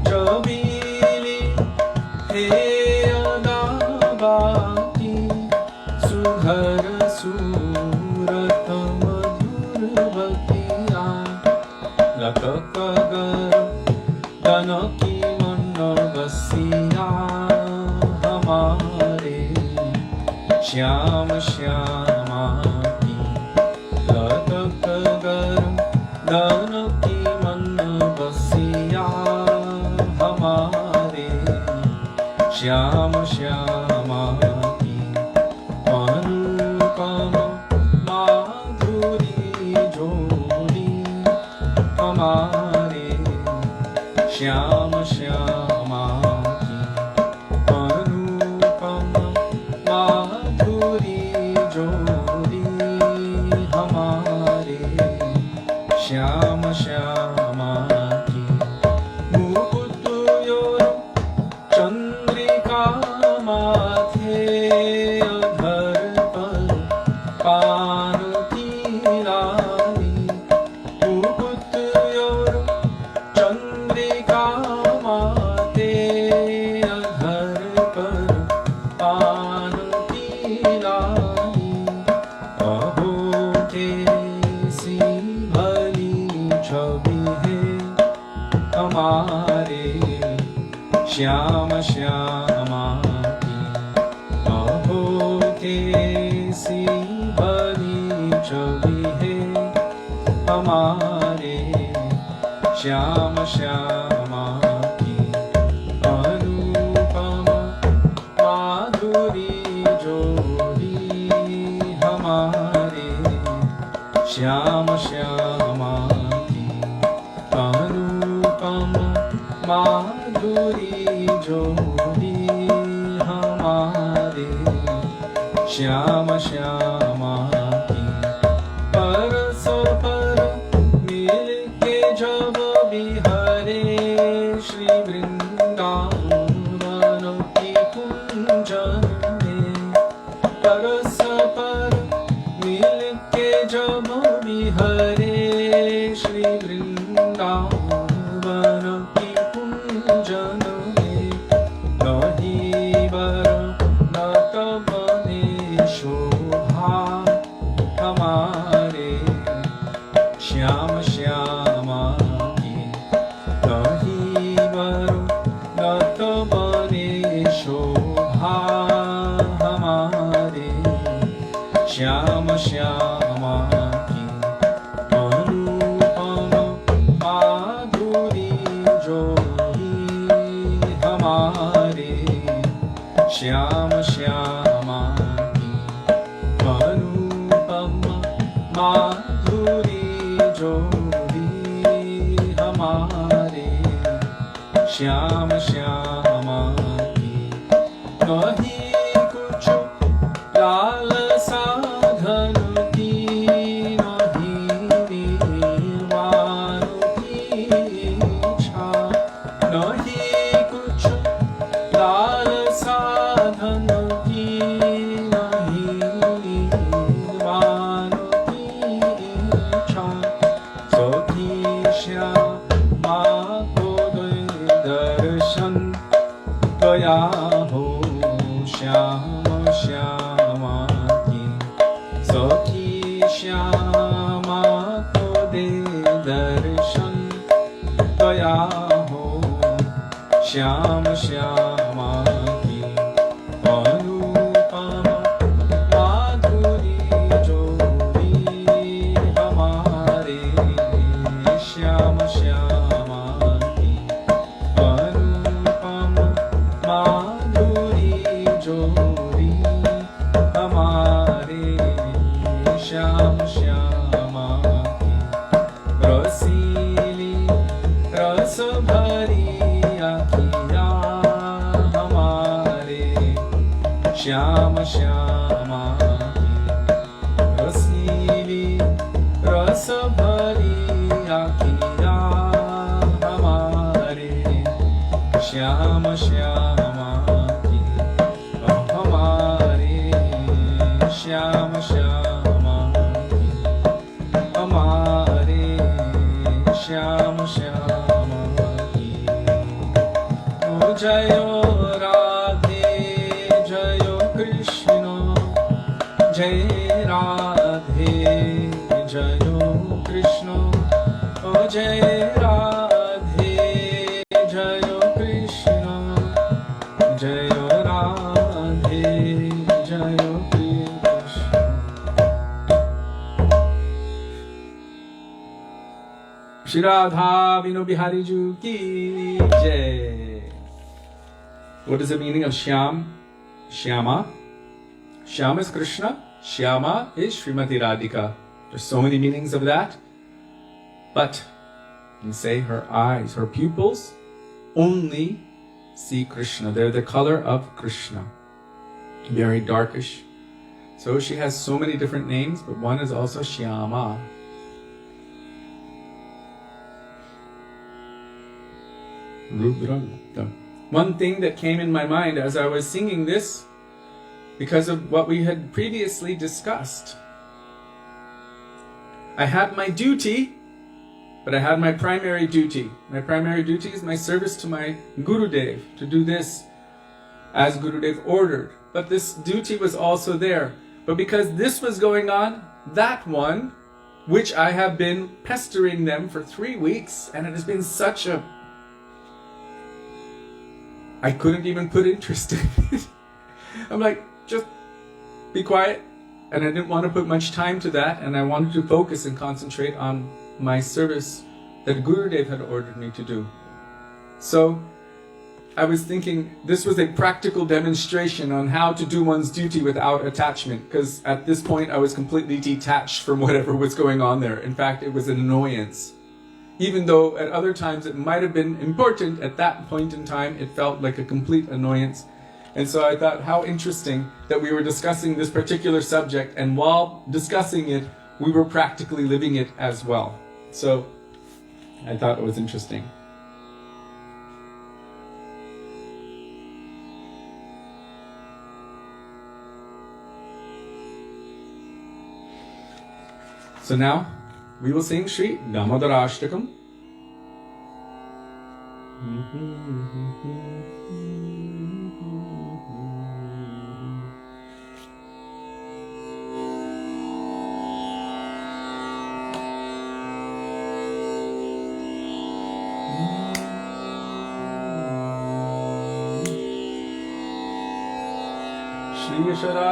छबीली हे अदावा की सुघर सूरत मधुर बतिया लतक दन की मन बसिया हमारे श्याम श्यामा की लतक दन की मन बसिया हमारे श्याम श्यामा की अनुपम माधुरी जोड़ी हमारे श्याम श्यामा की अनुपम माधुरी जोड़ी हमारे श्याम श्यामा की हमारे श्याम श्यामा की अहो कैसी भली छवि है हमारे श्याम श्यामा की अनुपम माधुरी जोड़ी हमारे श्याम श्यामा की अनुपम माधुरी जोड़ी हमारे श्याम श्यामा की परस्पर मिल के जब बिहरे श्री वृंदावन की कुंजन में परस्पर मिल के जब बिहरे श्री वृंदावन की कुंजन में नहीं बर न तब ने शोभा हमारे श्याम श्यामा की नहीं बर न तब ने शोभा हमारे श्याम श्यामा की अनुपम माधुरी जोड़ी हमारे श्याम श्यामा की अनुपम माधुरी जोड़ी हमारे श्याम श्यामा की नहीं कुछ लालसा धन की नहीं निर्वाण की इच्छा नहीं कुछ लालसा धन की नहीं निर्वाण की इच्छा सखी श्यामा को दर्शन गया हो श्याम श्यामा की सखी श्यामा को दे दर्शन गया हो श्याम श्यामा की अनुपम माधुरी जोड़ी हमारे श्याम श्यामा की अनुपम माधुरी जोड़ी हमारे श्याम श्यामा की रसीली रस भरी आँखियाँ हमारे श्याम श्यामा की रसीली रस भरी आँखियाँ हमारे श्याम श्यामा की हमारे श्याम श्यामा की हमारे श्याम श्यामा की ओ जय राधे जय कृष्ण जय राधे जय कृष्ण ओ जय राधे जय कृष्ण जय राधे जय कृष्ण श्री राधा विनो बिहारी जी की जय. What is the meaning of Shyam? Shyama. Shyam is Krishna. Shyama is Srimati Radhika. There's so many meanings of that. But you say her eyes, her pupils only see Krishna. They're the color of Krishna. Very darkish. So she has so many different names, but one is also Shyama. One thing that came in my mind as I was singing this, because of what we had previously discussed, I had my duty, but I had my primary duty. My primary duty is my service to my Gurudev, to do this as Gurudev ordered. But this duty was also there. But because this was going on, that one, which I have been pestering them for 3 weeks, and it has been such a I couldn't even put interest in it. I'm like, just be quiet. And I didn't want to put much time to that, and I wanted to focus and concentrate on my service that Gurudev had ordered me to do. So I was thinking this was a practical demonstration on how to do one's duty without attachment, because at this point I was completely detached from whatever was going on there. In fact, it was an annoyance. Even though at other times it might have been important, at that point in time it felt like a complete annoyance. And so I thought, how interesting that we were discussing this particular subject, and while discussing it, we were practically living it as well. So I thought it was interesting. So now we will sing Śrī Dāmodarāṣṭakam. Śrī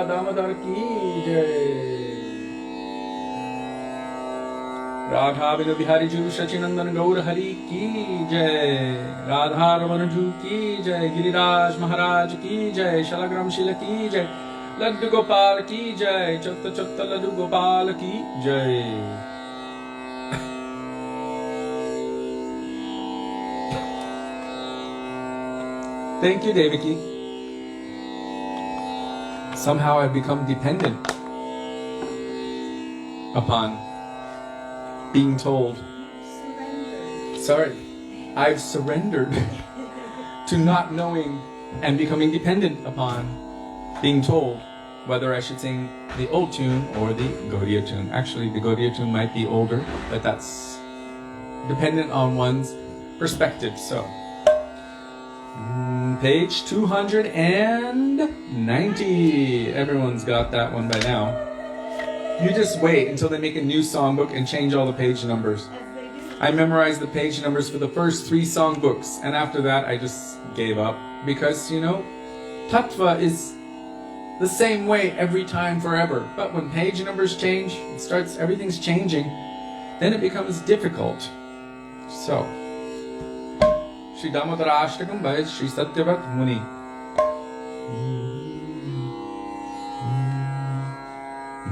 Dāmodara ki jai. Radha Vinu Bihari Ju Sachinandan Gaur Hari ki jai. Radha Ramana Ju ki jai. Giriraj Mahārāja ki jai. Shalagram Shila ki jai. Laddu Gopal ki jai. Chatta Chatta Laddu Gopal ki jai. Thank you, Devaki. Somehow I've become dependent upon being told. I've surrendered to not knowing and becoming dependent upon being told whether I should sing the old tune or the Gaudiya tune. Actually, the Gaudiya tune might be older, but that's dependent on one's perspective. So, page 290. Everyone's got that one by now. You just wait until they make a new songbook and change all the page numbers. I memorized the page numbers for the first 3 songbooks, and after that I just gave up. Because, you know, tattva is the same way every time forever. But when page numbers change, everything's changing, then it becomes difficult. So, Śrī Dāmodarāṣṭakam by Śrī Satyavrata Muni.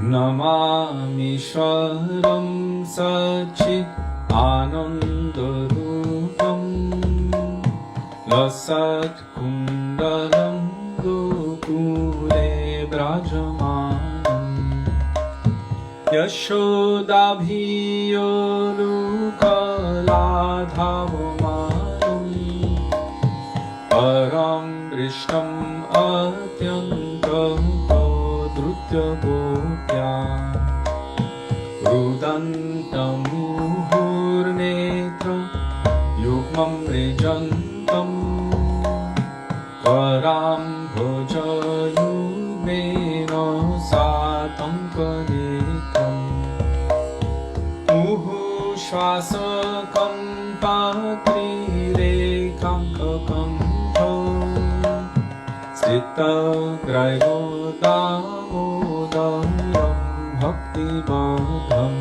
Namami Shwaram Sachit Anandarupam Lasat Kundalam Gokule Brajamanam Yashodabhiyorukaladhavamanam Param Drishtam Atyantam Drutya Gopya Rudantam Muhurnetram Yukmam Rejantam Param Bhajayumena Satankanetram Muhu Shvasakam Patrirekam Stita Graivo Damodaram Bhaktivedāntam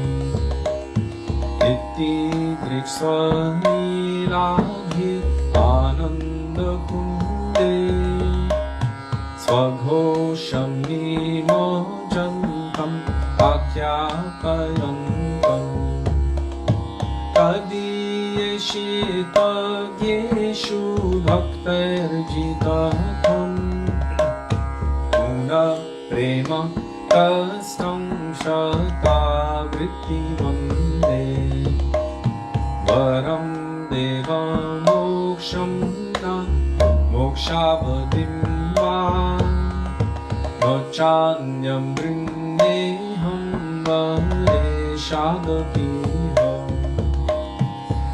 Iti Driksvanirādhi Ananda Kunde Svaghosham Nimojantam Akyapayantam Kadiyeshitagyeshu Bhaktairjitatam Una Prema Kastam Shata Vritti Vande Varam Deva Moksham Na Mokshavadim Va Nochanyam Brindeham Vare Shadapiha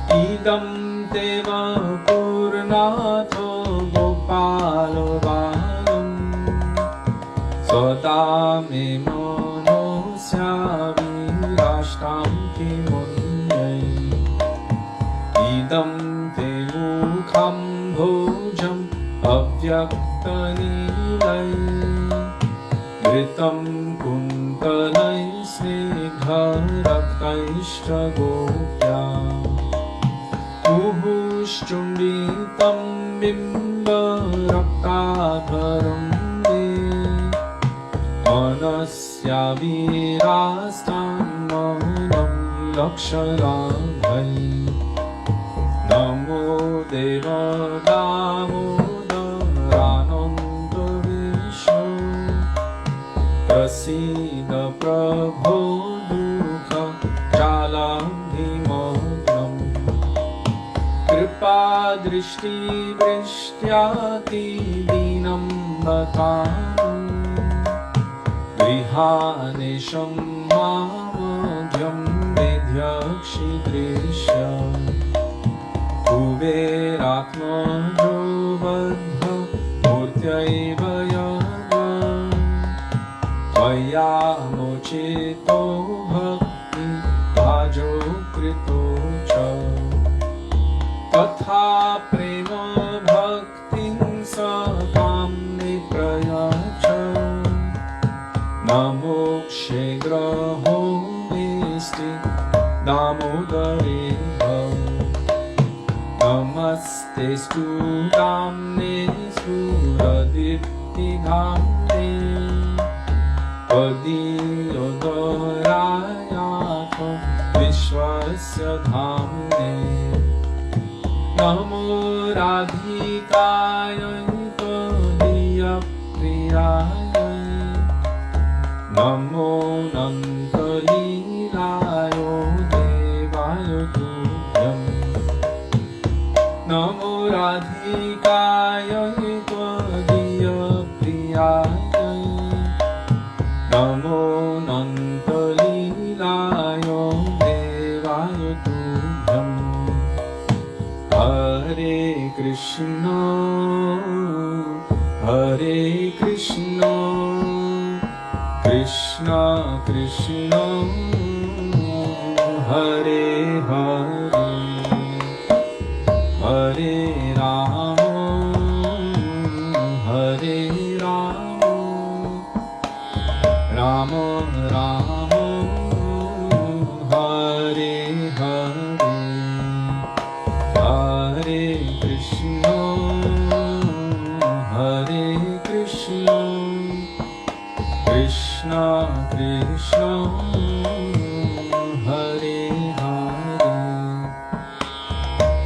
Idam Deva Purnatho Gopalavam Sodame Monosya Virashtam Kimunye Idam Te Mukham Bhojam व्यक्तनीलै घृतं कुन्तलै स्निग्धरक्तैश्च गोप्या मुहुश्चुण्डितं बिम्बरक्ताधरं मे मनस्या वीरास्तान्मौनं लक्षलाभै नमो देव दामोदरानन्दविशो प्रसीद प्रभो दुःखजालाधिमग्नम् कृपादृष्टिवृष्ट्यातिदीनं बतामि गृहानिशं मामघ्यं विध्यक्षिदृश्य कुबेरात्मजो बद्ध मूर्त्यैव यः त्वयामुचितो भक्ति भाजो कृतो च तथा प्रेम भक्तिं सतां निप्रयच्छ न मोक्षे ग्रहो मेष्टि दामोदरे भव नमस्ते स्तुताम्ने सुरदीप्तिधाम्ने त्वदीयोदरायाथ विश्वस्य धाम्ने नमो राधिकायै त्वदीयप्रियायै नमो नन्दलीलाय देवाय तुभ्यम् नमो राधिकायै त्वदीयप्रियायै नमो नन्दलीलाय देवाय तुभ्यम् हरे Krishna Krishna Krishna Hare Hare Hare Ram Ram Ram Hare Hare Hare Krishna Krishna Krishna Hare Hare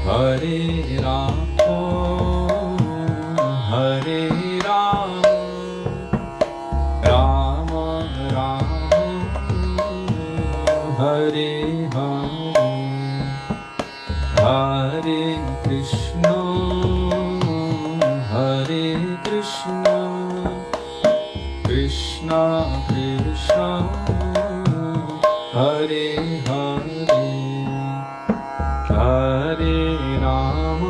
Hare Ram Ram Ram Hare Hare Hare Krishna Krishna Krishna Hare Hare Hare Ram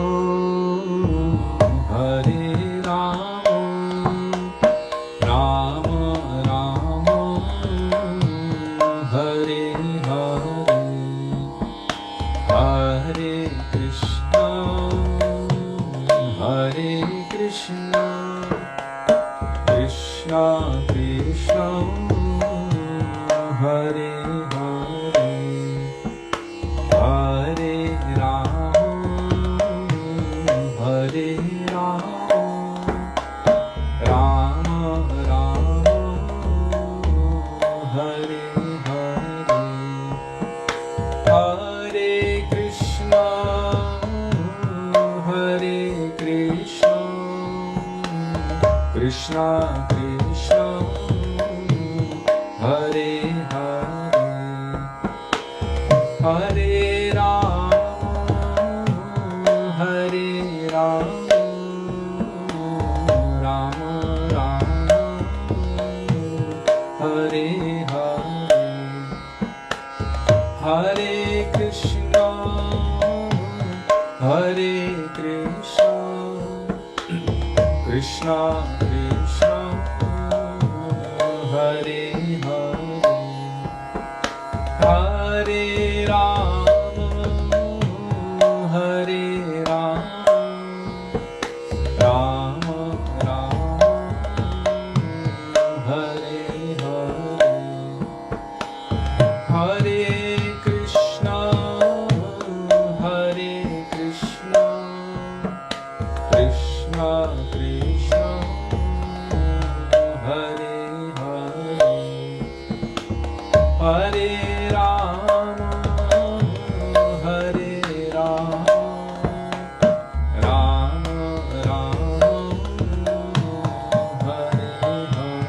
Ram Ram Hare Hare Hare Krishna Krishna Krishna Hare Hare Hare Ram Ram Ram Hare Hare Hare Krishna Krishna Krishna Hare Hare Hare Ram Ram Ram Hare Hare Hare Krishna Krishna Krishna Hare Hare Hare Ram Ram Krishna Krishna Hare Hare Hare Rama Hare Rama Rama Rama Hare Hare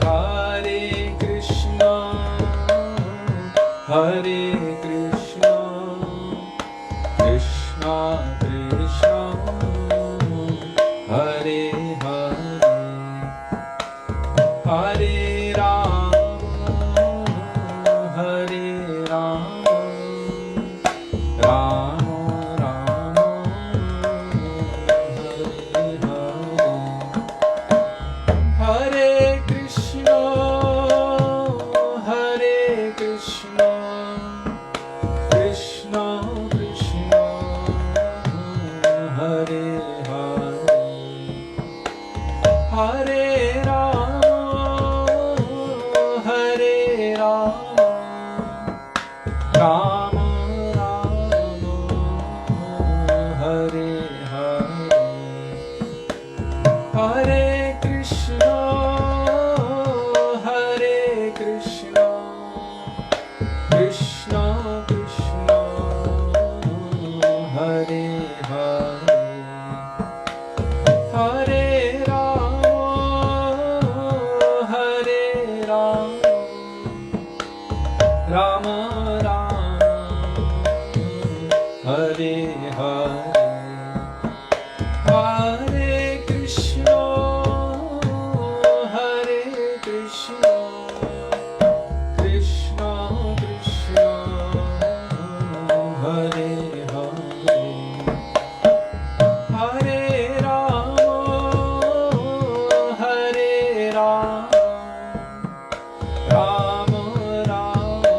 Hare Krishna Hare Krishna Krishna Krishna Hare Hare Hare Rama Hare Rama Rama Rama Hare Hare Hare Krishna Hare Krishna Krishna Krishna Hare Hare Hare Rama Hare Rama Rama Rama Hare Hare Hare Krishna Hare Krishna Krishna Krishna Hare Hare Hare Rama Hare Rama Rama Rama Hare Hare Hare Krishna Hare Krishna Krishna Krishna Hare Hare Hare Rama Hare Rama Rama Rama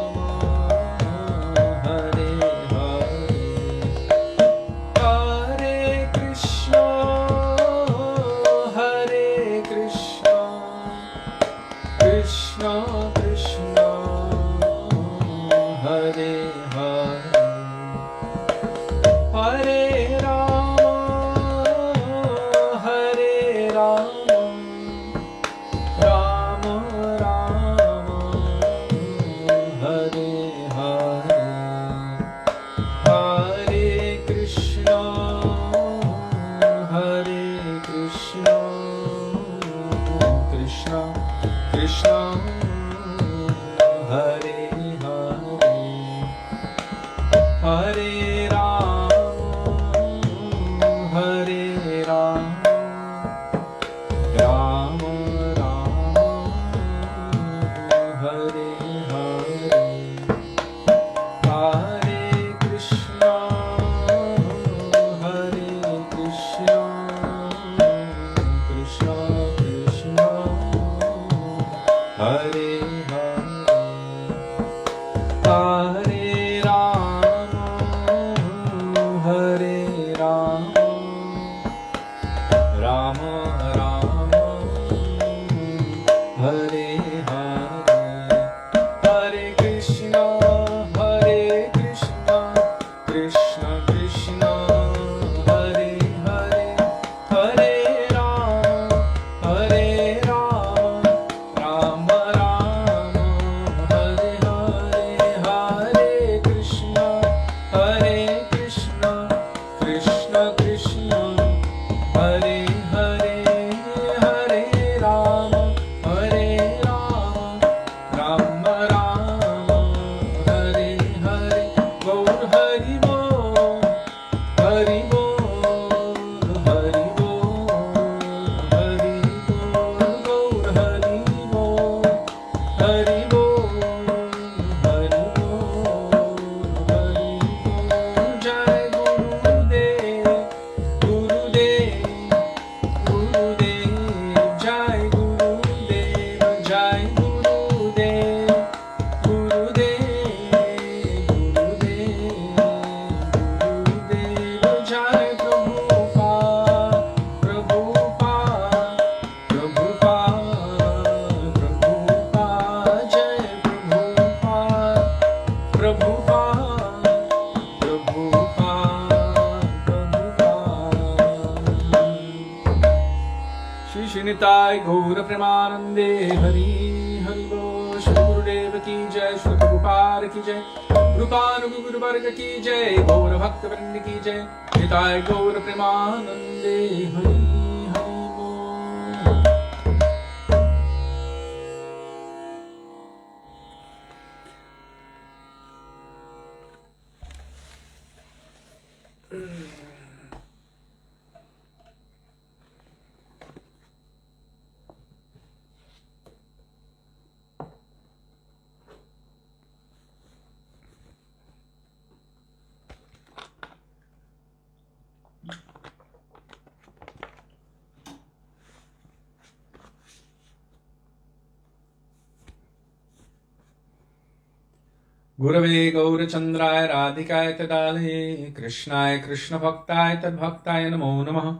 Hare Hare Nitai Gaura Premanande Hari Hari Bo Shri Gurudeva Ki Jai Shri Prabhupada Ki Jai Rupanuga Guru Varga Ki Jai Gaura Bhakta Vrinda Ki Jai Nitai Gaura Premanande Hari Hari Bo. Gurave Gaurachandraya Radhikaya Tadale Krishnaya Krishna Bhaktaya Tadbhaktaya Namo Namaha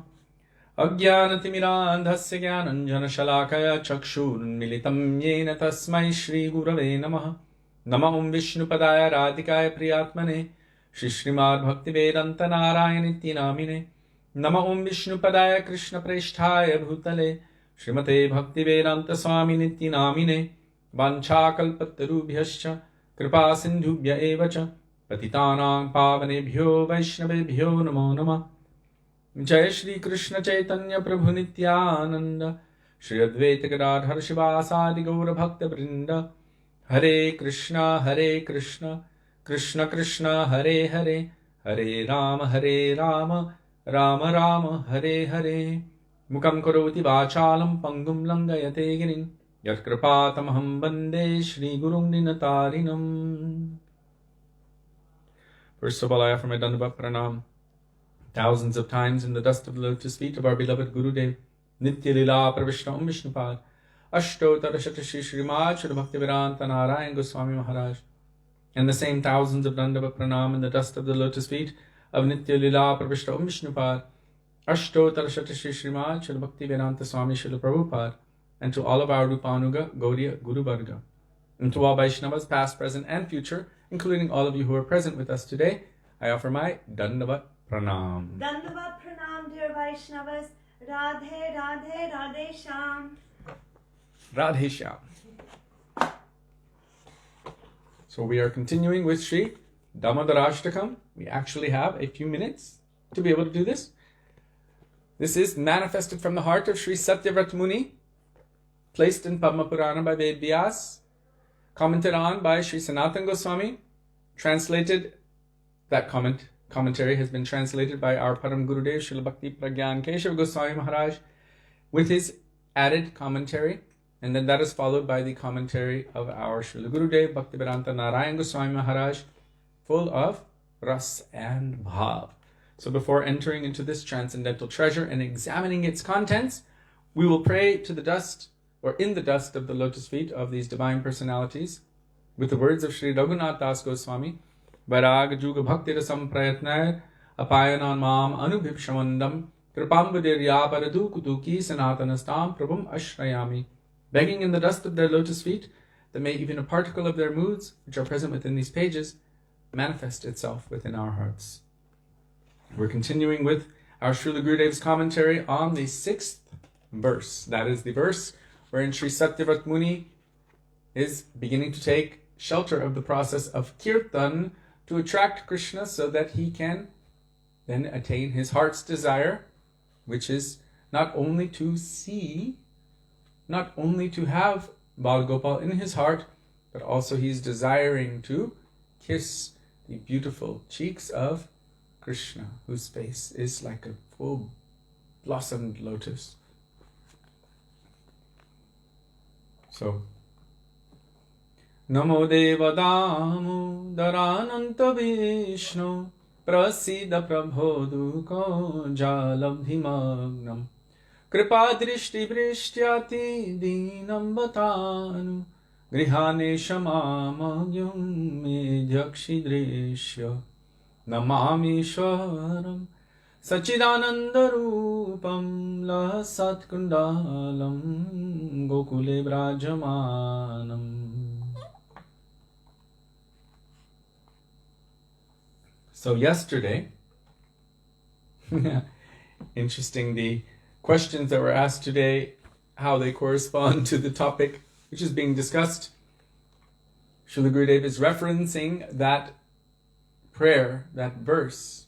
Ajnanatimidandhasya Jnananjana Shalakaya Chakshurunmilitam Yena Tasmai Shri Gurave Namaha Namah Vishnupadaya Radhikaya Priyatmane Shri Śrīmad Bhaktivedānta Nārāyaṇa Namine Namah Vishnupadaya Krishna Presthaya Bhutale Srimate Bhaktivedānta Swami Niti Namine Vanchakalpatarubhyascha Kripa Sindhubhya evacha Patitanang Pavanebhyo Vaishnavebhyo Namo Namah Jai Shri Krishna Chaitanya Prabhu Nityananda Shri Advaita Gadadhar Shivasadi Gaura Bhakta Vrinda Hare Krishna Krishna Krishna Hare Hare Hare Rama Rama Rama Hare Hare Mukam Karoti Vachalam Pangum Langayate Girin Yat Kripatamaham Bande Shri Gurung Ninatarinam. First of all, I offer my Dandavat Pranam thousands of times in the dust of the lotus feet of our beloved Gurudev, Nitya Lila Pravishna Vishnupad, Ashto Tarashata Shri Śrīmad Śrī Bhaktivedānta Nārāyaṇa Gosvāmī Mahārāja, and the same thousands of Dandavat Pranam in the dust of the lotus feet of Nitya Lila Pravishna Vishnupad, Ashto Tarashata Shri Śrīmad Śrī Bhaktivedānta Swami Śrīla Prabhupada, and to all of our Rupanuga Gaudiya Guru Varga, and to all Vaishnavas past, present, and future, including all of you who are present with us today, I offer my Dandavat Pranam. Dandavat Pranam, dear Vaishnavas. Radhe, Radhe, Radhe Shyam. Radhe Shyam. So we are continuing with Śrī Dāmodarāṣṭakam. We actually have a few minutes to be able to do this. This is manifested from the heart of Śrī Satyavrata Muni, placed in Padma Purana by Ved Vyas, commented on by Śrī Sanātana Gosvāmī, translated, that commentary has been translated by our Param Gurudev Śrīla Bhakti Pragyan Keshav Goswami Maharaj with his added commentary, and then that is followed by the commentary of our Śrīla Gurudev Bhaktivedānta Nārāyaṇa Gosvāmī Maharaj, full of ras and bhav. So before entering into this transcendental treasure and examining its contents, we will pray to the dust, or in the dust of the lotus feet of these divine personalities, with the words of Śrī Raghunath Das Goswami, Vairāga Juga Bhakti Rasam Prayatnair Apayanan Mam Anubhipshamandam Kripambudirya Paradu Kutuki Sanatanastam Prabhum Ashrayami, begging in the dust of their lotus feet that may even a particle of their moods, which are present within these pages, manifest itself within our hearts. We're continuing with our Śrīla Gurudev's commentary on the 6th verse. That is the verse wherein Śrī Satyavrata Muni is beginning to take shelter of the process of kirtan to attract Krishna so that he can then attain his heart's desire, which is not only to see, not only to have Bal Gopal in his heart, but also he's desiring to kiss the beautiful cheeks of Krishna, whose face is like a full blossomed lotus. So, Namo Deva Damodarānanta Vishnu Prasida Prabhodhuko Jalabhimagnam Kripa Drishti Vrishtyati Dinam Vatanu Grihane Shamamagyam Medhyakshi Drishya Namami Shwaram Sachidananda Rupam Lasat Kundalam Gokule Brajamanam. So yesterday, interesting, the questions that were asked today how they correspond to the topic which is being discussed. Srila Gurudev is referencing that prayer, that verse,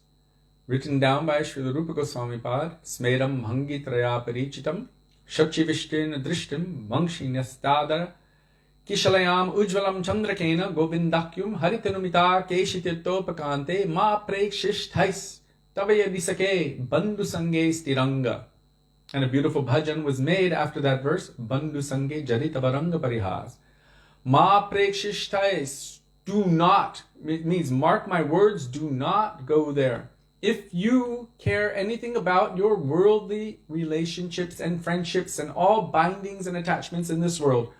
written down by Srila Rupa Goswami Pad, Smedam Bhangi Traya Parichitam, Shachivishtin Drishtim, Mangshinyastadara, Kishalayam Ujvalam Chandrakena, Govindakyum, Haritanumita, Keshitirtopakante, Ma Prekshishthais, Tavaya Disake, Bandhu Sange Stiranga. And a beautiful bhajan was made after that verse, Bandhu Sange Jaritavaranga Parihas. Ma Prekshishthais, do not, it means mark my words, do not go there. If you care anything about your worldly relationships and friendships and all bindings and attachments in this world,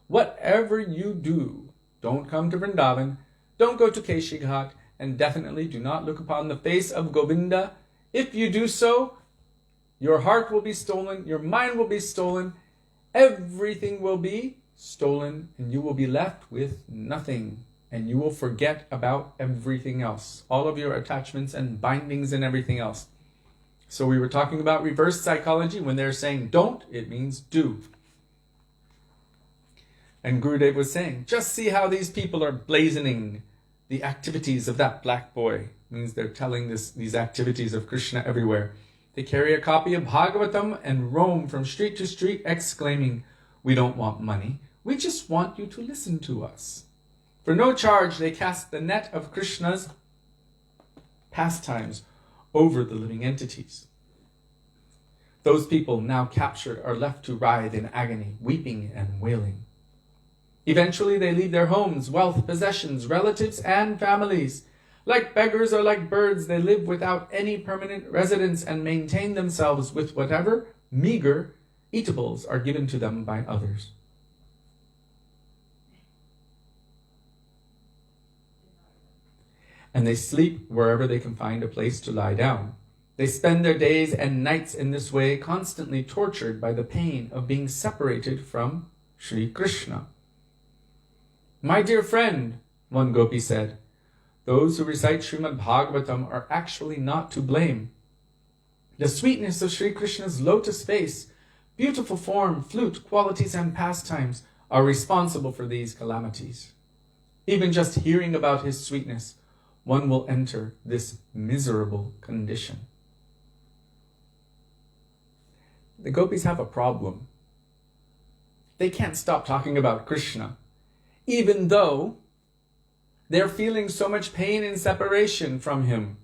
whatever you do, don't come to Vrindavan, don't go to Keshi Ghat, and definitely do not look upon the face of Govinda. If you do so, your heart will be stolen, your mind will be stolen, everything will be stolen, and you will be left with nothing. And you will forget about everything else, all of your attachments and bindings and everything else. So we were talking about reverse psychology. When they're saying don't, it means do. And Gurudev was saying, just see how these people are blazoning the activities of that black boy. It means they're telling these activities of Krishna everywhere. They carry a copy of Bhagavatam and roam from street to street exclaiming, we don't want money. We just want you to listen to us. For no charge, they cast the net of Krishna's pastimes over the living entities. Those people now captured are left to writhe in agony, weeping and wailing. Eventually they leave their homes, wealth, possessions, relatives, and families. Like beggars or like birds, they live without any permanent residence and maintain themselves with whatever meager eatables are given to them by others. And they sleep wherever they can find a place to lie down. They spend their days and nights in this way, constantly tortured by the pain of being separated from Sri Krishna. My dear friend, one gopi said, those who recite Śrīmad Bhagavatam are actually not to blame. The sweetness of Sri Krishna's lotus face, beautiful form, flute, qualities, and pastimes are responsible for these calamities. Even just hearing about his sweetness, one will enter this miserable condition. The gopis have a problem. They can't stop talking about Krishna, even though they're feeling so much pain and separation from him.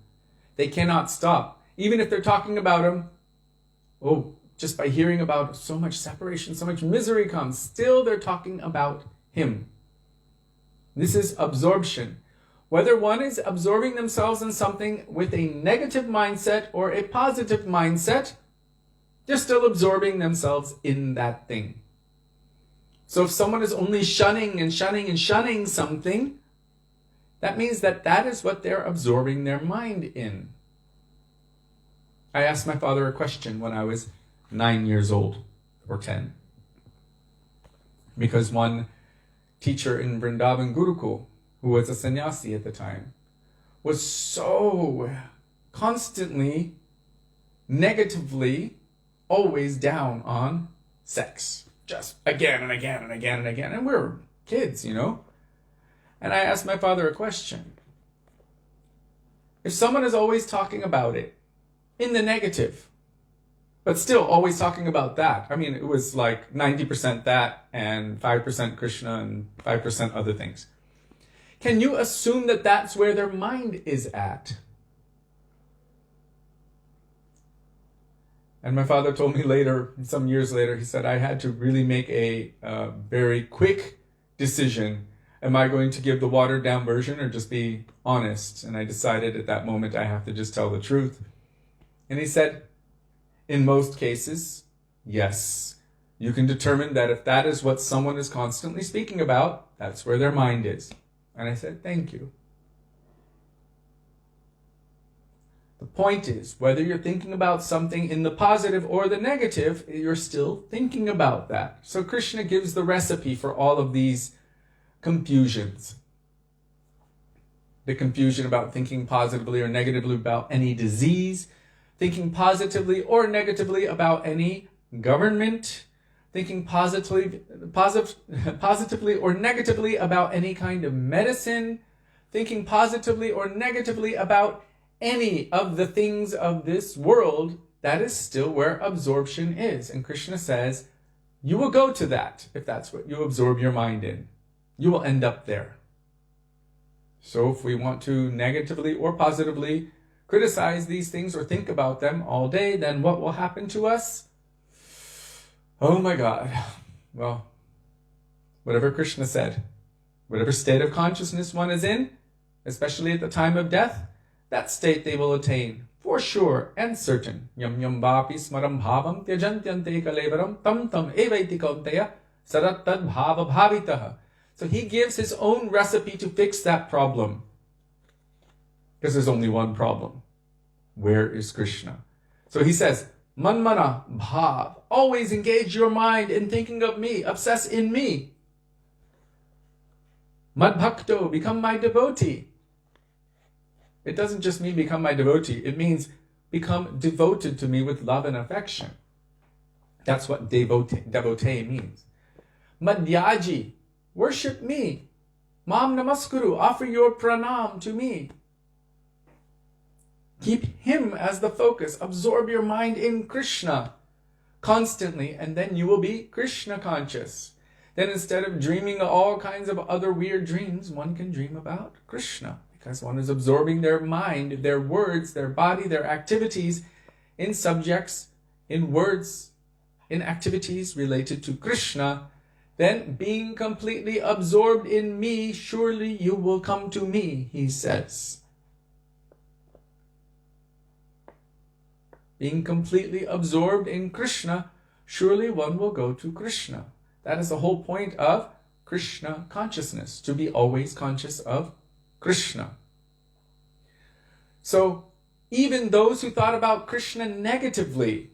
They cannot stop. Even if they're talking about him, just by hearing about so much separation, so much misery comes, still they're talking about him. This is absorption. Whether one is absorbing themselves in something with a negative mindset or a positive mindset, they're still absorbing themselves in that thing. So if someone is only shunning and shunning and shunning something, that means that that is what they're absorbing their mind in. I asked my father a question when I was 9 years old, or 10. Because one teacher in Vrindavan Gurukul, who was a sannyasi at the time, was so constantly, negatively, always down on sex. Just again and again and again and again. And we're kids, you know. And I asked my father a question. If someone is always talking about it, in the negative, but still always talking about that, I mean, it was like 90% that and 5% Krishna and 5% other things. Can you assume that that's where their mind is at? And my father told me later, some years later, he said, I had to really make a very quick decision. Am I going to give the watered down version or just be honest? And I decided at that moment I have to just tell the truth. And he said, in most cases, yes, you can determine that if that is what someone is constantly speaking about, that's where their mind is. And I said, thank you. The point is, whether you're thinking about something in the positive or the negative, you're still thinking about that. So Krishna gives the recipe for all of these confusions. The confusion about thinking positively or negatively about any disease, thinking positively or negatively about any government, thinking positively or negatively about any kind of medicine, thinking positively or negatively about any of the things of this world, that is still where absorption is. And Krishna says, you will go to that if that's what you absorb your mind in. You will end up there. So if we want to negatively or positively criticize these things or think about them all day, then what will happen to us? Oh my God. Well, whatever Krishna said, whatever state of consciousness one is in, especially at the time of death, that state they will attain, for sure and certain. Yam yam vapi smaram bhavam tyajantyante kalevaram tam tam evaiti kaunteya sarattad bhava bhavitaha. So he gives his own recipe to fix that problem. Because there's only one problem. Where is Krishna? So he says, Manmana bhav, always engage your mind in thinking of me, obsess in me. Madbhakto, become my devotee. It doesn't just mean become my devotee, it means become devoted to me with love and affection. That's what devotee means. Madhyaji, worship me. Mam namaskuru, offer your pranam to me. Keep him as the focus. Absorb your mind in Krishna constantly, and then you will be Krishna conscious. Then instead of dreaming all kinds of other weird dreams, one can dream about Krishna, because one is absorbing their mind, their words, their body, their activities in subjects, in words, in activities related to Krishna. Then being completely absorbed in me, surely you will come to me, he says. Being completely absorbed in Krishna, surely one will go to Krishna. That is the whole point of Krishna consciousness, to be always conscious of Krishna. So, even those who thought about Krishna negatively,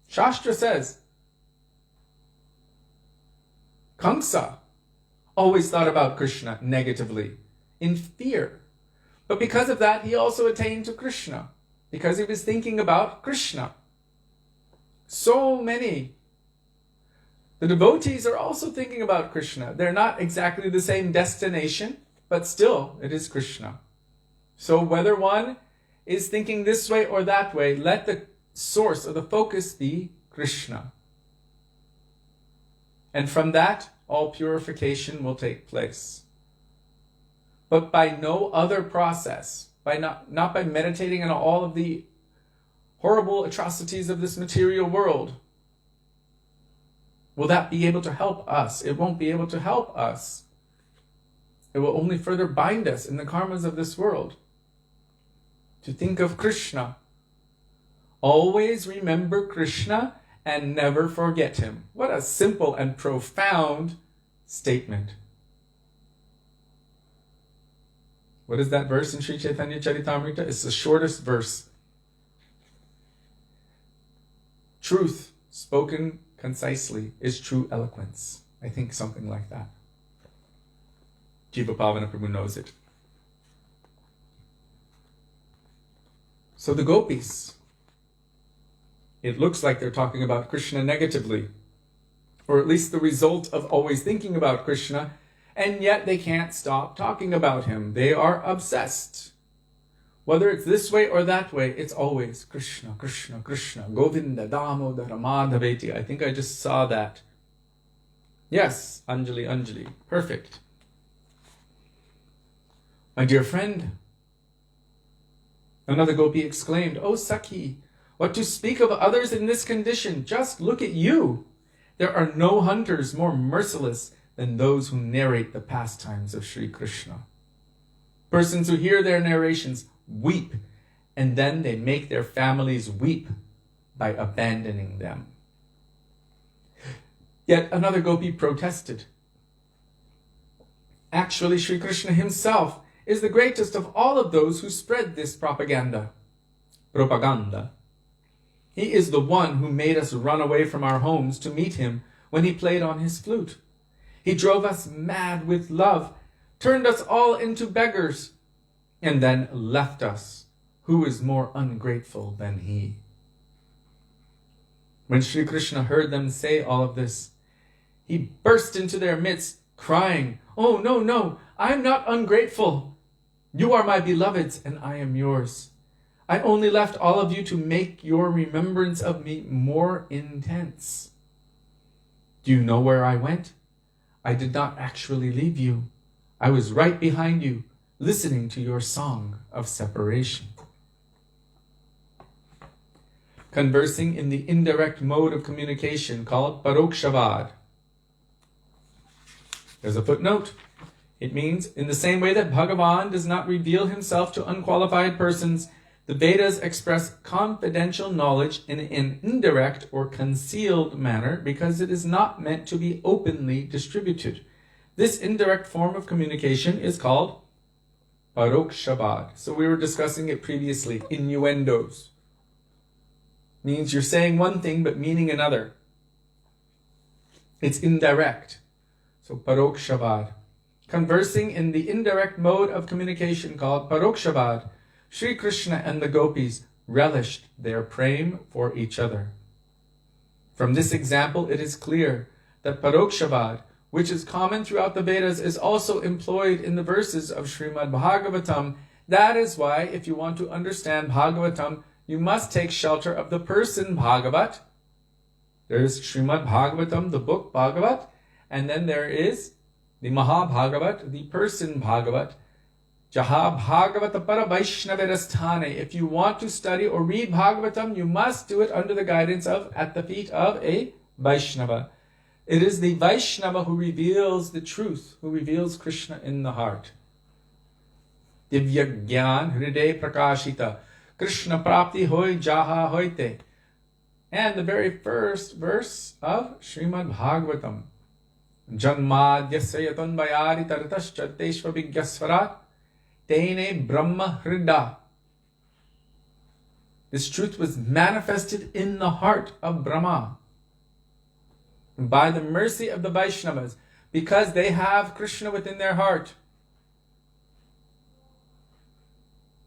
Shastra says, Kamsa always thought about Krishna negatively, in fear. But because of that, he also attained to Krishna, because he was thinking about Krishna. So many. The devotees are also thinking about Krishna. They're not exactly the same destination, but still it is Krishna. So whether one is thinking this way or that way, let the source or the focus be Krishna. And from that, all purification will take place. But by no other process, by not by meditating on all of the horrible atrocities of this material world, will that be able to help us? It won't be able to help us. It will only further bind us in the karmas of this world. To think of Krishna. Always remember Krishna and never forget him. What a simple and profound statement. What is that verse in Sri Chaitanya Charitamrita? It's the shortest verse. Truth spoken concisely is true eloquence. I think something like that. Jiva Pavana Prabhu knows it. So the gopis, it looks like they're talking about Krishna negatively, or at least the result of always thinking about Krishna, and yet they can't stop talking about him. They are obsessed. Whether it's this way or that way, it's always Krishna, Krishna, Krishna, Govinda, Damodara, Madhaveti. I think I just saw that. Yes, Anjali, perfect. My dear friend, another gopi exclaimed, "Oh Sakhi, what to speak of others in this condition? Just look at you. There are no hunters more merciless than those who narrate the pastimes of Sri Krishna. Persons who hear their narrations weep, and then they make their families weep by abandoning them." Yet another gopi protested. Actually, Sri Krishna himself is the greatest of all of those who spread this propaganda. He is the one who made us run away from our homes to meet him when he played on his flute. He drove us mad with love, turned us all into beggars, and then left us. Who is more ungrateful than he? When Sri Krishna heard them say all of this, he burst into their midst, crying, "Oh, no, no, I am not ungrateful. You are my beloveds, and I am yours. I only left all of you to make your remembrance of me more intense. Do you know where I went? I did not actually leave you. I was right behind you, listening to your song of separation." Conversing in the indirect mode of communication called parokshavad. There's a footnote. It means, in the same way that Bhagavan does not reveal himself to unqualified persons, the Vedas express confidential knowledge in an indirect or concealed manner because it is not meant to be openly distributed. This indirect form of communication is called parokshavad. So we were discussing it previously, innuendos. Means you're saying one thing but meaning another. It's indirect. So parokshavad. Conversing in the indirect mode of communication called parokshavad, Sri Krishna and the gopis relished their prem for each other. From this example, it is clear that parokshavad, which is common throughout the Vedas, is also employed in the verses of Śrīmad Bhagavatam. That is why, if you want to understand Bhagavatam, you must take shelter of the person Bhagavat. There is Śrīmad Bhagavatam, the book Bhagavat, and then there is the Mahabhagavat, the person Bhagavat. Jaha Bhagavata para Vaishnavirasthane. If you want to study or read Bhagavatam, you must do it under the guidance of, at the feet of a Vaishnava. It is the Vaishnava who reveals the truth, who reveals Krishna in the heart. Divya Gyan Hriday Prakashita. Krishna Prapti Hoy Jaha Hoite. And the very first verse of Śrīmad Bhagavatam. Janmadhyasya yatanvayari taratascha teshva vigyasvarat tene brahma hrida. This truth was manifested in the heart of Brahma. And by the mercy of the Vaishnavas, because they have Krishna within their heart.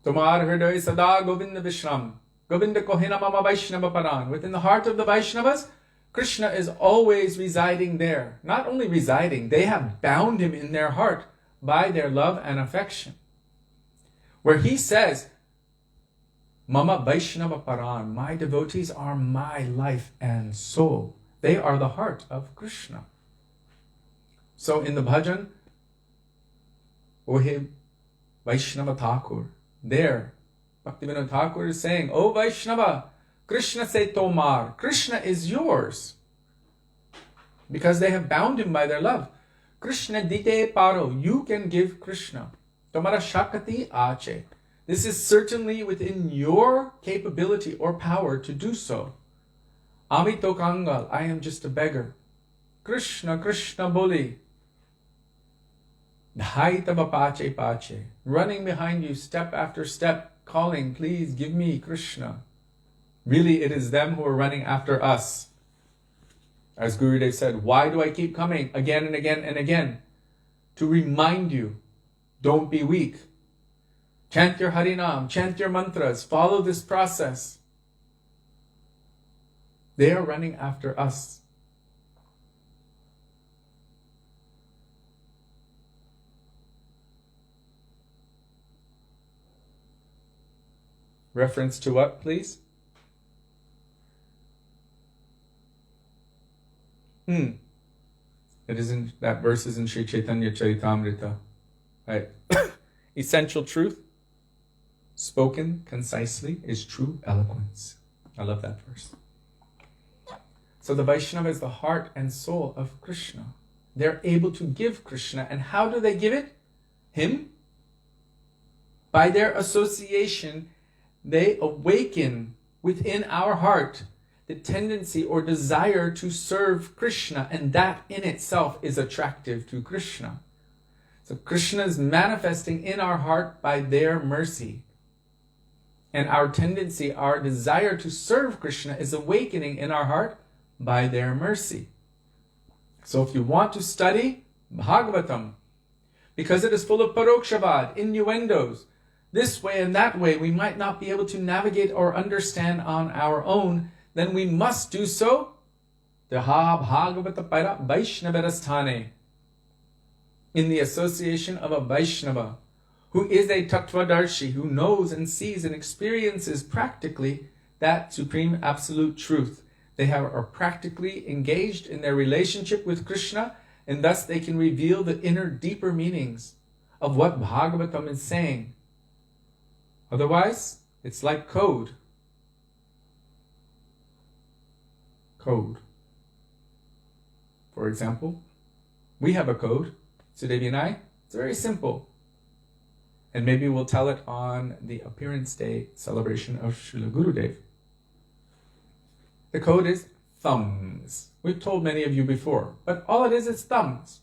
Tomar hriday sada govinda vishram. Govinda kohina mama Vaishnava paran. Within the heart of the Vaishnavas, Krishna is always residing there. Not only residing, they have bound him in their heart by their love and affection. Where he says, Mama Vaishnava Paran, my devotees are my life and soul. They are the heart of Krishna. So in the bhajan, Ohe Vaishnava Thakur, there, Bhaktivedānta Thakur is saying, O Vaishnava, Krishna se tomar, Krishna is yours. Because they have bound him by their love. Krishna dite paro, you can give Krishna. Tomara shakati ache. This is certainly within your capability or power to do so. Ami to kangal, I am just a beggar. Krishna, Krishna boli. Dhaitava pache pache. Running behind you step after step, calling, please give me Krishna. Really, it is them who are running after us. As Gurudev said, why do I keep coming again and again and again? To remind you, don't be weak. Chant your Harinam, chant your mantras, follow this process. They are running after us. Reference to what, please? It is in that verse is in Sri Chaitanya Charitamrita. Right. Essential truth, spoken concisely, is true eloquence. I love that verse. So the Vaishnava is the heart and soul of Krishna. They're able to give Krishna. And how do they give it? Him? By their association, they awaken within our heart the tendency or desire to serve Krishna, and that in itself is attractive to Krishna. So Krishna is manifesting in our heart by their mercy. And our tendency, our desire to serve Krishna is awakening in our heart by their mercy. So if you want to study Bhagavatam, because it is full of parokshavad, innuendos, this way and that way, we might not be able to navigate or understand on our own. then we must do so Deha Bhagavata Para Vaishnavasthane, in the association of a Vaishnava, who is a Tattvadarshi, who knows and sees and experiences practically that supreme absolute truth. They are practically engaged in their relationship with Krishna, and thus they can reveal the inner, deeper meanings of what Bhagavatam is saying. Otherwise, it's like code. Code. For example, we have a code, Sudevi and I. It's very simple. And maybe we'll tell it on the Appearance Day celebration of Srila Gurudev. The code is thumbs. We've told many of you before, but all it is thumbs.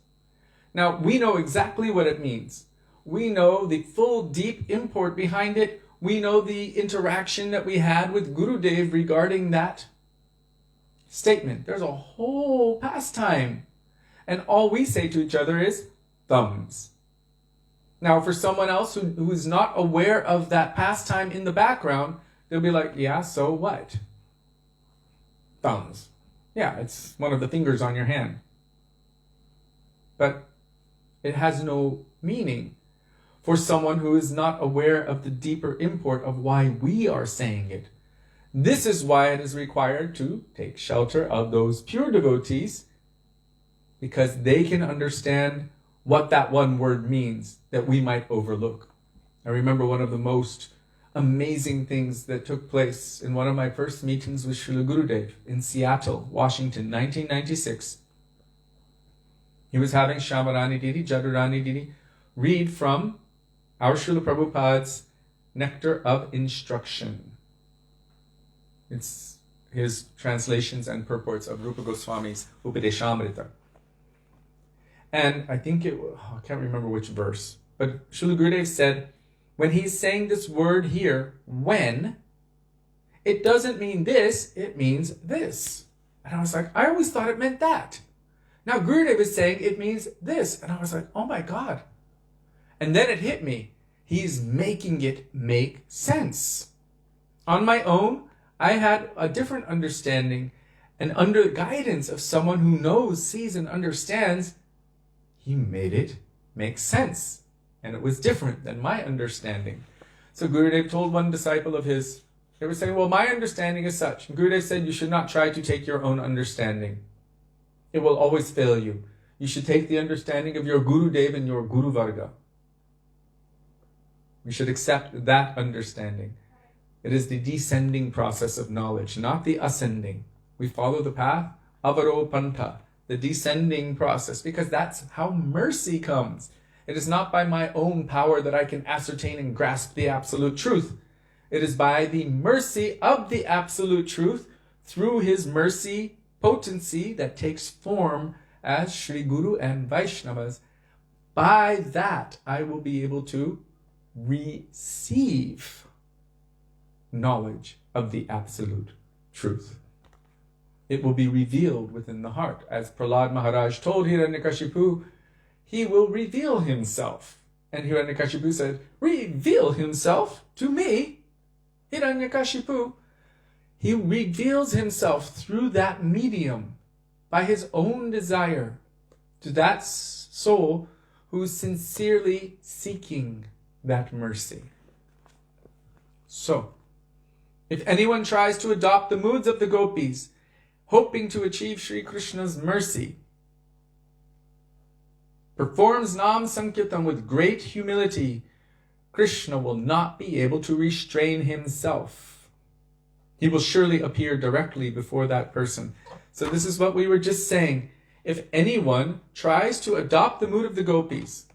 Now, we know exactly what it means. We know the full, deep import behind it. We know the interaction that we had with Gurudev regarding that statement. There's a whole pastime. And all we say to each other is thumbs. Now, for someone else who is not aware of that pastime in the background, they'll be like, yeah, so what? Thumbs. Yeah, it's one of the fingers on your hand. But it has no meaning for someone who is not aware of the deeper import of why we are saying it. This is why it is required to take shelter of those pure devotees, because they can understand what that one word means that we might overlook. I remember one of the most amazing things that took place in one of my first meetings with Srila Gurudev in Seattle, Washington, 1996. He was having Shamarani Didi, Jadurani Didi read from our Srila Prabhupada's Nectar of Instruction. It's his translations and purports of Rupa Goswami's Upadeshamrita. And I think I can't remember which verse, but Srila Gurudev said, when he's saying this word here, when, it doesn't mean this, it means this. And I was like, I always thought it meant that. Now Gurudev is saying it means this. And I was like, oh my God. And then it hit me. He's making it make sense. On my own, I had a different understanding, and under the guidance of someone who knows, sees, and understands, he made it make sense. And it was different than my understanding. So Gurudev told one disciple of his, they were saying, well, my understanding is such. And Gurudev said, you should not try to take your own understanding. It will always fail you. You should take the understanding of your Gurudev and your Guru Varga. We should accept that understanding. It is the descending process of knowledge, not the ascending. We follow the path, avaropanta, the descending process, because that's how mercy comes. It is not by my own power that I can ascertain and grasp the absolute truth. It is by the mercy of the absolute truth, through his mercy potency that takes form as Sri Guru and Vaishnavas. By that, I will be able to receive knowledge of the absolute truth. It will be revealed within the heart. As Prahlad Maharaj told Hiranyakashipu, he will reveal himself. And Hiranyakashipu said, reveal himself to me, Hiranyakashipu. He reveals himself through that medium, by his own desire, to that soul who's sincerely seeking that mercy. So, if anyone tries to adopt the moods of the gopis, hoping to achieve Sri Krishna's mercy, performs Nam Sankirtan with great humility, Krishna will not be able to restrain himself. He will surely appear directly before that person. So this is what we were just saying. If anyone tries to adopt the mood of the gopis,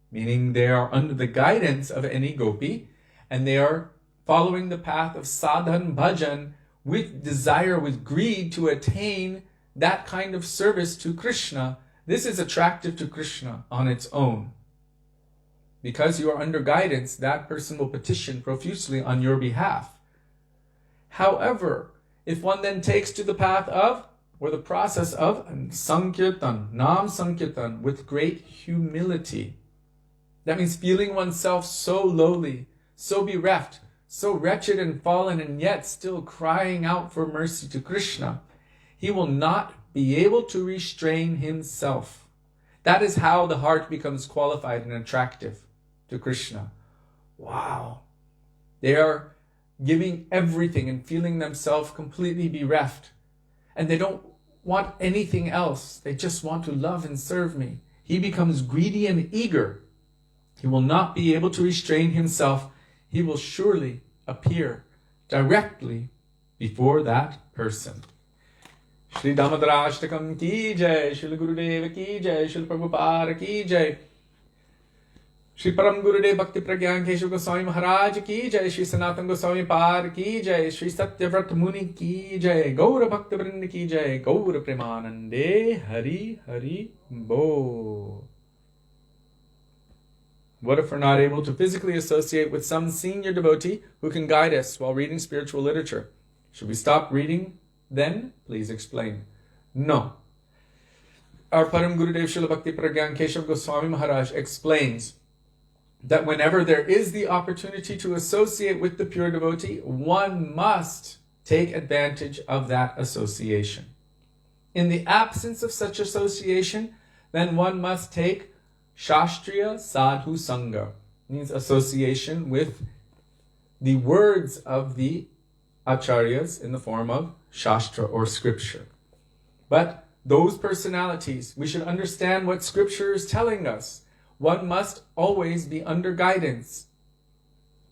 meaning they are under the guidance of any gopi, and they are following the path of sadhan bhajan with desire, with greed to attain that kind of service to Krishna, this is attractive to Krishna on its own. Because you are under guidance, that person will petition profusely on your behalf. However, if one then takes to the path of, or the process of, Sankirtan, Nam Sankirtan, with great humility, that means feeling oneself so lowly, so bereft, so wretched and fallen and yet still crying out for mercy to Krishna, he will not be able to restrain himself. That is how the heart becomes qualified and attractive to Krishna. Wow. They are giving everything and feeling themselves completely bereft. And they don't want anything else. They just want to love and serve me. He becomes greedy and eager. He will not be able to restrain himself. He will surely appear directly before that person. Śrī Dāmodarāṣṭakam ki jai, Śrīla Gurudeva ki jai, Śrīla Prabhupada ki jai, Śrī Param Gurudev Bhaktivedānta Kishori Gosvāmī Mahārāja ki jai, Śrī Sanātana Gosvāmī Par ki jai, Śrī Satyavrata Muni ki jai, Gaura Bhaktivinoda ki jai, Gaura Premanande, Hari Hari Bo. What if we're not able to physically associate with some senior devotee who can guide us while reading spiritual literature? Should we stop reading then? Please explain. No. Our Param Gurudev Śrīla Bhaktivedānta Kishori Gosvāmī Mahārāja explains that whenever there is the opportunity to associate with the pure devotee, one must take advantage of that association. In the absence of such association, then one must take Shastriya Sadhu Sangha, means association with the words of the acharyas in the form of shastra or scripture. But those personalities, we should understand what scripture is telling us. One must always be under guidance.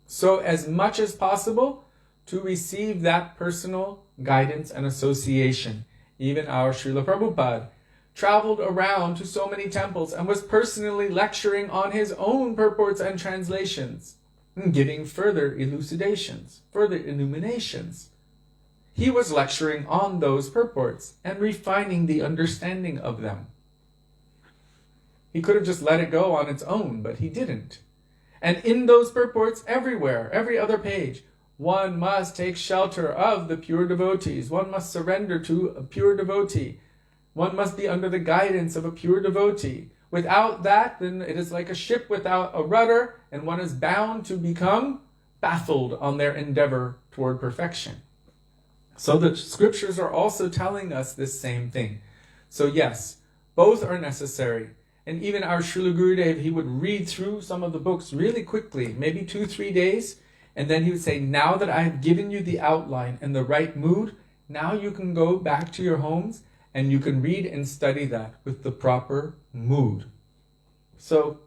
So as much as possible to receive that personal guidance and association. Even our Srila Prabhupada traveled around to so many temples and was personally lecturing on his own purports and translations, and giving further elucidations, further illuminations. He was lecturing on those purports and refining the understanding of them. He could have just let it go on its own, but he didn't. And in those purports, everywhere, every other page, one must take shelter of the pure devotees. One must surrender to a pure devotee. One must be under the guidance of a pure devotee. Without that, then it is like a ship without a rudder, and one is bound to become baffled on their endeavor toward perfection. So the scriptures are also telling us this same thing. So yes, both are necessary. And even our Srila Gurudev, he would read through some of the books really quickly, maybe 2-3 days, and then he would say, now that I have given you the outline and the right mood, now you can go back to your homes and you can read and study that with the proper mood. So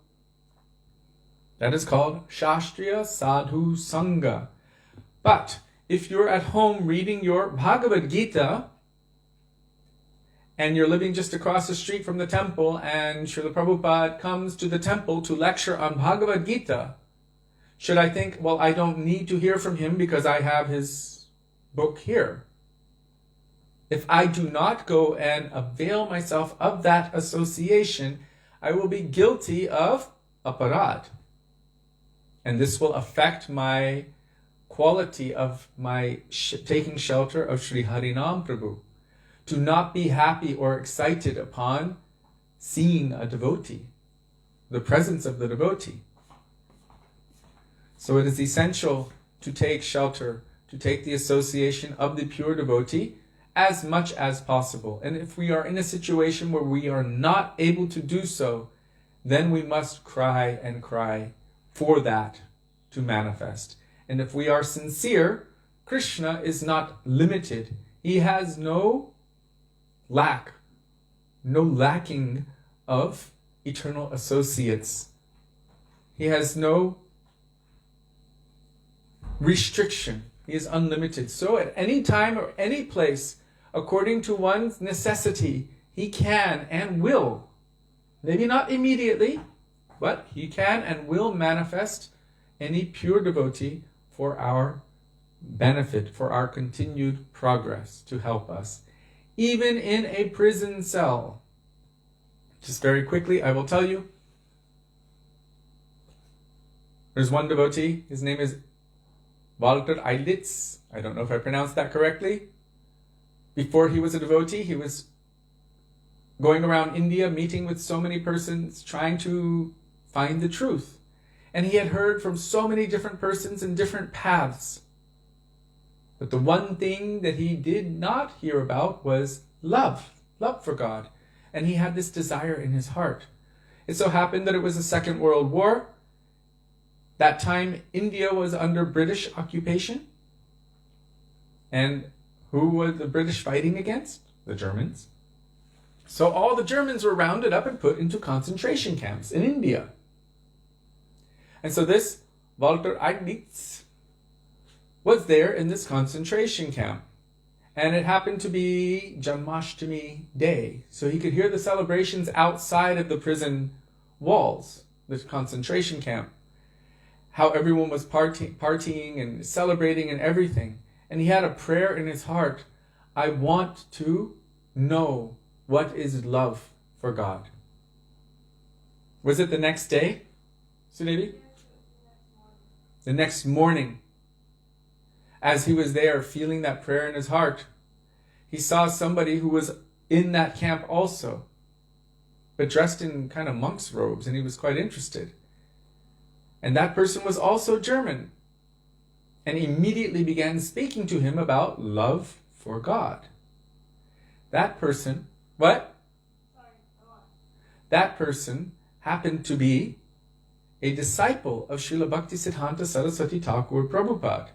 that is called Shastriya Sadhu Sangha. But if you're at home reading your Bhagavad Gita, and you're living just across the street from the temple, and Srila Prabhupada comes to the temple to lecture on Bhagavad Gita, should I think, well, I don't need to hear from him because I have his book here? If I do not go and avail myself of that association, I will be guilty of aparad. And this will affect my quality of my taking shelter of Sri Harinam Prabhu. To not be happy or excited upon seeing a devotee, the presence of the devotee. So it is essential to take shelter, to take the association of the pure devotee as much as possible. And if we are in a situation where we are not able to do so, then we must cry and cry for that to manifest. And if we are sincere, Krishna is not limited. He has no lacking of eternal associates. He has no restriction. He is unlimited. So at any time or any place, according to one's necessity, he can and will, maybe not immediately, but he can and will manifest any pure devotee for our benefit, for our continued progress, to help us. Even in a prison cell. Just very quickly, I will tell you, there's one devotee, his name is Walter Eilitz. I don't know if I pronounced that correctly. Before he was a devotee, he was going around India, meeting with so many persons, trying to find the truth. And he had heard from so many different persons in different paths. But the one thing that he did not hear about was love for God. And he had this desire in his heart. It so happened that it was the Second World War. That time, India was under British occupation. And who were the British fighting against? The Germans. So all the Germans were rounded up and put into concentration camps in India. And so this Walter Eignitz was there in this concentration camp. And it happened to be Janmashtami Day. So he could hear the celebrations outside of the prison walls, the concentration camp. How everyone was partying and celebrating and everything. And he had a prayer in his heart. I want to know what is love for God. Was it the next day, Sudevi? The next morning. As he was there feeling that prayer in his heart, he saw somebody who was in that camp also, but dressed in kind of monk's robes, and he was quite interested. And that person was also German, and immediately began speaking to him about love for God. That person, what? That person happened to be a disciple of Srila Bhaktisiddhanta Saraswati Thakur Prabhupada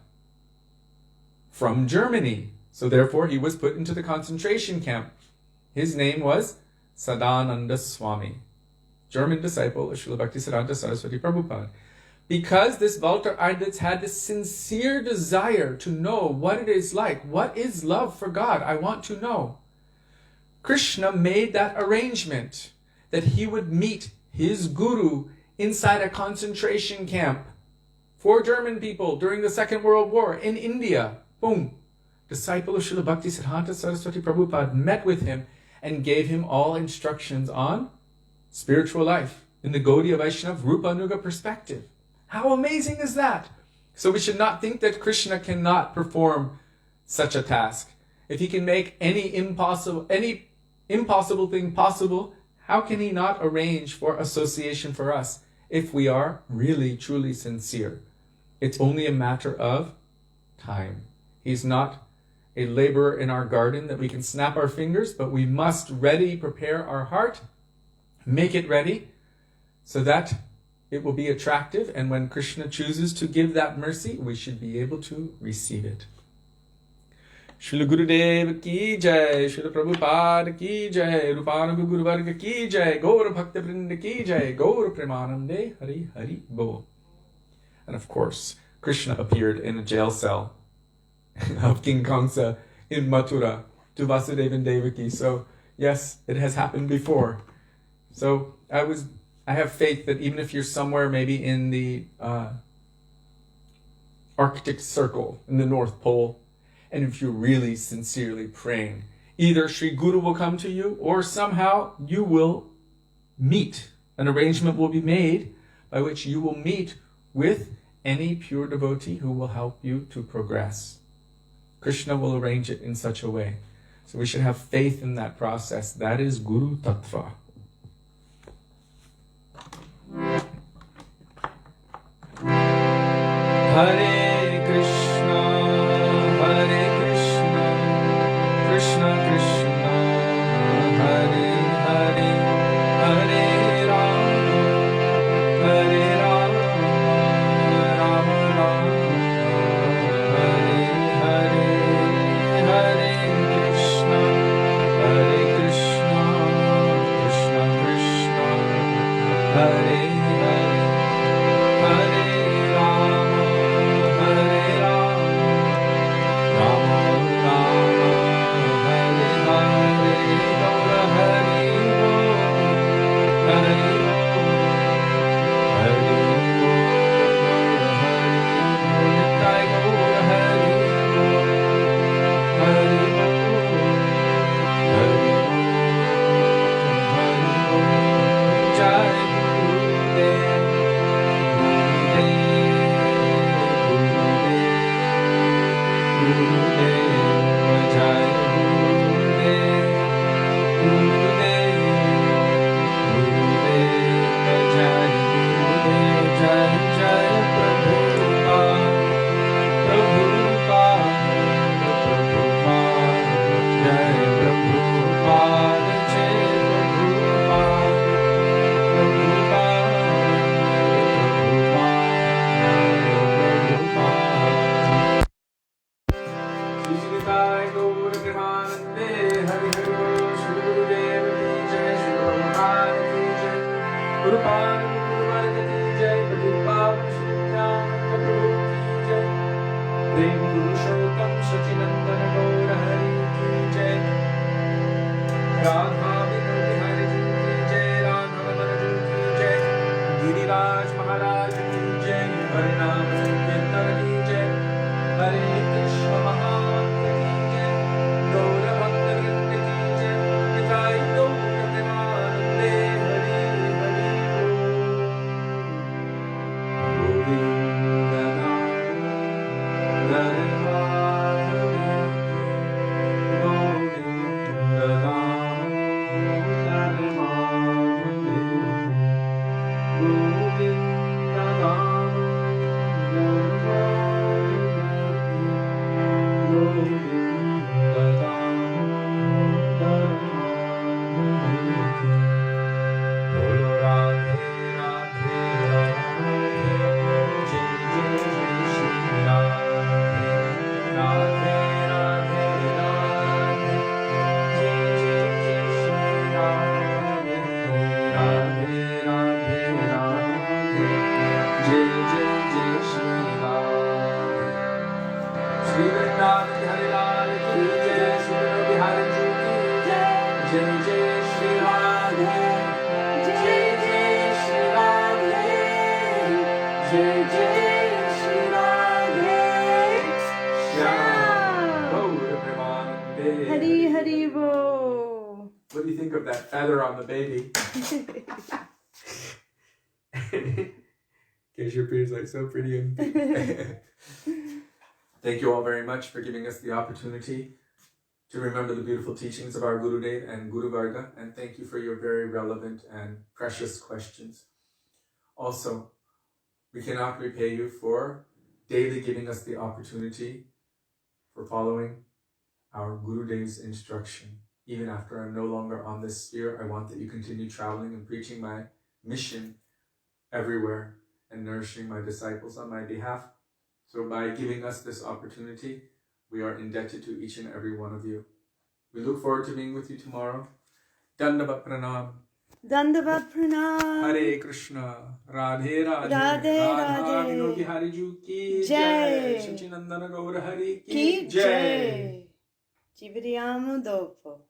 from Germany. So therefore he was put into the concentration camp. His name was Sadananda Swami, German disciple of Srila Bhaktisiddhanta Saraswati Prabhupada. Because this Walter Eignitz had this sincere desire to know what it is like. What is love for God? I want to know. Krishna made that arrangement that he would meet his guru inside a concentration camp for German people during the Second World War in India. Boom. Disciple of Srila Bhaktisiddhanta Saraswati Prabhupada met with him and gave him all instructions on spiritual life in the Gaudiya Vaishnava Rupa Nuga perspective. How amazing is that? So we should not think that Krishna cannot perform such a task. If he can make any impossible thing possible, how can he not arrange for association for us if we are really, truly sincere? It's only a matter of time. He's not a laborer in our garden that we can snap our fingers, but we must prepare our heart, make it ready, so that it will be attractive, and when Krishna chooses to give that mercy, we should be able to receive it. Srila Gurudev ki jai, Srila Prabhupada ki jai, Rupanuga Guru Varga ki jai, Gaura Bhakta Vrinda ki jai, Gaura Premanande, Hari Hari Bo. And of course, Krishna appeared in a jail cell of King Kamsa in Mathura to Vasudeva and Devaki. So yes, it has happened before. So I have faith that even if you're somewhere maybe in the Arctic Circle, in the North Pole, and if you're really sincerely praying, either Sri Guru will come to you or somehow you will meet. An arrangement will be made by which you will meet with any pure devotee who will help you to progress. Krishna will arrange it in such a way. So we should have faith in that process. That is Guru Tattva. Hare Krishna, Krishna Krishna, Hare Hare, Hare Rama, Rama Rama, Hare Hare, Hare Krishna, Krishna Krishna, Hare Jai Jai Gaur Premanande Hari Hari Bol Shri Gurudev Ki Jai Shri Prabhupada Ki Jai Guru Pada Guru Varga Ki Jai Pati Pavan Shri Nārāyaṇa Prabhu Ki Jai Prem Purushottam Sacinandana Gaur Hari Ki Jai Radha Vinodi Hari Ji Ki Jai Radha Manaju Ki Jai Giriraj Mahārāja Ki Jai Harinam Sankirtan Ki Jai Hare Krishna Mahamantra Ki Jai Gaura Bhakta Vrinda Ki Jai Nitai Gaura Premanande Hari Hari Bol Govinda Dare Madhavi Govinda Dare Madhavi Govinda Hari Hari Bol. What do you think of that feather on the baby? Kishori is like so pretty and Thank you all very much for giving us the opportunity to remember the beautiful teachings of our Gurudev and Guru Varga, and thank you for your very relevant and precious questions. Also, we cannot repay you for daily giving us the opportunity for following our Gurudev's instruction. Even after I'm no longer on this sphere, I want that you continue traveling and preaching my mission everywhere and nourishing my disciples on my behalf. So by giving us this opportunity, we are indebted to each and every one of you. We look forward to being with you tomorrow. Dandavat Pranam. Dandavat Pranam. Hare Krishna. Radhe Radhe. Radhe Radha Radhe. Vinodi Hari Ju Ki Jai. Jai. Sacinandana Gaur Hari Ki Jai. Ci vediamo dopo.